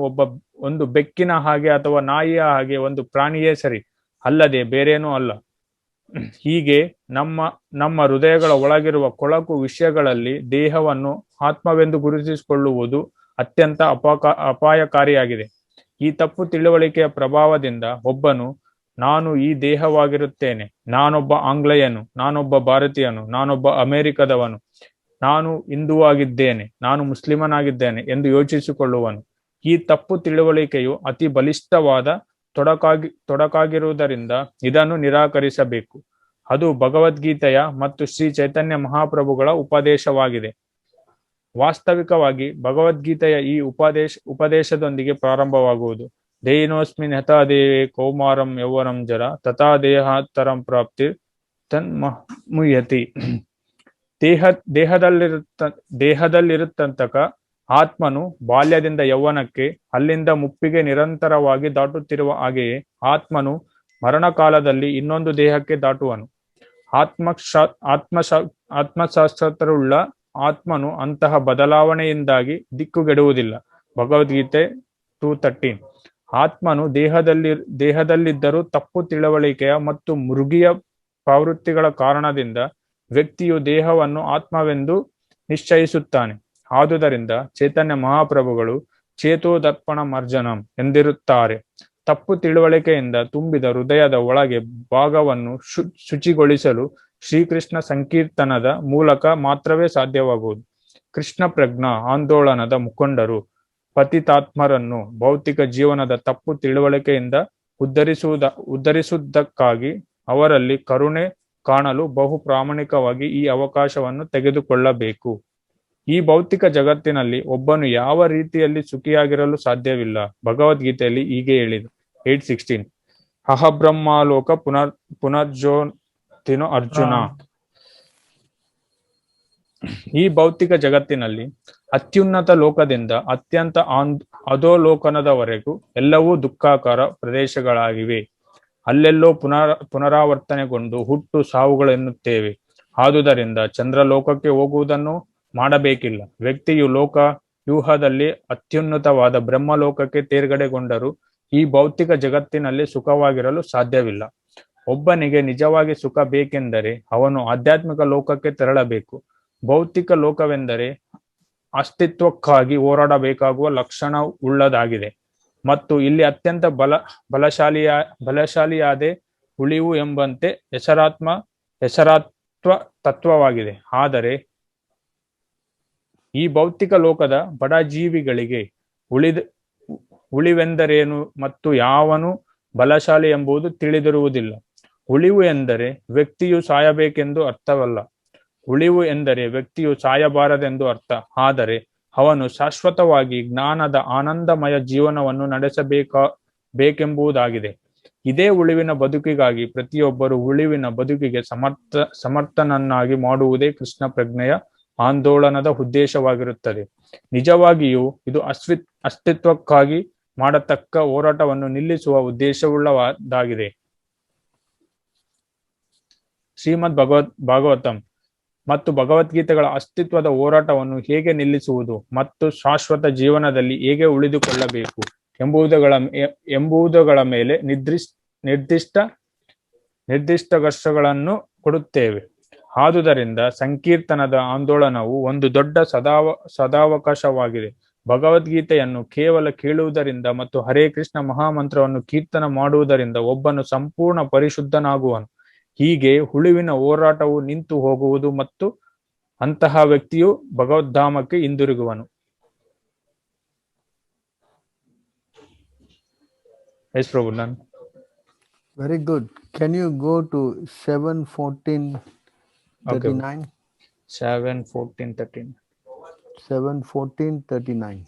ಒಂದು ಬೆಕ್ಕಿನ ಹಾಗೆ ಅಥವಾ ನಾಯಿಯ ಹಾಗೆ ಒಂದು ಪ್ರಾಣಿಯೇ ಸರಿ, ಅಲ್ಲದೆ ಬೇರೇನೂ ಅಲ್ಲ. ಹೀಗೆ ನಮ್ಮ ಹೃದಯಗಳ ಒಳಗಿರುವ ಕೊಳಕು ವಿಷಯಗಳಲ್ಲಿ ದೇಹವನ್ನು ಆತ್ಮವೆಂದು ಗುರುತಿಸಿಕೊಳ್ಳುವುದು ಅತ್ಯಂತ ಅಪಾಯಕಾರಿಯಾಗಿದೆ. ಈ ತಪ್ಪು ತಿಳುವಳಿಕೆಯ ಪ್ರಭಾವದಿಂದ ಒಬ್ಬನು ನಾನು ಈ ದೇಹವಾಗಿರುತ್ತೇನೆ, ನಾನೊಬ್ಬ ಆಂಗ್ಲೇಯನು, ನಾನೊಬ್ಬ ಭಾರತೀಯನು, ನಾನೊಬ್ಬ ಅಮೆರಿಕದವನು, ನಾನು ಹಿಂದೂವಾಗಿದ್ದೇನೆ, ನಾನು ಮುಸ್ಲಿಮನಾಗಿದ್ದೇನೆ ಎಂದು ಯೋಚಿಸಿಕೊಳ್ಳುವನು. ಈ ತಪ್ಪು ತಿಳುವಳಿಕೆಯು ಅತಿ ಬಲಿಷ್ಠವಾದ ತೊಡಕಾಗಿರುವುದರಿಂದ ಇದನ್ನು ನಿರಾಕರಿಸಬೇಕು. ಅದು ಭಗವದ್ಗೀತೆಯ ಮತ್ತು ಶ್ರೀ ಚೈತನ್ಯ ಮಹಾಪ್ರಭುಗಳ ಉಪದೇಶವಾಗಿದೆ. ವಾಸ್ತವಿಕವಾಗಿ ಭಗವದ್ಗೀತೆಯ ಈ ಉಪದೇಶದೊಂದಿಗೆ ಪ್ರಾರಂಭವಾಗುವುದು. ದೇಹಿನೋಸ್ಮಿನ್ ಯಥಾ ದೇಹೇ ಕೌಮಾರಂ ಯೌವನಂ ಜರ ತಥಾ ದೇಹಾತ್ತರಂ ಪ್ರಾಪ್ತಿ ತನ್ಮುಹ್ಯತಿ. ದೇಹದಲ್ಲಿರುತ್ತಂತಕ ಆತ್ಮನು ಬಾಲ್ಯದಿಂದ ಯೌವನಕ್ಕೆ, ಅಲ್ಲಿಂದ ಮುಪ್ಪಿಗೆ ನಿರಂತರವಾಗಿ ದಾಟುತ್ತಿರುವ ಹಾಗೆಯೇ ಆತ್ಮನು ಮರಣಕಾಲದಲ್ಲಿ ಇನ್ನೊಂದು ದೇಹಕ್ಕೆ ದಾಟುವನು. ಆತ್ಮಶಾಸ್ತ್ರವುಳ್ಳ ಆತ್ಮನು ಅಂತಹ ಬದಲಾವಣೆಯಿಂದಾಗಿ ದಿಕ್ಕುಗೆಡುವುದಿಲ್ಲ. ಭಗವದ್ಗೀತೆ 2:13. ಆತ್ಮನು ದೇಹದಲ್ಲಿದ್ದರೂ ತಪ್ಪು ತಿಳುವಳಿಕೆಯ ಮತ್ತು ಮೃಗೀಯ ಪ್ರವೃತ್ತಿಗಳ ಕಾರಣದಿಂದ ವ್ಯಕ್ತಿಯು ದೇಹವನ್ನು ಆತ್ಮವೆಂದು ನಿಶ್ಚಯಿಸುತ್ತಾನೆ. ಆದುದರಿಂದ ಚೈತನ್ಯ ಮಹಾಪ್ರಭುಗಳು ಚೇತೋ ದರ್ಪಣ ಮಾರ್ಜನಂ ಎಂದಿರುತ್ತಾರೆ. ತಪ್ಪು ತಿಳುವಳಿಕೆಯಿಂದ ತುಂಬಿದ ಹೃದಯದ ಒಳಗೆ ಭಾಗವನ್ನು ಶುಚಿಗೊಳಿಸಲು ಶ್ರೀಕೃಷ್ಣ ಸಂಕೀರ್ತನದ ಮೂಲಕ ಮಾತ್ರವೇ ಸಾಧ್ಯವಾಗುವುದು. ಕೃಷ್ಣ ಪ್ರಜ್ಞಾ ಆಂದೋಲನದ ಮುಖಂಡರು ಪತಿತಾತ್ಮರನ್ನು ಭೌತಿಕ ಜೀವನದ ತಪ್ಪು ತಿಳುವಳಿಕೆಯಿಂದ ಉದ್ಧರಿಸುವುದಕ್ಕಾಗಿ ಅವರಲ್ಲಿ ಕರುಣೆ ಕಾಣಲು ಬಹು ಪ್ರಾಮಾಣಿಕವಾಗಿ ಈ ಅವಕಾಶವನ್ನು ತೆಗೆದುಕೊಳ್ಳಬೇಕು. ಈ ಭೌತಿಕ ಜಗತ್ತಿನಲ್ಲಿ ಒಬ್ಬನು ಯಾವ ರೀತಿಯಲ್ಲಿ ಸುಖಿಯಾಗಿರಲು ಸಾಧ್ಯವಿಲ್ಲ. ಭಗವದ್ಗೀತೆಯಲ್ಲಿ ಹೀಗೆ ಹೇಳಿದೆ. 8:16. ಅಹಬ್ರಹ್ಮಾಲೋಕ ಪುನರ್ಜೋತಿನೋ ಅರ್ಜುನ. ಈ ಭೌತಿಕ ಜಗತ್ತಿನಲ್ಲಿ ಅತ್ಯುನ್ನತ ಲೋಕದಿಂದ ಅತ್ಯಂತ ಅಧೋಲೋಕನದವರೆಗೂ ಎಲ್ಲವೂ ದುಃಖಾಕಾರ ಪ್ರದೇಶಗಳಾಗಿವೆ. ಅಲ್ಲೆಲ್ಲೋ ಪುನರಾವರ್ತನೆಗೊಂಡು ಹುಟ್ಟು ಸಾವುಗಳೆನ್ನುತ್ತೇವೆ. ಆದುದರಿಂದ ಚಂದ್ರಲೋಕಕ್ಕೆ ಹೋಗುವುದನ್ನು ಮಾಡಬೇಕಿಲ್ಲ. ವ್ಯಕ್ತಿಯು ಲೋಕ ವ್ಯೂಹದಲ್ಲಿ ಅತ್ಯುನ್ನತವಾದ ಬ್ರಹ್ಮಲೋಕಕ್ಕೆ ತೇರ್ಗಡೆಗೊಂಡರೂ ಈ ಭೌತಿಕ ಜಗತ್ತಿನಲ್ಲಿ ಸುಖವಾಗಿರಲು ಸಾಧ್ಯವಿಲ್ಲ. ಒಬ್ಬನಿಗೆ ನಿಜವಾಗಿ ಸುಖ ಬೇಕೆಂದರೆ ಅವನು ಆಧ್ಯಾತ್ಮಿಕ ಲೋಕಕ್ಕೆ ತೆರಳಬೇಕು. ಭೌತಿಕ ಲೋಕವೆಂದರೆ ಅಸ್ತಿತ್ವಕ್ಕಾಗಿ ಹೋರಾಡಬೇಕಾಗುವ ಲಕ್ಷಣ ಉಳ್ಳದಾಗಿದೆ ಮತ್ತು ಇಲ್ಲಿ ಅತ್ಯಂತ ಬಲಶಾಲಿಯಾದೆ ಉಳಿವು ಎಂಬಂತೆ ಹೆಸರಾತ್ವ ತತ್ವವಾಗಿದೆ. ಆದರೆ ಈ ಭೌತಿಕ ಲೋಕದ ಬಡ ಜೀವಿಗಳಿಗೆ ಉಳಿವೆಂದರೇನು ಮತ್ತು ಯಾವನು ಬಲಶಾಲಿ ಎಂಬುದು ತಿಳಿದಿರುವುದಿಲ್ಲ. ಉಳಿವು ಎಂದರೆ ವ್ಯಕ್ತಿಯು ಸಾಯಬೇಕೆಂದು ಅರ್ಥವಲ್ಲ. ಉಳಿವು ಎಂದರೆ ವ್ಯಕ್ತಿಯು ಸಾಯಬಾರದೆಂದು ಅರ್ಥ. ಆದರೆ ಅವನು ಶಾಶ್ವತವಾಗಿ ಜ್ಞಾನದ ಆನಂದಮಯ ಜೀವನವನ್ನು ನಡೆಸಬೇಕೆಂಬುದಾಗಿದೆ. ಇದೇ ಉಳಿವಿನ ಬದುಕಿಗಾಗಿ ಪ್ರತಿಯೊಬ್ಬರು ಉಳಿವಿನ ಬದುಕಿಗೆ ಸಮರ್ಥನನ್ನಾಗಿ ಮಾಡುವುದೇ ಕೃಷ್ಣ ಪ್ರಜ್ಞೆಯ ಆಂದೋಲನದ ಉದ್ದೇಶವಾಗಿರುತ್ತದೆ. ನಿಜವಾಗಿಯೂ ಇದು ಅಸ್ತಿತ್ವಕ್ಕಾಗಿ ಮಾಡತಕ್ಕ ಹೋರಾಟವನ್ನು ನಿಲ್ಲಿಸುವ ಉದ್ದೇಶವುಳ್ಳದಾಗಿದೆ. ಶ್ರೀಮದ್ ಭಾಗವತಂ ಮತ್ತು ಭಗವದ್ಗೀತೆಗಳ ಅಸ್ತಿತ್ವದ ಹೋರಾಟವನ್ನು ಹೇಗೆ ನಿಲ್ಲಿಸುವುದು ಮತ್ತು ಶಾಶ್ವತ ಜೀವನದಲ್ಲಿ ಹೇಗೆ ಉಳಿದುಕೊಳ್ಳಬೇಕು ಎಂಬುವುಗಳ ಮೇಲೆ ನಿರ್ದಿಷ್ಟಗಳನ್ನು ಕೊಡುತ್ತೇವೆ. ಆದುದರಿಂದ ಸಂಕೀರ್ತನದ ಆಂದೋಲನವು ಒಂದು ದೊಡ್ಡ ಸದಾವಕಾಶವಾಗಿದೆ. ಭಗವದ್ಗೀತೆಯನ್ನು ಕೇವಲ ಕೇಳುವುದರಿಂದ ಮತ್ತು ಹರೇ ಕೃಷ್ಣ ಮಹಾಮಂತ್ರವನ್ನು ಕೀರ್ತನ ಮಾಡುವುದರಿಂದ ಒಬ್ಬನು ಸಂಪೂರ್ಣ ಪರಿಶುದ್ಧನಾಗುವನು. ಹೀಗೆ ಹುಳುವಿನ ಹೋರಾಟವು ನಿಂತು ಹೋಗುವುದು ಮತ್ತು ಅಂತಹ ವ್ಯಕ್ತಿಯು ಭಗವದ್ಧಾಮಕ್ಕೆ ಹಿಂದಿರುಗುವನು. ಎಸ್ ಪ್ರಭು. ನಾನು Very good. Can you go to 7:14:39? 7:14:39. 7:14:39.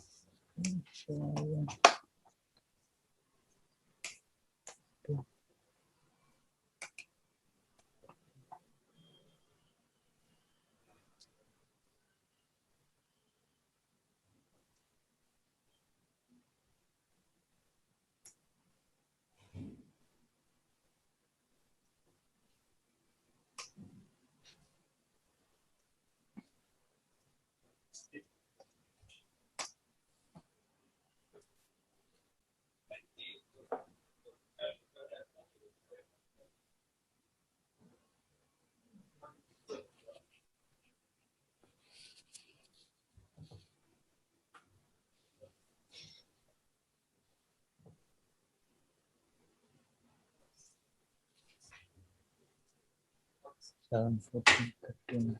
$7:14:39.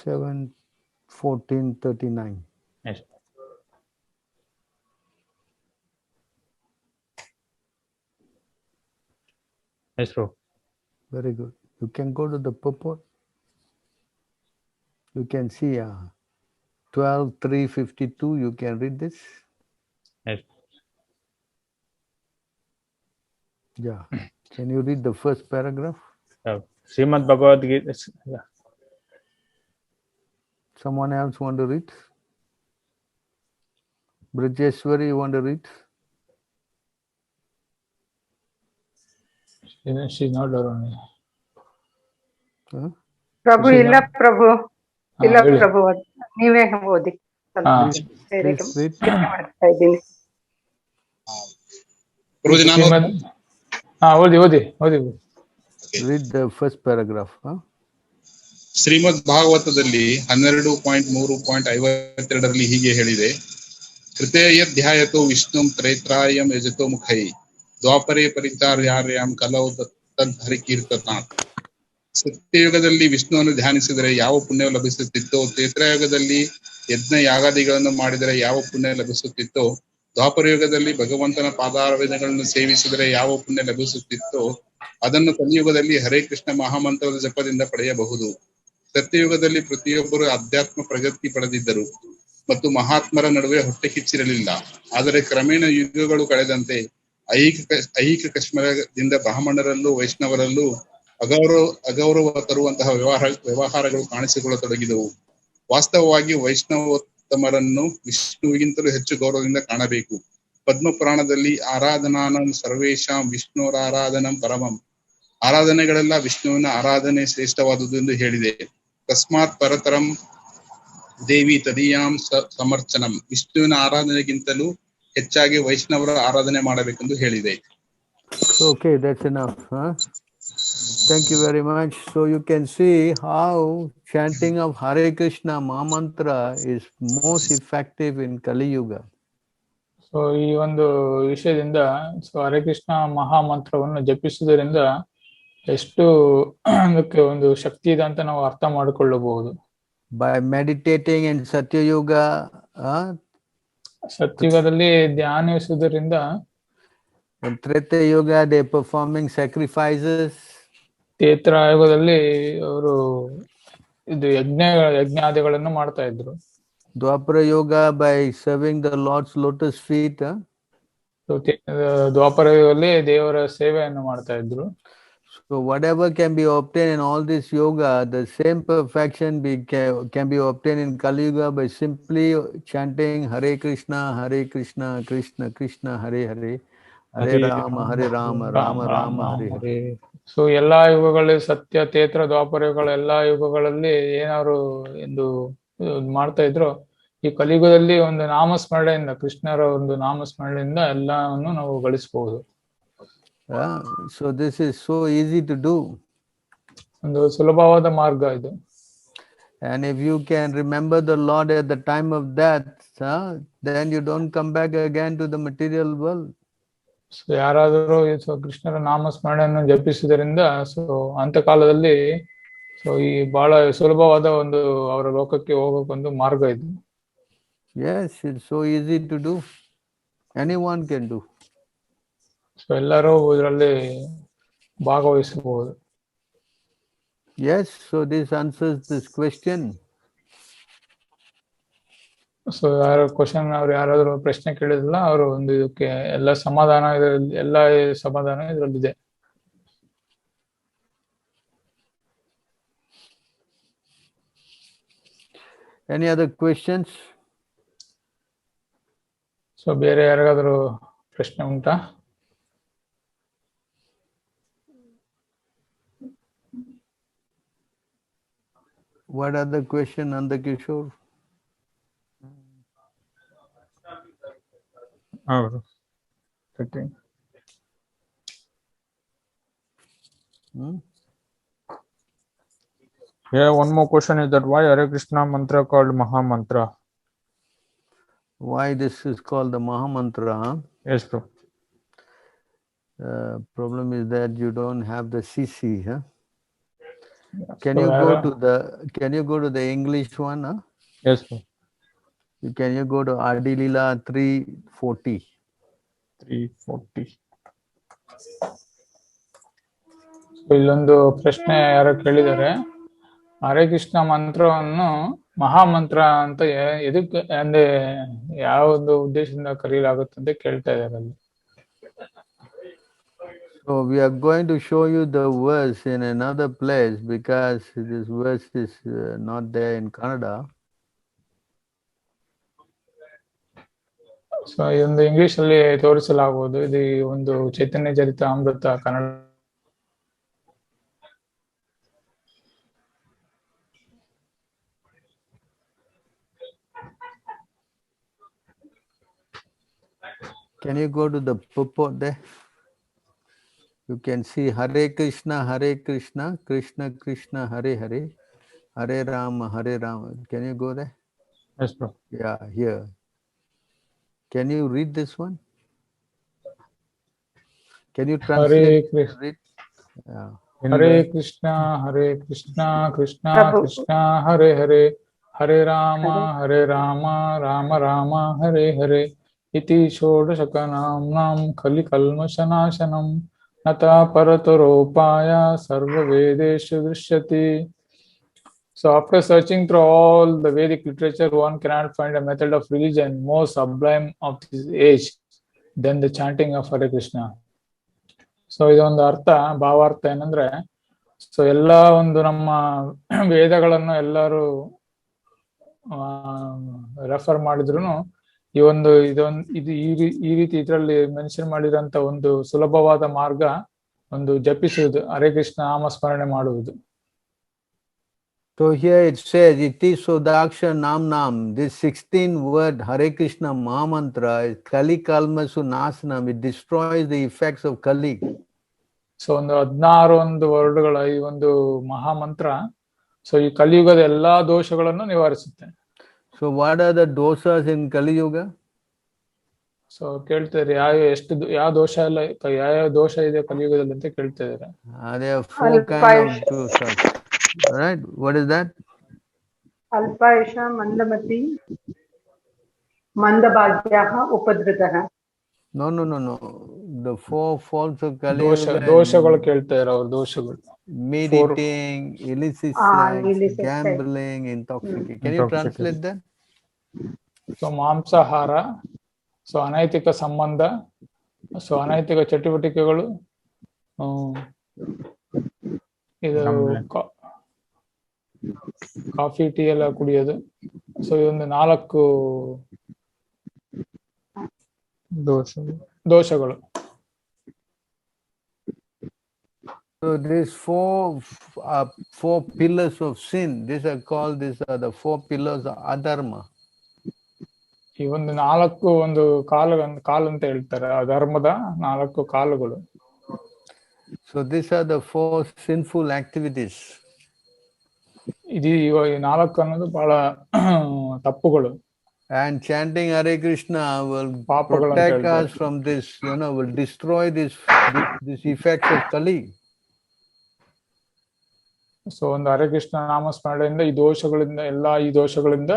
7:14:39. Yes. Yes, bro. Very good. You can go to the purport. You can see 12:352. You can read this. Yes. Yeah. Can you read the first paragraph? Srimad Bhagavad Gita. Yeah. Someone else want to read? Brijeshwari, you want to read? She's not around. Huh? Prabhu She's ಇಲ್ಲ not- ಪ್ರಭು ಇಲ್ಲ ಹೇಳಿ. ಪ್ರಭು ನೀವೇ ಓದಿ. ಸ್ವಲ್ಪ ಬೇರೆ Please read. ಯೋಚ್ನೆ ಮಾಡ್ತಾ ಇದ್ದೀನಿ. ಗುರುಜಿ ನಾನು ಓದಿ ಓದಿ ಓದಿ. Read the first paragraph. Huh? ಶ್ರೀಮದ್ ಭಾಗವತದಲ್ಲಿ 12.3.52 ಹೀಗೆ ಹೇಳಿದೆ. ತೃತೀಯಾಧ್ಯಾಯತೋ ವಿಷ್ಣು ತ್ರೈತ್ರಾಯಂ ಯಜತೋ ಮುಖೈ ದ್ವಾಪರೇ ಪರಿಚಾರ್ಯಾರ್ಯಾಂ ಕಲೌ ತದ್ಹರಿಕೀರ್ತನಾತ್. ಸತ್ಯಯುಗದಲ್ಲಿ ವಿಷ್ಣುವನ್ನು ಧ್ಯಾನಿಸಿದರೆ ಯಾವ ಪುಣ್ಯ ಲಭಿಸುತ್ತಿತ್ತೋ, ತ್ರೇತಾಯುಗದಲ್ಲಿ ಯಜ್ಞ ಯಾಗಾದಿಗಳನ್ನು ಮಾಡಿದರೆ ಯಾವ ಪುಣ್ಯ ಲಭಿಸುತ್ತಿತ್ತೋ, ದ್ವಾಪರಯುಗದಲ್ಲಿ ಭಗವಂತನ ಪಾದಾರವಿಂದಗಳನ್ನು ಸೇವಿಸಿದರೆ ಯಾವ ಪುಣ್ಯ ಲಭಿಸುತ್ತಿತ್ತೋ ಅದನ್ನು ಕಲಿಯುಗದಲ್ಲಿ ಹರೇ ಕೃಷ್ಣ ಮಹಾಮಂತ್ರದ ಜಪದಿಂದ ಪಡೆಯಬಹುದು. ಸತ್ಯಯುಗದಲ್ಲಿ ಪ್ರತಿಯೊಬ್ಬರು ಅಧ್ಯಾತ್ಮ ಪ್ರಗತಿ ಪಡೆದಿದ್ದರು ಮತ್ತು ಮಹಾತ್ಮರ ನಡುವೆ ಹೊಟ್ಟೆ ಕಿಚ್ಚಿರಲಿಲ್ಲ. ಆದರೆ ಕ್ರಮೇಣ ಯುಗಗಳು ಕಳೆದಂತೆ ಐಹಿಕ ಕಶ್ಮರದಿಂದ ಬ್ರಾಹ್ಮಣರಲ್ಲೂ ವೈಷ್ಣವರಲ್ಲೂ ಅಗೌರವ ತರುವಂತಹ ವ್ಯವಹಾರಗಳು ಕಾಣಿಸಿಕೊಳ್ಳತೊಡಗಿದವು. ವಾಸ್ತವವಾಗಿ ವೈಷ್ಣವೋತ್ತಮರನ್ನು ವಿಷ್ಣುವಿಗಿಂತಲೂ ಹೆಚ್ಚು ಗೌರವದಿಂದ ಕಾಣಬೇಕು. ಪದ್ಮ ಪುರಾಣದಲ್ಲಿ ಆರಾಧನಾನಂ ಸರ್ವೇಶಾಂ ವಿಷ್ಣುರಾರಾಧನಂ ಪರಮಂ, ಆರಾಧನೆಗಳೆಲ್ಲ ವಿಷ್ಣುವಿನ ಆರಾಧನೆ ಶ್ರೇಷ್ಠವಾದುದು ಎಂದು ಹೇಳಿದೆ. ತಸ್ಮಾತ್ ಪರತರಂ ದೇವಿ ತದೀಯಾಂ ಸಮರ್ಚನಂ, ವಿಷ್ಣುವಿನ ಆರಾಧನೆಗಿಂತಲೂ ಹೆಚ್ಚಾಗಿ ವೈಷ್ಣವರ ಆರಾಧನೆ ಮಾಡಬೇಕೆಂದು ಹೇಳಿದೆ. Okay, that's enough. Huh? Thank you very much. So you can see how chanting of Hare Krishna Mahamantra is most effective in Kali Yuga. So ಈ ಒಂದು ವಿಷಯದಿಂದ ಹರೇ ಕೃಷ್ಣ ಮಹಾಮಂತ್ರವನ್ನು ಜಪಿಸುವುದರಿಂದ ಎಷ್ಟು ಅದಕ್ಕೆ ಒಂದು ಶಕ್ತಿ ಇದೆ ಅಂತ ನಾವು ಅರ್ಥ ಮಾಡಿಕೊಳ್ಳಬಹುದು. By meditating in Satya Yuga, ಸತ್ಯುಗದಲ್ಲಿ ಧ್ಯಾನಿಸುವುದರಿಂದ, in Treta Yuga they are performing sacrifices. ತ್ರೇತಾಯುಗದಲ್ಲಿ ಅವರು ಇದು ಯಜ್ಞಾದಿಗಳನ್ನು ಮಾಡ್ತಾ ಇದ್ರು. Dwapara Yoga by serving the Lord's lotus feet. ದ್ವಾಪರಯುಗದಲ್ಲಿ ದೇವರ ಸೇವೆಯನ್ನು ಮಾಡ್ತಾ ಇದ್ರು. So whatever can be obtained in all this yoga, the same perfection can be obtained in Kali Yuga by simply chanting Hare Krishna, Krishna Krishna, Hare Hare, Hare Rama, Rama Rama, Hare Hare. So ಎಲ್ಲಾ ಯುಗಗಳಲ್ಲಿ ಸತ್ಯ ತೇತ್ರ ದ್ವಾಪರ ಯುಗಗಳ ಎಲ್ಲಾ ಯುಗಗಳಲ್ಲಿ ಏನಾದ್ರು ಎಂದು ಮಾಡ್ತಾ ಇದ್ರು, ಈ ಕಲಿಯುಗದಲ್ಲಿ ಒಂದು ನಾಮಸ್ಮರಣೆಯಿಂದ, ಕೃಷ್ಣರ ಒಂದು ನಾಮಸ್ಮರಣೆಯಿಂದ ಎಲ್ಲವನ್ನು ನಾವು ಗಳಿಸಬಹುದು. So this is so easy to do. ಒಂದು ಸುಲಭವಾದ ಮಾರ್ಗ ಇದು. And if you can remember the Lord at the time of death, then you don't come back again to the material world. So ಯಾರಾದರೂ ಕೃಷ್ಣರ ನಾಮಸ್ಮರಣೆಯನ್ನು ಜಪಿಸುವುದರಿಂದ ಸೊ ಅಂತಕಾಲದಲ್ಲಿ ಸೊ ಈ ಬಹಳ ಸುಲಭವಾದ ಒಂದು ಅವರ ಲೋಕಕ್ಕೆ ಹೋಗೋಕೊಂದು ಮಾರ್ಗ ಇದು. Yes, it's so easy to do. Anyone can do. So ಎಲ್ಲರೂ ಇದರಲ್ಲಿ ಭಾಗವಹಿಸಬಹುದು. Yes, so this answers this question. So ಅವ್ರು ಯಾರಾದ್ರೂ ಪ್ರಶ್ನೆ ಕೇಳಿದ್ರಲ್ಲ, ಅವರು ಒಂದು ಇದಕ್ಕೆ ಎಲ್ಲ ಸಮಾಧಾನ ಇದರಲ್ಲಿ, ಎಲ್ಲ ಸಮಾಧಾನ ಇದರಲ್ಲಿದೆ. Any other questions? ಸೊ ಬೇರೆ ಯಾರಿಗಾದ್ರೂ ಪ್ರಶ್ನೆ ಉಂಟಾ? What other question, Nanda Kishore? Yeah, one more question is that why Hare Krishna mantra called Maha Mantra? Why this is called the Maha Mantra? Huh? Yes, bro. Problem is that you don't have the CC, huh? Can you go to the English one, huh? Yes, bro. Can you go to Adi Lila 340? 340. ಇಲ್ಲೊಂದು ಪ್ರಶ್ನೆ ಯಾರೋ ಕೇಳಿದ್ದಾರೆ, ಹರೇ ಕೃಷ್ಣ ಮಂತ್ರವನ್ನು ಮಹಾಮಂತ್ರ ಅಂತ ಎದಕ್ಕೆ ಅಂದ್ರೆ ಯಾವ್ದು ಉದ್ದೇಶದಿಂದ ಕರೆಯಲಾಗುತ್ತೆ ಅಂತ ಕೇಳ್ತಾ ಇದ್ದಾರೆ ಅಲ್ಲಿ. So we are going to show you the verse in another place because this verse is not there in Kannada. So ಇದೊಂದು ಇಂಗ್ಲಿಷ್ ಅಲ್ಲಿ ತೋರಿಸಲಾಗುವುದು. ಇದು ಒಂದು ಚೈತನ್ಯ ಚರಿತ ಅಮೃತ Kannada. Can you go to the purport there? You can see Hare Krishna, Krishna Krishna, Hare Hare, Hare Rama, Hare Rama. Can you go there? Yes, bro. Yeah, here. Can you read this one? Can you translate? Read? Yeah. Hare Krishna, Krishna Krishna, Hare Hare, Hare Rama, Rama Rama, Hare Hare. Iti Shodashakanam Kali Kalmashanashanam Nata Parataropaya Sarva Vedeshu Drishyati. So after searching through all the Vedic literature, one cannot find a method of religion more sublime of this age than the chanting of Hare Krishna. So ಇದೊಂದು ಅರ್ಥ, ಭಾವಾರ್ಥ ಏನಂದ್ರೆ, so ಎಲ್ಲ ಒಂದು ನಮ್ಮ ವೇದಗಳನ್ನು ಎಲ್ಲರೂ refer ಮಾಡಿದ್ರು ಈ ರೀತಿ ಇದರಲ್ಲಿ ಮೆನ್ಷನ್ ಮಾಡಿರೋಂತ ಒಂದು ಸುಲಭವಾದ ಮಾರ್ಗ ಒಂದು ಜಪಿಸುವುದು, ಹರೇ ಕೃಷ್ಣ ನಾಮಸ್ಮರಣೆ ಮಾಡುವುದು. So here it says, Iti Sodaksha Nam. This 16 word Hare Krishna Mahamantra is Kali Kalmasu Nasanam. It destroys the effects of Kali. So ಒಂದು 16 ವರ್ಡ್ಗಳ ಈ ಒಂದು ಮಹಾಮಂತ್ರ ಸೊ ಈ ಕಲಿಯುಗದ ಎಲ್ಲಾ ದೋಷಗಳನ್ನು ನಿವಾರಿಸುತ್ತೆ. So what are the dosas in Kali Yuga? So ಕೇಳ್ತಿದ್ರೆ ಯಾವ ದೋಷ ಎಲ್ಲ, ಯಾವ ದೋಷ ಇದೆ ಕಲಿಯುಗದಲ್ಲಿ ಅಂತ ಕೇಳ್ತಾ ಇದ್ದಾರೆ. There are 4 kinds of dosas. Right? What is that? Alpaisha, Mandamati, Mandabhagyaha, Upadritaha. No. The 4 faults of Kali. ದೋಷಗಳು ಕೇಳ್ತಾ ಇರೋ ಅವ್ರ ದೋಷಗಳು. Meditating, illicit sex, gambling, intoxication. Can you translate that? So ಮಾಂಸಾಹಾರ, ಸೊ ಅನೈತಿಕ ಸಂಬಂಧ, ಸೊ ಅನೈತಿಕ ಚಟುವಟಿಕೆಗಳು, ಇದು ಕಾಫಿ ಟೀ ಎಲ್ಲ ಕುಡಿಯೋದು. ಸೊ ಇದೊಂದು 4 ದೋಷಗಳು. So these four pillars of sin, these are the 4 pillars of adharma. ಈ ಒಂದು 4 ಒಂದು ಕಾಲು ಅಂತ ಹೇಳ್ತಾರೆ, ಅಧರ್ಮದ 4 ಕಾಲುಗಳು. So these are the 4 sinful activities. ಇದು ಈ 4 ಅನ್ನೋದು ಬಹಳ ತಪ್ಪುಗಳು. And chanting Hare Krishna will protect us from this, will destroy this effects of Kali. So ಒಂದು ಹರೇ ಕೃಷ್ಣ ನಾಮಸ್ಮರಣೆಯಿಂದ ಈ ದೋಷಗಳಿಂದ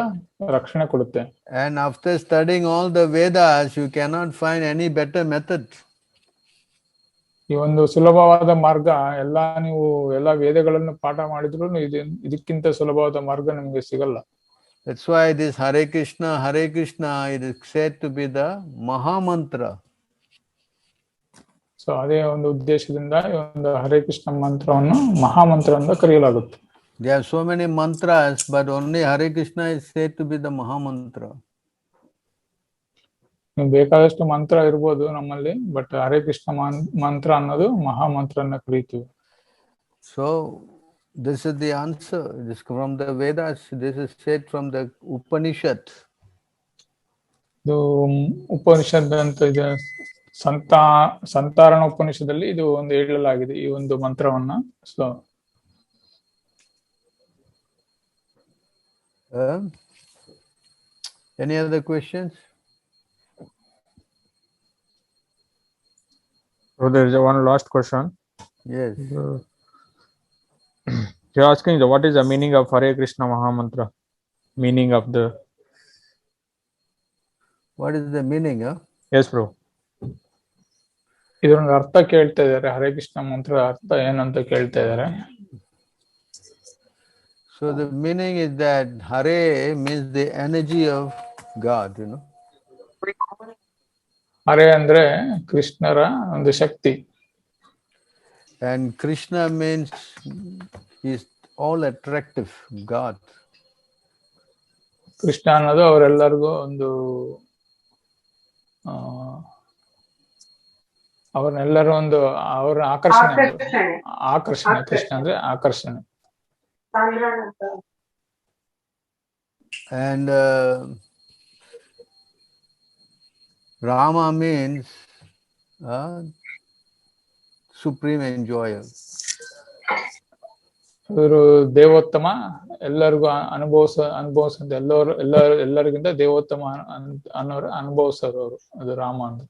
ರಕ್ಷಣೆ ಕೊಡುತ್ತೆ. And after studying all the Vedas, you cannot find any better method. ಈ ಒಂದು ಸುಲಭವಾದ ಮಾರ್ಗ ನೀವು ಎಲ್ಲಾ ವೇದಗಳನ್ನು ಪಾಠ ಮಾಡಿದ್ರು ಇದಕ್ಕಿಂತ ಸುಲಭವಾದ ಮಾರ್ಗ ನಿಮ್ಗೆ ಸಿಗಲ್ಲ. That's why this Hare Krishna, it is said to be the Maha Mantra. So ಅದೇ ಒಂದು ಉದ್ದೇಶದಿಂದ ಈ ಒಂದು ಹರೇ ಕೃಷ್ಣ ಮಂತ್ರವನ್ನು ಮಹಾಮಂತ್ರ ಅಂತ ಕರೆಯಲಾಗುತ್ತೆ. There are so many mantras, but only Hare Krishna is said to be the Maha Mantra. ಬೇಕಾದಷ್ಟು ಮಂತ್ರ ಇರ್ಬೋದು ನಮ್ಮಲ್ಲಿ, ಬಟ್ ಹರೇ ಕೃಷ್ಣ ಮಂತ್ರ ಅನ್ನೋದು ಮಹಾಮಂತ್ರನ ಕರೀತೀವಿ. So this is the answer. This from the Vedas. This is said from the Upanishad. ಇದು ಉಪನಿಷತ್ ಅಂತ ಇದೆ, ಸಂತಾರಣ ಉಪನಿಷದಲ್ಲಿ ಇದು ಒಂದು ಹೇಳಲಾಗಿದೆ ಈ ಒಂದು ಮಂತ್ರವನ್ನ. So any other questions? So there is one last question. Yes. You're asking what is the meaning of Hare Krishna Mahamantra? Meaning of the. What is the meaning? Yes, bro. ಇದೊಂದು ಅರ್ಥ ಕೇಳ್ತಾ ಇದಾರೆ, ಹರೇ ಕೃಷ್ಣ ಮಂತ್ರದ ಅರ್ಥ ಏನಂತ ಕೇಳ್ತಾ ಇದಾರೆ. So the meaning is that Hare means the energy of God, ಹರೇ ಅಂದ್ರೆ ಕೃಷ್ಣರ ಒಂದು ಶಕ್ತಿ. And Krishna means is all attractive God. Krishna ಅನ್ನೋದು ಅವರೆಲ್ಲರಿಗೂ ಒಂದು ಅವ್ರನ್ನೆಲ್ಲರೂ ಒಂದು ಅವರ ಆಕರ್ಷಣೆ. ಕೃಷ್ಣ ಅಂದ್ರೆ ಆಕರ್ಷಣೆ. And Rama means supreme enjoyer. ಇವರು ದೇವೋತ್ತಮ, ಎಲ್ಲರಿಗೂ ಅನುಭವಿಸ ಎಲ್ಲರಿಗಿಂತ ದೇವೋತ್ತಮ ಅನ್ನೋರು ಅನುಭವಿಸೋರು ಅವರು, ಅದು ರಾಮ ಅಂತ.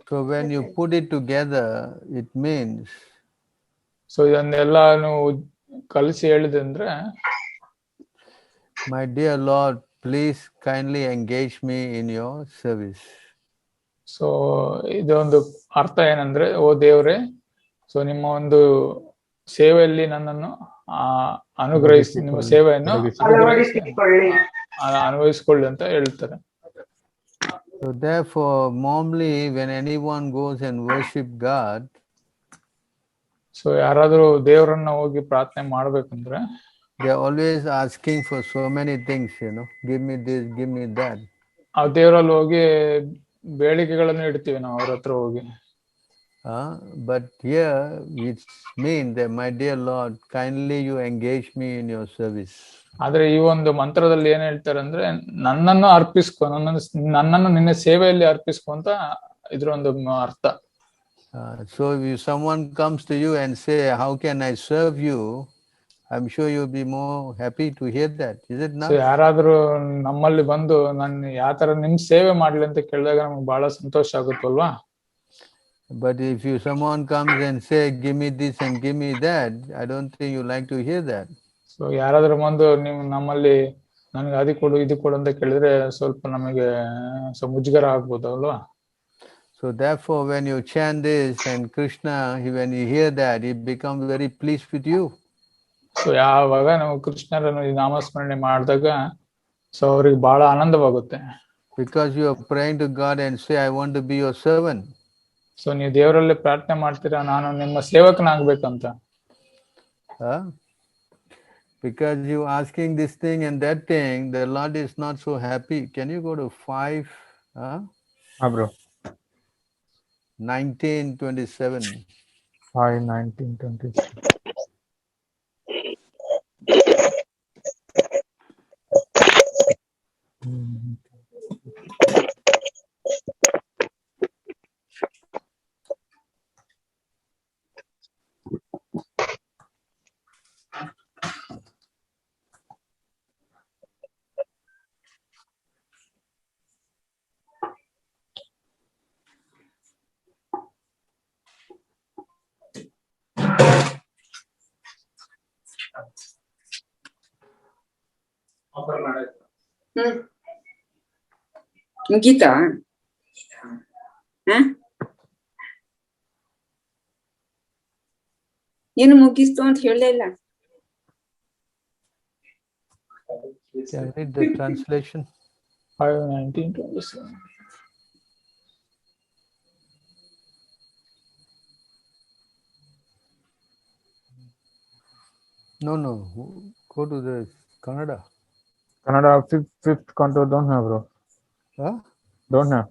So when you put it together, it means. So ಇದನ್ನೆಲ್ಲ ಕಲಿಸಿ ಹೇಳಿದಂದ್ರೆ, my dear Lord, please kindly engage me in your service. So ಇದೊಂದು ಅರ್ಥ ಏನಂದ್ರೆ, ಓ ದೇವ್ರೆ, ಸೊ ನಿಮ್ಮ ಒಂದು ಸೇವೆಯಲ್ಲಿ ನನ್ನನ್ನು ಅನುಗ್ರಹಿಸಿ, ನಿಮ್ಮ ಸೇವೆಯನ್ನು ಅನುಭವಿಸಿಕೊಳ್ಳಿ ಅಂತ ಹೇಳ್ತಾರೆ. So therefore, normally when anyone goes and worship God, so ಯಾರಾದ್ರೂ ದೇವರನ್ನ ಹೋಗಿ ಪ್ರಾರ್ಥನೆ ಮಾಡ್ಬೇಕಂದ್ರೆ, they are always asking for so many things, give me this, give me that. ಆ ದೇವರಲ್ಲಿ ಹೋಗಿ ಬೇಡಿಕೆಗಳನ್ನು ಇಡ್ತೀವಿ ನಾವು ಅವ್ರ ಹತ್ರ ಹೋಗಿ. But here it means that, my dear Lord, kindly you engage me in your service. ಆದ್ರೆ ಈ ಒಂದು ಮಂತ್ರದಲ್ಲಿ ಏನ್ ಹೇಳ್ತಾರೆ ಅಂದ್ರೆ, ನನ್ನನ್ನು ಅರ್ಪಿಸ್ಕೊ, ನನ್ನನ್ನು ನಿನ್ನ ಸೇವೆಯಲ್ಲಿ ಅರ್ಪಿಸ್ಕೊ ಅಂತ ಇದ್ರ ಒಂದು ಅರ್ಥ. So if someone comes to you and say, how can I serve you, I'm sure you'll be more happy to hear that, is it not? So ಯಾರಾದ್ರೂ ನಮ್ಮಲ್ಲಿ ಬಂದು ನಾನು ಯಾವ ತರ ನಿಮ್ ಸೇವೆ ಮಾಡ್ಲಿ ಅಂತ ಕೇಳಿದಾಗ ನಮ್ಗೆ ಬಹಳ ಸಂತೋಷ ಆಗುತ್ತಲ್ವಾ. But if someone comes and say, give me this and give me that, I don't think you like to hear that. So ಯಾರಾದ್ರೂ ಬಂದು ನೀವು ನಮ್ಮಲ್ಲಿ ನನ್ಗೆ ಅದು ಕೊಡು ಇದು ಕೊಡು ಅಂತ ಕೇಳಿದ್ರೆ ಸ್ವಲ್ಪ ನಮಗೆ ಮುಜುಗರ ಆಗ್ಬೋದು ಅಲ್ವಾ. So therefore, when you chant this and Krishna, when you hear that, he becomes very pleased with you. So ಯಾವಾಗ ನಾವು ಕೃಷ್ಣರನ್ನು ನಾಮಸ್ಮರಣೆ ಮಾಡಿದಾಗ ಸೊ ಅವ್ರಿಗೆ ಬಹಳ ಆನಂದವಾಗುತ್ತೆ. Because you are praying to God and say, I want to be your servant. So ನೀವು ದೇವರಲ್ಲಿ ಪ್ರಾರ್ಥನೆ ಮಾಡ್ತೀರಾ, ನಾನು ನಿಮ್ಮ ಸೇವಕನಾಗ್ಬೇಕಂತ. Because you asking this thing and that thing, the Lord is not so happy. Can you go to 5? Bro. 19:27. 5:19:26. ಮುಗೀತಾ? ಏನು ಮುಗಿಸ್ತು ಅಂತ ಹೇಳಲೇ ಇಲ್ಲ. Can I read the translation? 5:19:27. No. Go to the Kannada. Kannada fifth canto don't have, bro. Huh? Don't have.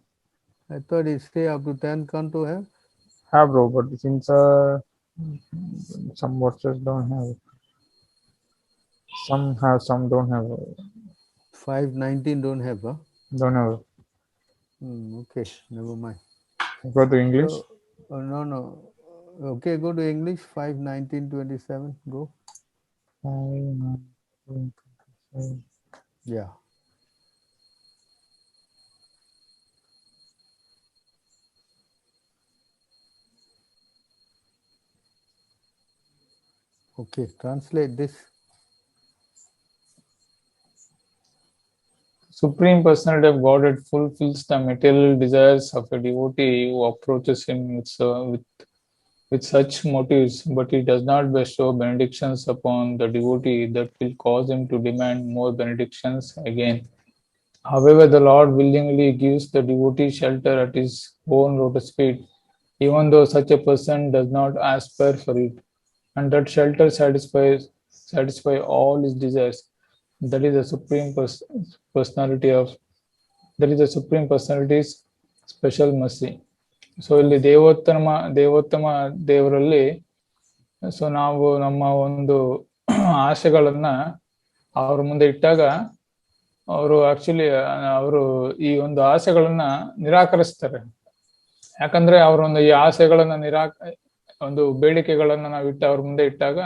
I thought it stay up to 10th canto have. Have, bro, but since some verses don't have. Some have, some don't have. 5:19 don't have, huh? Don't have. Okay, never mind. Go to English. So, no. Okay, go to English. 5:19:27. Go. 5:19:27. Yeah. Okay, translate this. Supreme Personality of Godhead fulfills the material desires of a devotee who approaches him with such motives, but he does not bestow benedictions upon the devotee that will cause him to demand more benedictions again. However, the Lord willingly gives the devotee shelter at his own lotus feet, even though such a person does not aspire for it, and that shelter satisfy all his desires. That is the Supreme Personality's special mercy. So ಇಲ್ಲಿ ದೇವೋತ್ತಮ ದೇವರಲ್ಲಿ so ನಾವು ನಮ್ಮ ಒಂದು ಆಶೆಗಳನ್ನ ಅವ್ರ ಮುಂದೆ ಇಟ್ಟಾಗ ಅವರು ಆಕ್ಚುಲಿ ಅವರು ಈ ಒಂದು ಆಸೆಗಳನ್ನ ನಿರಾಕರಿಸ್ತಾರೆ. ಯಾಕಂದ್ರೆ ಅವರೊಂದು ಈ ಆಸೆಗಳನ್ನ ಒಂದು ಬೇಡಿಕೆಗಳನ್ನ ನಾವು ಅವ್ರ ಮುಂದೆ ಇಟ್ಟಾಗ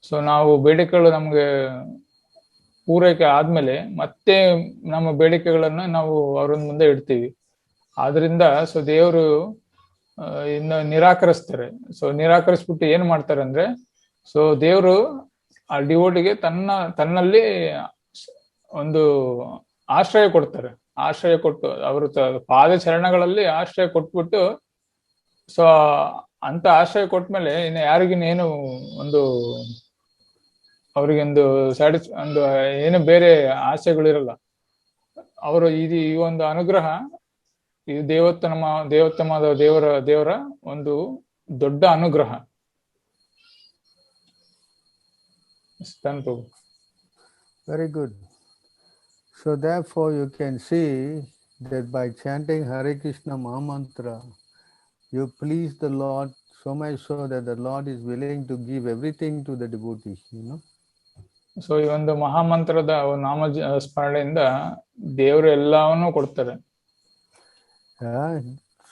ಸೊ ನಾವು ಬೇಡಿಕೆಗಳು ನಮ್ಗೆ ಪೂರೈಕೆ ಆದ್ಮೇಲೆ ಮತ್ತೆ ನಮ್ಮ ಬೇಡಿಕೆಗಳನ್ನ ನಾವು ಅವ್ರ ಮುಂದೆ ಇಡ್ತೀವಿ. ಆದ್ರಿಂದ ಸೊ ದೇವರು ಇನ್ನು ನಿರಾಕರಿಸ್ತಾರೆ. ಸೊ ನಿರಾಕರಿಸ್ಬಿಟ್ಟು ಏನ್ ಮಾಡ್ತಾರೆ ಅಂದ್ರೆ ಸೊ ದೇವರು ಆ ಡಿವೋಟಿಗೆ ತನ್ನಲ್ಲಿ ಒಂದು ಆಶ್ರಯ ಕೊಡ್ತಾರೆ. ಆಶ್ರಯ ಕೊಟ್ಟು ಅವರು ಪಾದ ಚರಣಗಳಲ್ಲಿ ಆಶ್ರಯ ಕೊಟ್ಬಿಟ್ಟು ಸೊ ಅಂತ ಆಶ್ರಯ ಕೊಟ್ಮೇಲೆ ಇನ್ನು ಯಾರಿಗಿನ್ನೇನು ಒಂದು ಅವ್ರಿಗೊಂದು ಒಂದು ಏನು ಬೇರೆ ಆಸೆಗಳಿರಲ್ಲ. ಅವರು ಈ ಒಂದು ಅನುಗ್ರಹ ಇದು ದೇವೋತ್ತಮದ ದೇವರ ಒಂದು ದೊಡ್ಡ ಅನುಗ್ರಹ. Very good. So therefore you can see that by chanting Hare Krishna Mahamantra, you please the Lord so much so that the Lord is willing to give everything to the devotee, you know. So ಈ ಒಂದು ಮಹಾಮಂತ್ರದ ನಾಮ ಸ್ಮರಣೆಯಿಂದ ದೇವರು ಎಲ್ಲವನ್ನೂ ಕೊಡ್ತಾರೆ.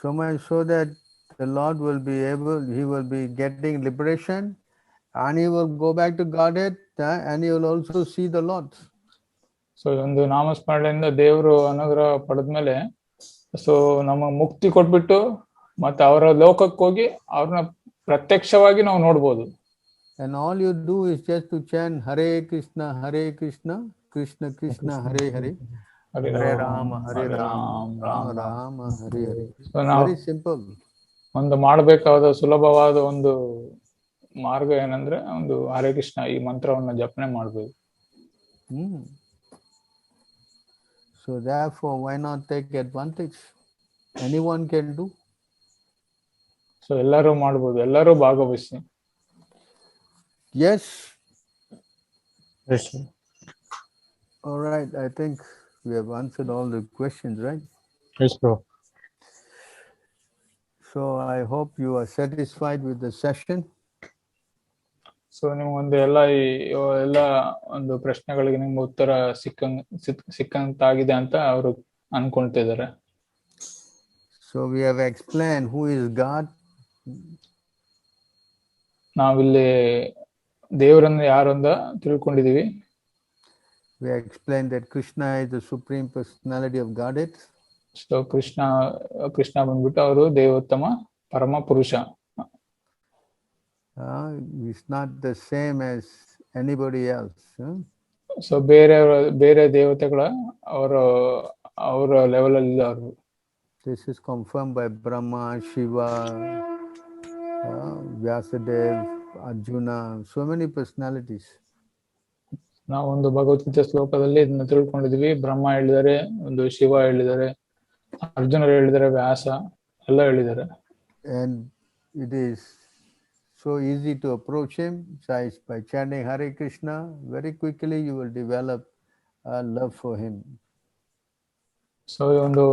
So much so that the Lord will be he will be getting liberation and he will go back to Godhead and he will also see the Lord. So ಈ ಒಂದು ನಾಮಸ್ಮರಣೆಯಿಂದ ದೇವರು ಅನುಗ್ರಹ ಪಡೆದ್ಮೇಲೆ ಸೊ ನಮಗೆ ಮುಕ್ತಿ ಕೊಟ್ಬಿಟ್ಟು ಮತ್ತೆ ಅವರ ಲೋಕಕ್ಕೆ ಹೋಗಿ ಅವ್ರನ್ನ ಪ್ರತ್ಯಕ್ಷವಾಗಿ ನಾವು ನೋಡ್ಬೋದು. And all you do is just to chant Hare Krishna, Krishna Krishna, Hare Hare, Hare Rama, Hare Rama, Rama Rama, Hare Hare. Very simple. ಒಂದು ಮಾಡಬೇಕಾದ ಸುಲಭವಾದ ಒಂದು ಮಾರ್ಗ ಏನಂದ್ರೆ ಒಂದು ಹರೇ ಕೃಷ್ಣ ಈ ಮಂತ್ರವನ್ನ ಜಪನೆ ಮಾಡಬೇಕು. So therefore why not take advantage? Anyone can do. So ಎಲ್ಲರೂ ಮಾಡಬಹುದು, ಎಲ್ಲರೂ ಭಾಗವಹಿಸಿ. Yes. Yes. All right, I think we have answered all the questions, right? Yes, bro. So I hope you are satisfied with the session. So ನಿಮ್ಗೊಂದು ಎಲ್ಲ ಒಂದು ಪ್ರಶ್ನೆಗಳಿಗೆ ನಿಮ್ಗೆ ಉತ್ತರ ಸಿಕ್ಕಂತಾಗಿದೆ ಅಂತ ಅವರು ಅನ್ಕೊಂತಿದ್ದಾರೆ. So we have explained who is God. ನಾವಿಲ್ಲಿ ದೇವರನ್ನು ಯಾರು ಅಂತ ತಿಳ್ಕೊಂಡಿದೀವಿ. We explained that Krishna is the supreme personality of Godhead. So Krishna ಬಂದ್ಬಿಟ್ಟು ಅವರು ದೇವೋತ್ತಮ ಪರಮ ಪುರುಷ. It's not the same as anybody else. So ಬೇರೆ ದೇವತೆಗಳ ಅವರ ಲೆವೆಲ್ ಅಲ್ಲಿ ಅವರು. This is confirmed by Brahma, Shiva, Vyasadeva, Arjuna, so many personalities. ನಾವು ಒಂದು ಭಗವದ್ಗೀತೆ ಶ್ಲೋಕದಲ್ಲಿ ಇದನ್ನ ತಿಳ್ಕೊಂಡಿದ್ವಿ. ಬ್ರಹ್ಮ ಹೇಳಿದ್ದಾರೆ, ಒಂದು ಶಿವ ಹೇಳಿದ್ದಾರೆ, ಅರ್ಜುನರು ಹೇಳಿದ್ದಾರೆ, ವ್ಯಾಸ ಎಲ್ಲ ಹೇಳಿದ್ದಾರೆ. And it is so easy to approach him. So by chanting Hare Krishna, very quickly you will develop a love for him. So ಈ ಒಂದು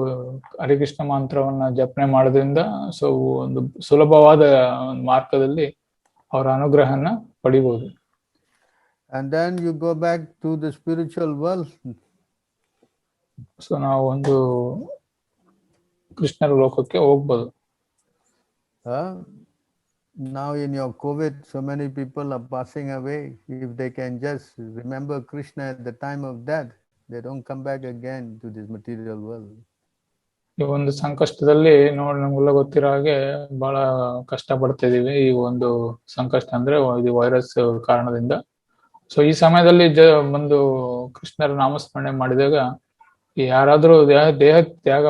ಹರೆ ಕೃಷ್ಣ ಮಂತ್ರವನ್ನ ಜಪನೆ ಮಾಡೋದ್ರಿಂದ ಸೊ ಒಂದು ಸುಲಭವಾದ ಒಂದು ಮಾರ್ಗದಲ್ಲಿ ಅವರ ಅನುಗ್ರಹನ ಪಡಿಬಹುದು. And then you go back to the spiritual world. So ನಾವು ಒಂದು ಕೃಷ್ಣರ ಲೋಕಕ್ಕೆ ಹೋಗ್ಬೋದು. Now in your COVID, so many people are passing away. If they can just remember Krishna at the time of death, they don't come back again to this material world. ಈ ಒಂದು ಸಂಕಷ್ಟದಲ್ಲಿ ನಮ್ಗೆಲ್ಲ ಗೊತ್ತಿರೋ ಹಾಗೆ ಬಹಳ ಕಷ್ಟ ಪಡ್ತಾ ಇದೀವಿ. ಈ ಒಂದು ಸಂಕಷ್ಟ ಅಂದ್ರೆ ಇದು ವೈರಸ್ ಕಾರಣದಿಂದ. ಸೊ ಈ ಸಮಯದಲ್ಲಿ ಒಂದು ಕೃಷ್ಣರ ನಾಮಸ್ಮರಣೆ ಮಾಡಿದಾಗ ಯಾರಾದ್ರೂ ದೇಹ ತ್ಯಾಗ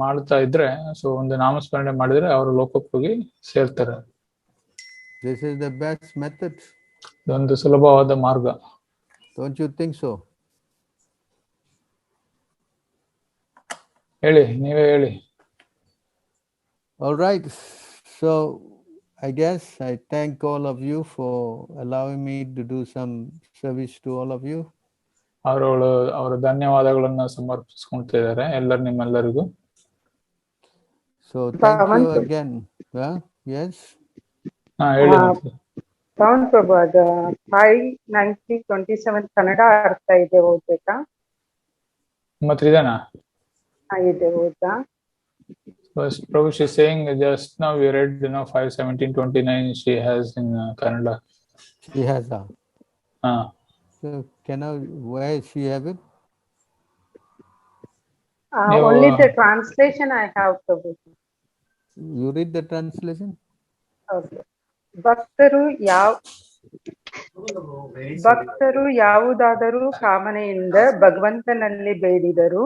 ಮಾಡ್ತಾ ಇದ್ರೆ ಸೊ ಒಂದು ನಾಮಸ್ಮರಣೆ ಮಾಡಿದ್ರೆ ಅವರು ಲೋಕಕ್ಕೆ ಹೋಗಿ ಸೇರ್ತಾರೆ. This is the best method. ಇದೊಂದು ಸುಲಭವಾದ ಮಾರ್ಗ. Don't you think so? ಹೇಳಿ, ನೀವೇ ಹೇಳಿ. All right. So I guess I thank all of you for allowing me to do some service to all of you. ಅವರ ಧನ್ಯವಾದಗಳನ್ನ ಸಮರ್ಪಿಸ್ಕೊಳ್ತಿದ್ದಾರೆ ನಿಮ್ಮೆಲ್ಲರಿಗೂ. So thank you again. Yes. ಹೇಳಿ. ಪವನ್ ಪ್ರಭು, ಅದು 59027 ಕನ್ನಡ ಅರ್ಥ ಇದೆ, ಓದ್ಬೇಕಾ? ಮತ್ರಿದಾನಾ? ಇದೆ, ಓದಾ? Prabhu, she's saying just now we read 5:17:29 she has in Kannada. She has so where she have it? Only the translation I have, Prabhu. You read the translation? Okay. ಭಕ್ತರು ಯಾವುದಾದರೂ ಕಾಮನೆಯಿಂದ ಭಗವಂತನಲ್ಲಿ ಬೇಡಿದರೂ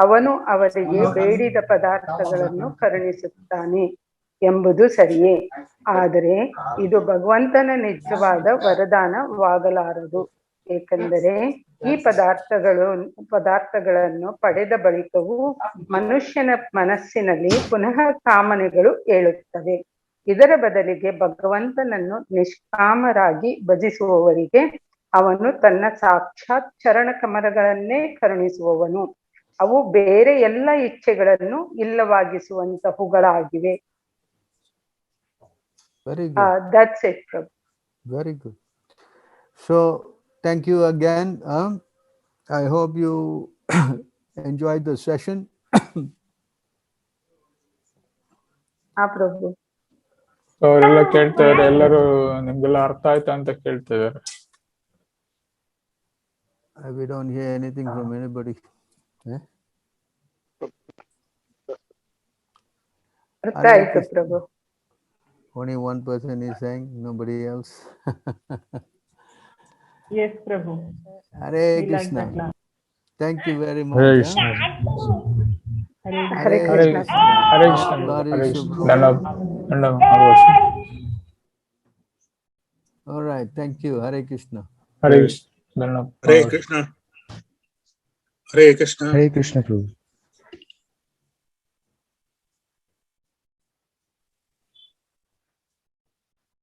ಅವನು ಅವರಿಗೆ ಬೇಡಿದ ಪದಾರ್ಥಗಳನ್ನು ಕರುಣಿಸುತ್ತಾನೆ ಎಂಬುದು ಸರಿಯೇ. ಆದರೆ ಇದು ಭಗವಂತನ ನಿಜವಾದ ವರದಾನವಾಗಲಾರದು. ಏಕೆಂದರೆ ಈ ಪದಾರ್ಥಗಳನ್ನು ಪಡೆದ ಬಳಿಕವೂ ಮನುಷ್ಯನ ಮನಸ್ಸಿನಲ್ಲಿ ಪುನಃ ಕಾಮನೆಗಳು ಏಳುತ್ತವೆ. ಇದರ ಬದಲಿಗೆ ಭಗವಂತನನ್ನು ನಿಷ್ಕಾಮರಾಗಿ ಭಜಿಸುವವರಿಗೆ ಅವನು ತನ್ನ ಸಾಕ್ಷಾತ್ ಚರಣ ಕಮಲಗಳನ್ನೇ ಕರುಣಿಸುವವನು. ಅವು ಬೇರೆ ಎಲ್ಲ ಇಚ್ಛೆಗಳನ್ನು ಇಲ್ಲವಾಗಿಸುವಂತಹುಗಳಾಗಿವೆ. Very good. That's it, Prabhu. Very good. So thank you again. I hope you enjoyed the session. Prabhu. ಅವರೆಲ್ಲ ಕೇಳ್ತಾರೆ, ಎಲ್ಲರೂ ನಿಮ್ಗೆಲ್ಲ ಅರ್ಥ ಆಯ್ತಾ ಅಂತ ಕೇಳ್ತಿದ್ದಾರೆ. We don't hear anything from anybody. ಅರ್ಥ ಆಯ್ತು ಪ್ರಭು. Only one person is saying, nobody else. Yes, Prabhu. Hare Krishna. Thank you very much. Hare Krishna. Hare Krishna. Hare Krishna. All right. Thank you. Hare Krishna. Hare Krishna. Hare Krishna. Hare Krishna. Hare Krishna, Prabhu.